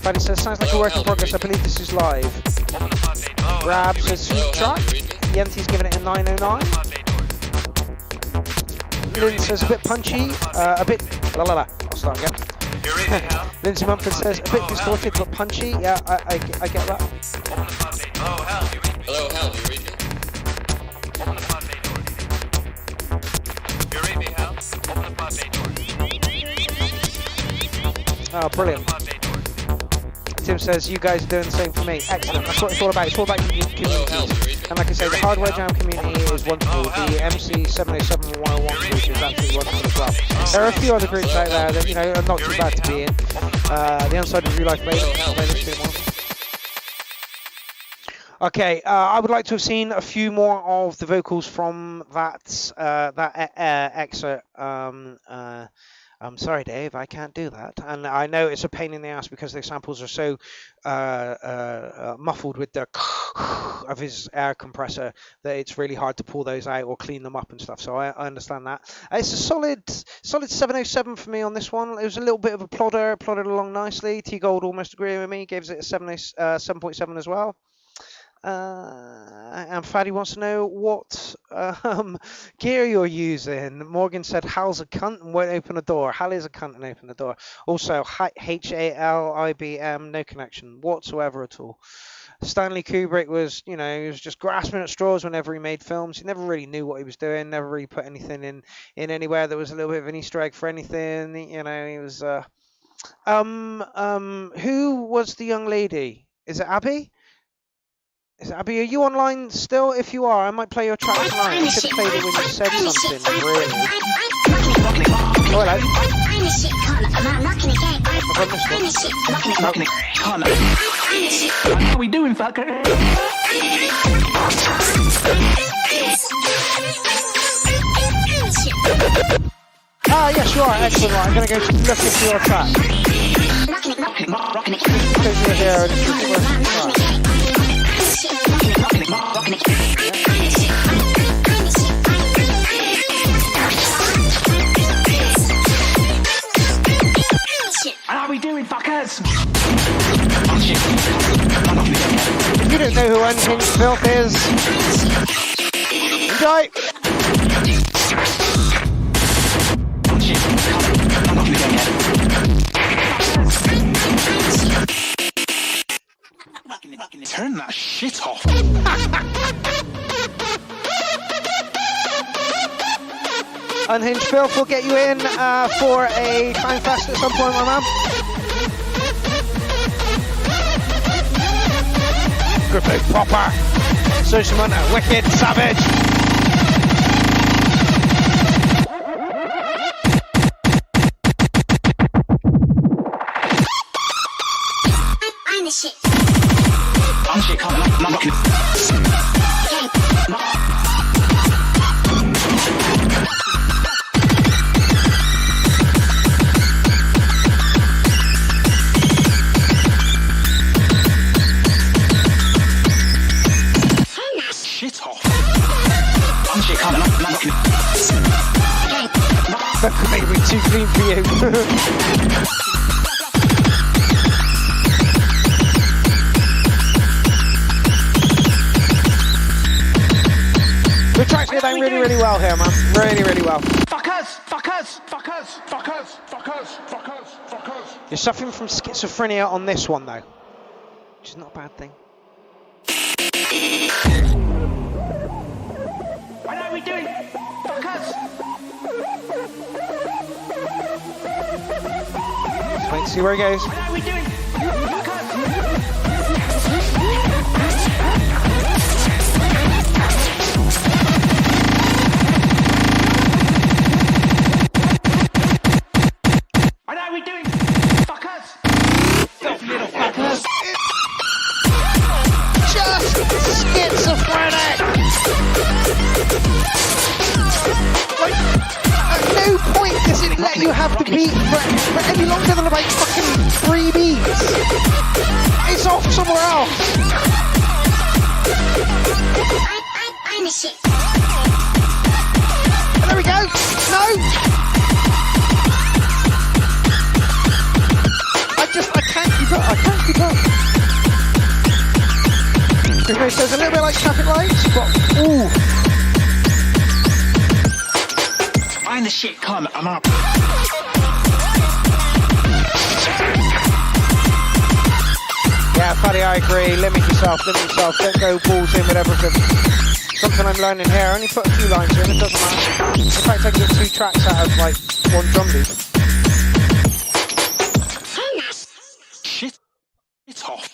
Fanny says sounds like a work in progress. I believe this is live. Rab says sweet track. Yente's giving it a 909. Lynn says a bit punchy, a bit I'll start again. Lindsay Mumford says a bit distorted but punchy. Yeah, I get that. Hello, Hal, you read me? You read me, Hal? Oh, brilliant. Tim says you guys are doing the same for me. Excellent. That's what it's all about. It's all about communities. And like I say, the Hardware Jam community is wonderful. The MC 707 and 101 group is absolutely wonderful as well. There are a few other groups out there that, you know, are not too bad to be in. The Unsigned Real Life playlist being one. Okay, I would like to have seen a few more of the vocals from that excerpt. I'm sorry, Dave, I can't do that. And I know it's a pain in the ass because the samples are so muffled with the of his air compressor that it's really hard to pull those out or clean them up and stuff. So I understand that. It's a solid 707 for me on this one. It was a little bit of a plodder, plodded along nicely. T Gold almost agreeing with me, gives it a 7.7 as well. And Faddy wants to know what gear you're using. Morgan said Hal's a cunt and won't open a door. Hal is a cunt and open the door. Also, HALIBM, no connection whatsoever at all. Stanley Kubrick was, you know, he was just grasping at straws whenever he made films. He never really knew what he was doing, never really put anything in anywhere that was a little bit of an Easter egg for anything. You know, he was who was the young lady? Is it Abby? Abby, are you online still? If you are, I might play your track tonight. I should have played it when you said something, really. Oh, hello. How we doing, fucker? Ah, yes, you are. Excellent. Right, I'm going to go look into your track. How we doing, fuckers? If you don't know who Unhinged Filth is, enjoy! Turn that shit off. Unhinged Filth will get you in for a Clownfest at some point, my man. Griffith proper. Social Munter, wicked, savage. I'm the shit. I'm shit, I'm rocking it. Shit off. clean for you. The track's going really, really well here, man. Really, really well. Fuckers! Fuckers! Fuckers! Fuckers! Fuckers! Fuckers! Fuckers! You're suffering from schizophrenia on this one, though, which is not a bad thing. What are we doing? Fuckers! Let's wait and see where it goes. What are we doing? Fuckers! What are we doing? Fuckers! Filthy little fuckers! Just schizophrenic! Like, at no point does it let you have the beat for any longer than about fucking 3 beats. It's off somewhere else. I'm a shit. And there we go. No! I can't keep up. I can't keep up. Okay, so it's a little bit like traffic lights, but ooh. I'm the shit, come, I'm up. Yeah, Fatty, I agree. Limit yourself. Don't go balls in with everything. Something I'm learning here. I only put a few lines in, it doesn't matter. In fact, I can get 2 tracks out of like 1 drum beat. Shit, it's off.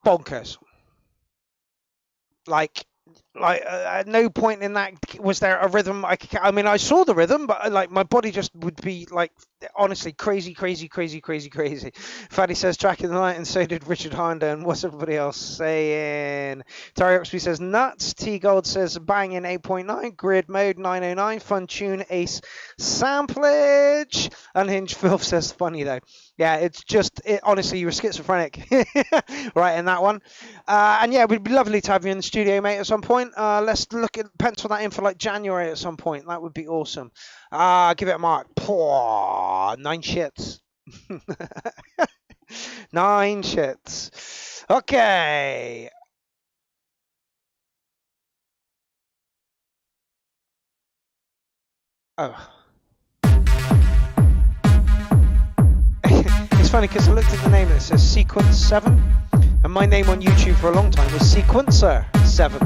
Bonkers. Like at no point in that was there a rhythm. I mean, I saw the rhythm, but like my body just would be like honestly crazy. Fatty says track of the night, and so did Richard Honda. And what's everybody else saying? Terry Oxby says nuts. T Gold says banging 8.9. Grid mode 909. Fun tune ace samplage. Unhinged Filth says funny though. Yeah, it's just honestly you were schizophrenic right in that one. And yeah, it would be lovely to have you in the studio, mate, at some point. Let's pencil that in for like January at some point. That would be awesome. Give it a mark. 9 shits. 9 shits. Okay. Oh. It's funny because I looked at the name and it says Sequence 7, and my name on YouTube for a long time was Sequencer 7.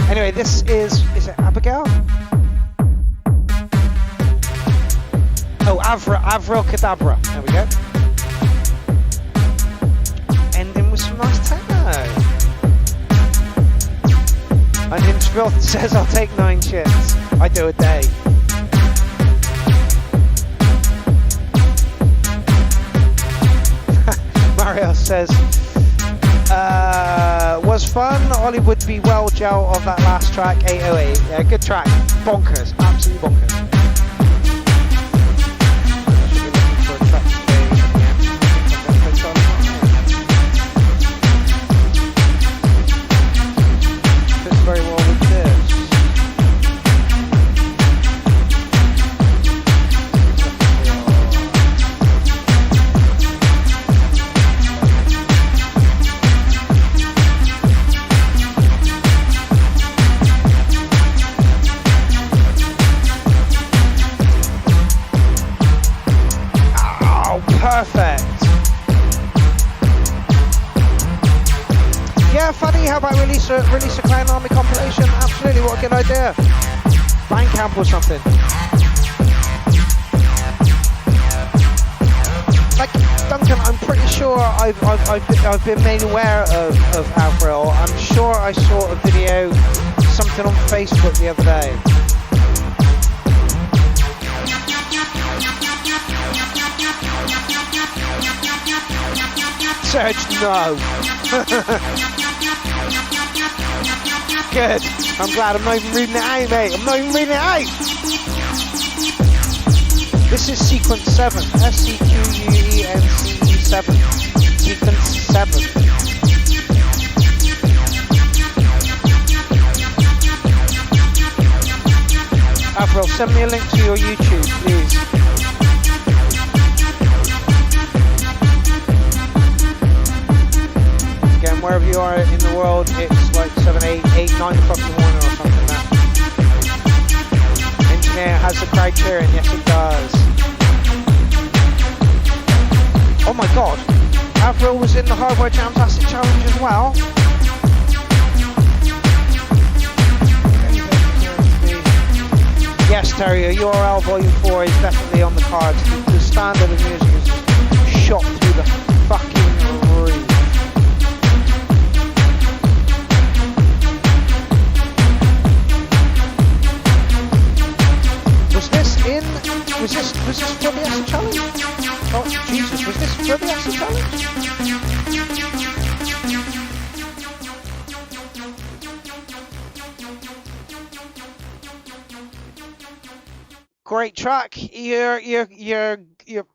Anyway, this is it Abigail? Oh, Avril Cadabra. There we go. Ending with some nice techno. And Hinchfield says I'll take 9 shits. I do a day. Mario says, was fun. Ollie would be well gel of that last track, 808. Yeah, good track. Bonkers. Absolutely bonkers. Fits very well with this. Perfect. Yeah, funny. How about release a Clownarmy compilation? Absolutely. What a good idea. Bandcamp or something. Like Duncan, I'm pretty sure I've been made aware of Avril. I'm sure I saw a video, something on Facebook the other day. Serge, no. Good. I'm glad I'm not even reading it out, mate. I'm not even reading it out. This is Sequence 7. SEQUENCE 7. Sequence 7. Avril, send me a link to your YouTube, please. Again, wherever you are in the world, it's like 7, 8, 9 o'clock in the morning or something now. Engineer has the crowd cheering, yes it does. Oh my god, Avril was in the Hardware Jamtastic Challenge as well. Yes, Terry, URL Volume 4 is definitely on the cards. The standard of music is shot through the fucking roof. Was this for the Acid Challenge? Oh, Jesus, was this for the Acid Challenge? Great track. You're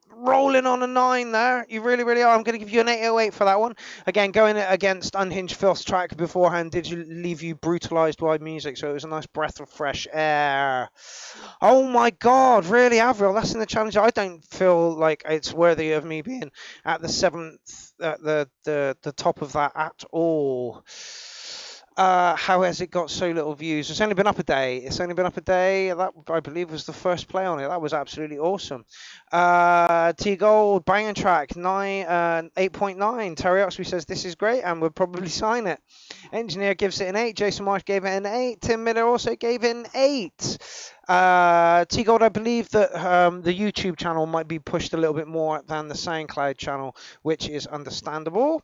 rolling on a 9 there. You really are. I'm going to give you an 808 for that one. Again, going against Unhinged Filth's track beforehand did leave you brutalized by music, so it was a nice breath of fresh air. Oh my god, really, Avril? That's in the challenge. I don't feel like it's worthy of me being at the 7th, at the top of that at all. How has it got so little views? It's only been up a day. That, I believe, was the first play on it. That was absolutely awesome. T Gold, banging track, 8.9. Terry Oxby says this is great and would probably sign it. Engineer gives it an 8. Jason Marsh gave it an 8. Tim Miller also gave it an 8. T Gold, I believe that the YouTube channel might be pushed a little bit more than the SoundCloud channel, which is understandable.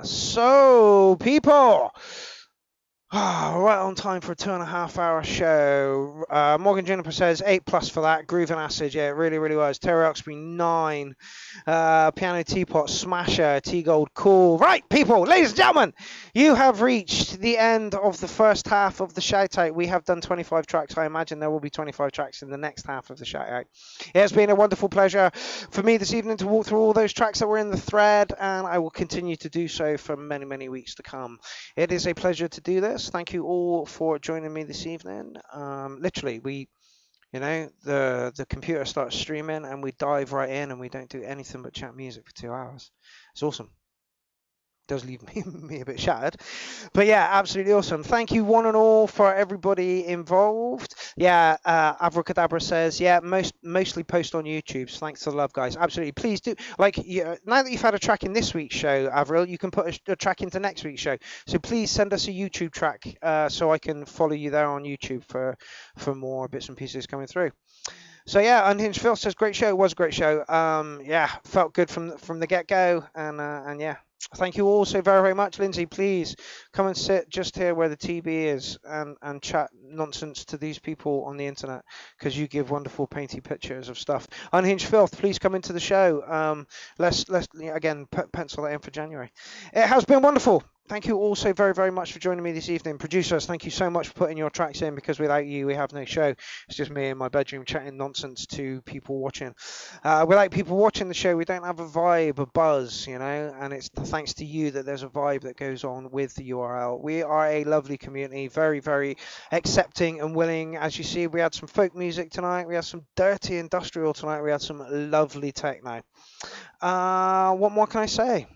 So people, right on time for a 2.5 hour show. Morgan Juniper says 8+ for that. Groove and Acid, yeah, it really was. Terry Oxby 9. Piano Teapot Smasher. T Gold cool. Right, people, ladies and gentlemen, you have reached the end of the first half of the shout out. We have done 25 tracks. I imagine there will be 25 tracks in the next half of the shout out. It has been a wonderful pleasure for me this evening to walk through all those tracks that were in the thread, and I will continue to do so for many weeks to come. It is a pleasure to do this. Thank you all for joining me this evening. Literally, the computer starts streaming and we dive right in and we don't do anything but chat music for 2 hours. It's awesome. Does leave me a bit shattered, but yeah, absolutely awesome. Thank you one and all for everybody involved. Yeah, Avracadabra says, yeah, mostly post on YouTube. So thanks for the love, guys. Absolutely, please do. Like, now that you've had a track in this week's show, Avril, you can put a track into next week's show. So please send us a YouTube track so I can follow you there on YouTube for more bits and pieces coming through. So yeah, Unhinged Phil says great show. It was a great show. Yeah, felt good from the get go, and yeah. Thank you all so very much. Lindsay, please come and sit just here where the TV is and chat nonsense to these people on the internet, because you give wonderful painty pictures of stuff. Unhinged Filth, please come into the show. Let's again pencil that in for January. It has been wonderful. Thank you all so very much for joining me this evening. Producers, thank you so much for putting your tracks in, because without you, we have no show. It's just me in my bedroom chatting nonsense to people watching. Without people watching the show, we don't have a vibe, a buzz, and it's thanks to you that there's a vibe that goes on with the URL. We are a lovely community, very accepting and willing. As you see, we had some folk music tonight. We had some dirty industrial tonight. We had some lovely techno. What more can I say?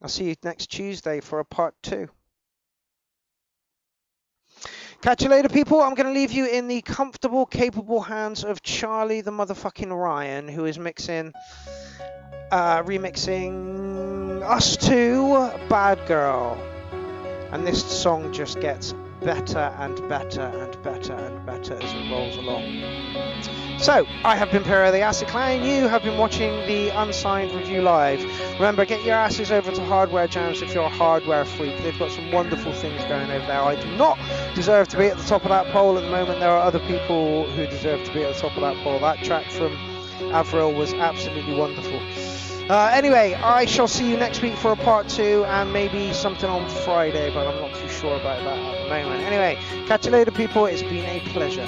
I'll see you next Tuesday for a part 2. Catch you later, people. I'm going to leave you in the comfortable, capable hands of Charlie the motherfucking Ryan, who is remixing Us Two, Bad Girl. And this song just gets better and better and better and better as it rolls along. So, I have been Pierrot the Acid Clown. You have been watching the Unsigned Review Live. Remember, get your asses over to Hardware Jams if you're a hardware freak. They've got some wonderful things going over there. I do not deserve to be at the top of that poll at the moment. There are other people who deserve to be at the top of that poll. That track from Avril was absolutely wonderful. Anyway, I shall see you next week for a part 2 and maybe something on Friday, but I'm not too sure about that at the moment. Anyway, catch you later, people. It's been a pleasure.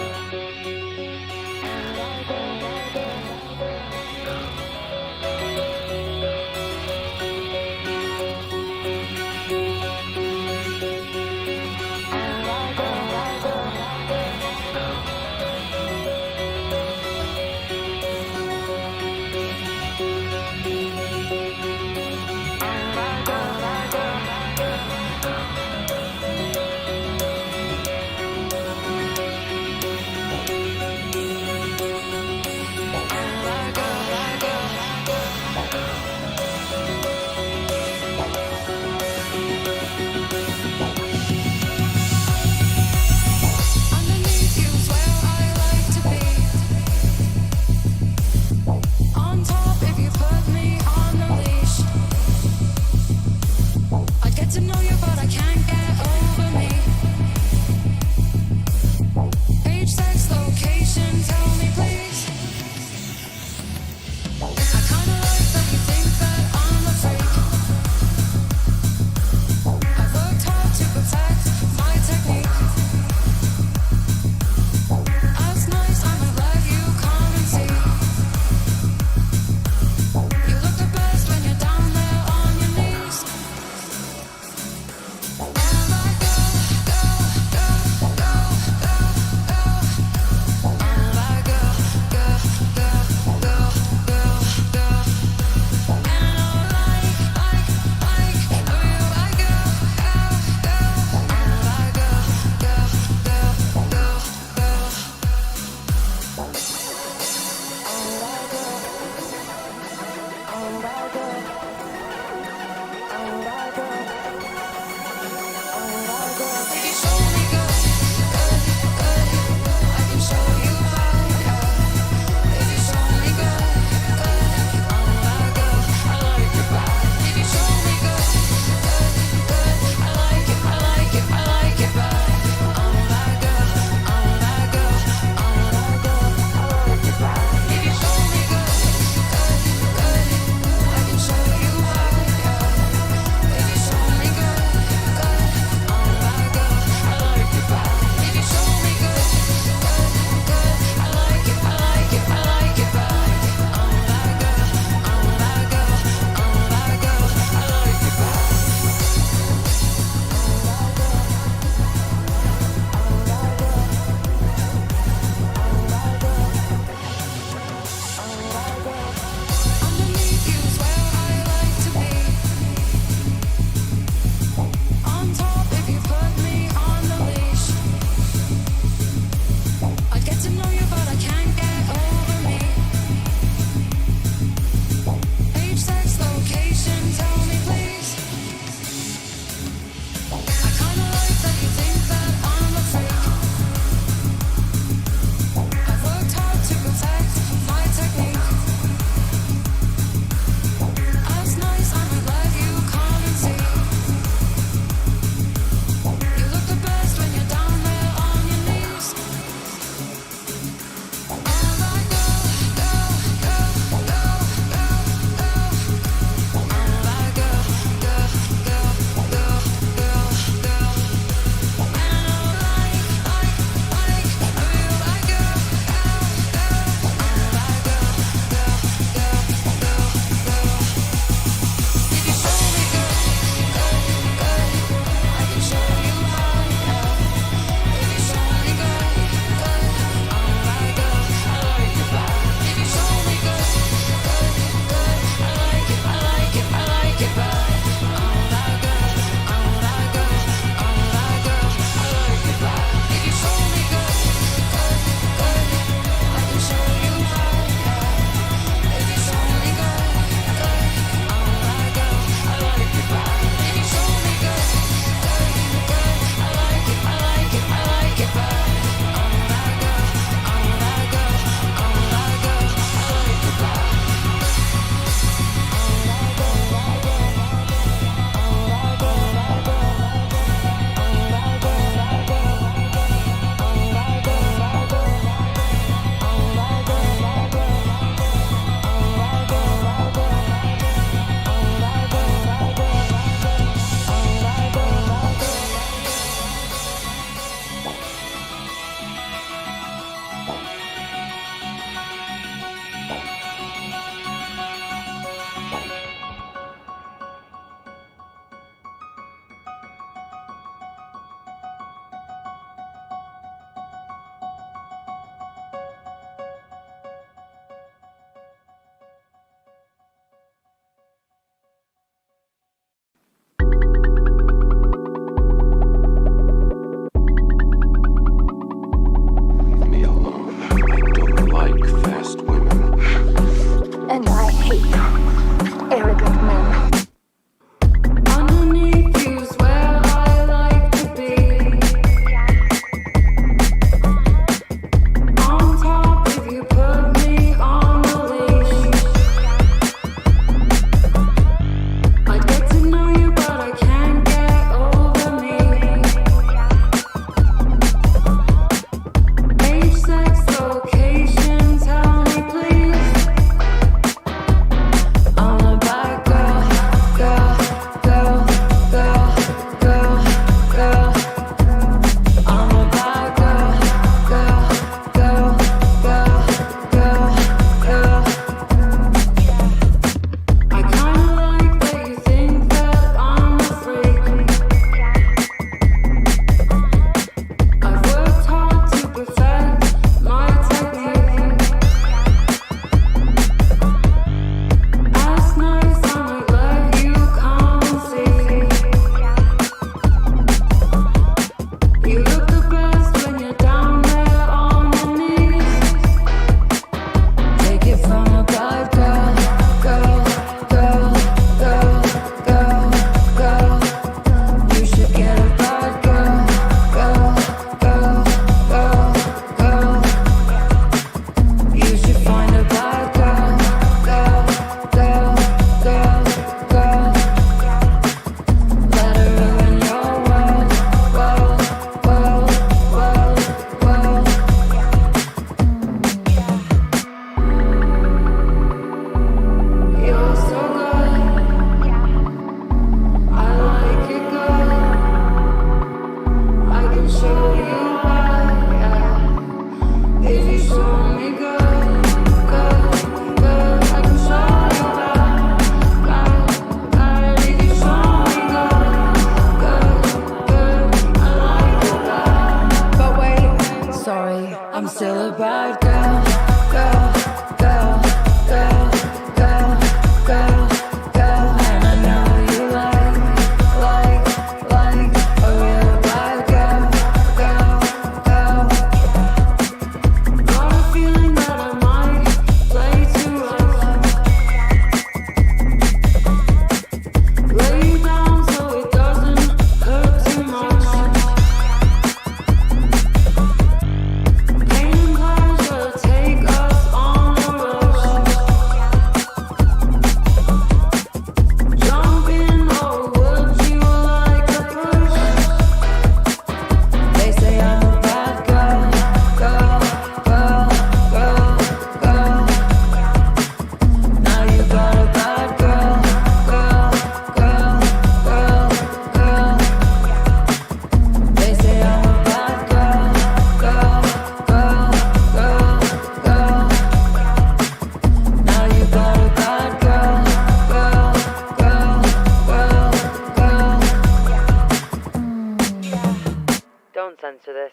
censor this.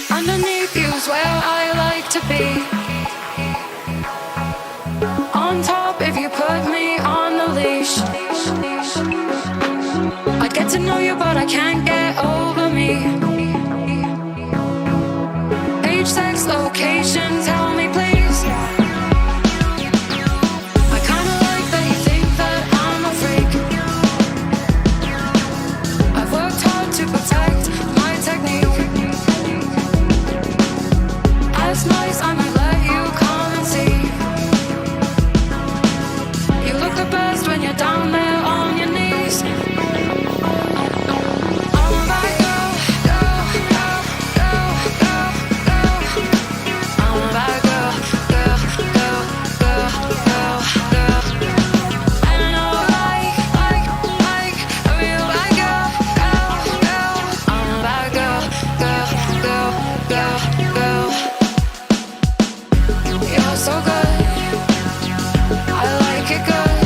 Underneath you's where I like to be. On top if you put me on the leash. I'd get to know you but I can't get over me. Age, sex, location, tell me please. I kinda like that you think that I'm a freak. I've worked hard to protect my technique. That's nice, I might let you come and see. You look the best when you're down there on your knees. I'm a bad girl, girl, girl, girl, girl, girl. I'm a bad girl, girl, girl, girl, girl, girl. And I know like a real bad girl, girl, girl. I'm a bad girl, girl, girl, girl, girl. You're so good, I like it good.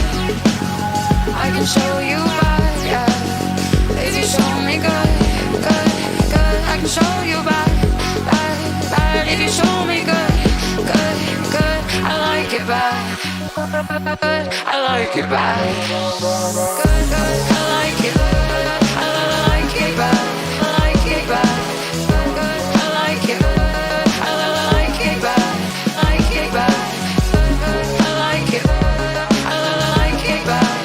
I can show you back, yeah. If you show me good, good, good. I can show you back, bad, bad. If you show me good, good, good. I like it bad, good, I like it bad. Good, good, I like it, I like it bad, I like it bad. Good, good, I like it, I like it bad. Like it bad, good, good. I like it, I like it bad,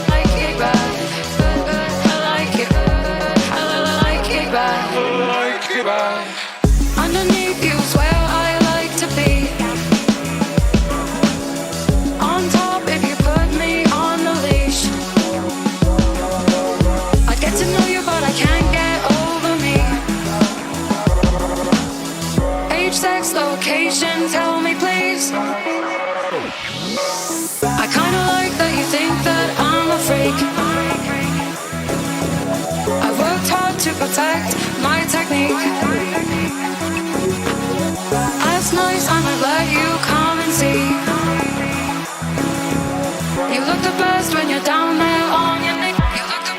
like it bad, good, good. I like it, I like it bad, like it bad. Underneath you's where I like to be. On top if you put me on the leash. I get to know you but I can't get over me. Age, sex, location, tell me please. I kinda like that you think that I'm a freak. I've worked hard to protect my technique. That's nice, I might let you come and see. You look the best when you're down there on your knees. You look the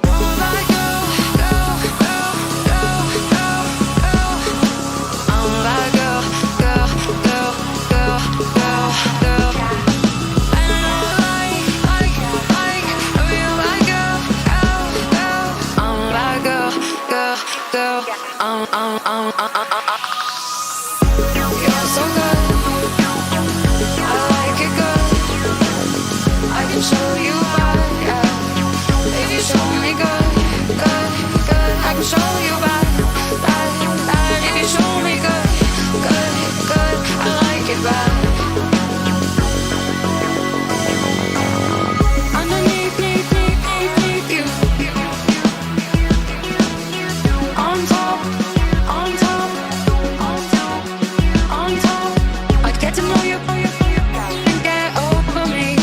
I'm a bad girl, girl, girl, girl, girl, girl. I'm a bad girl, girl, girl, girl, girl, girl. And I know like a real bad girl, girl, girl. I'm a bad girl, girl, girl. You're so good, I like it good. I can show you back, yeah. If you show me good, good, good. I can show you back, bad, bad. If you show me good, good, good. I like it bad. Underneath you. On top, on top, on top, on top. I'd get to know you and get over me.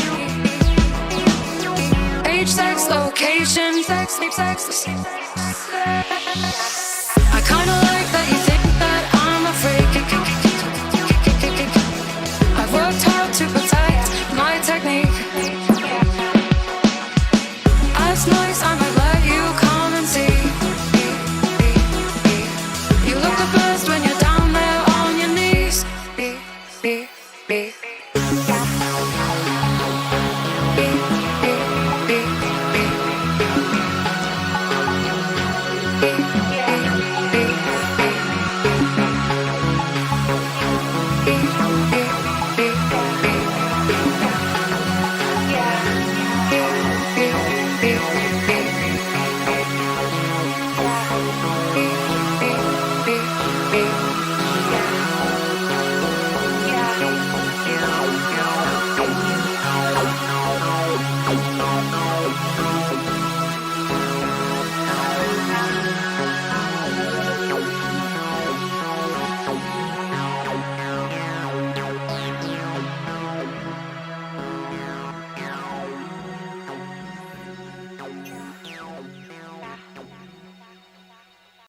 Age, sex, location, sex, sex. best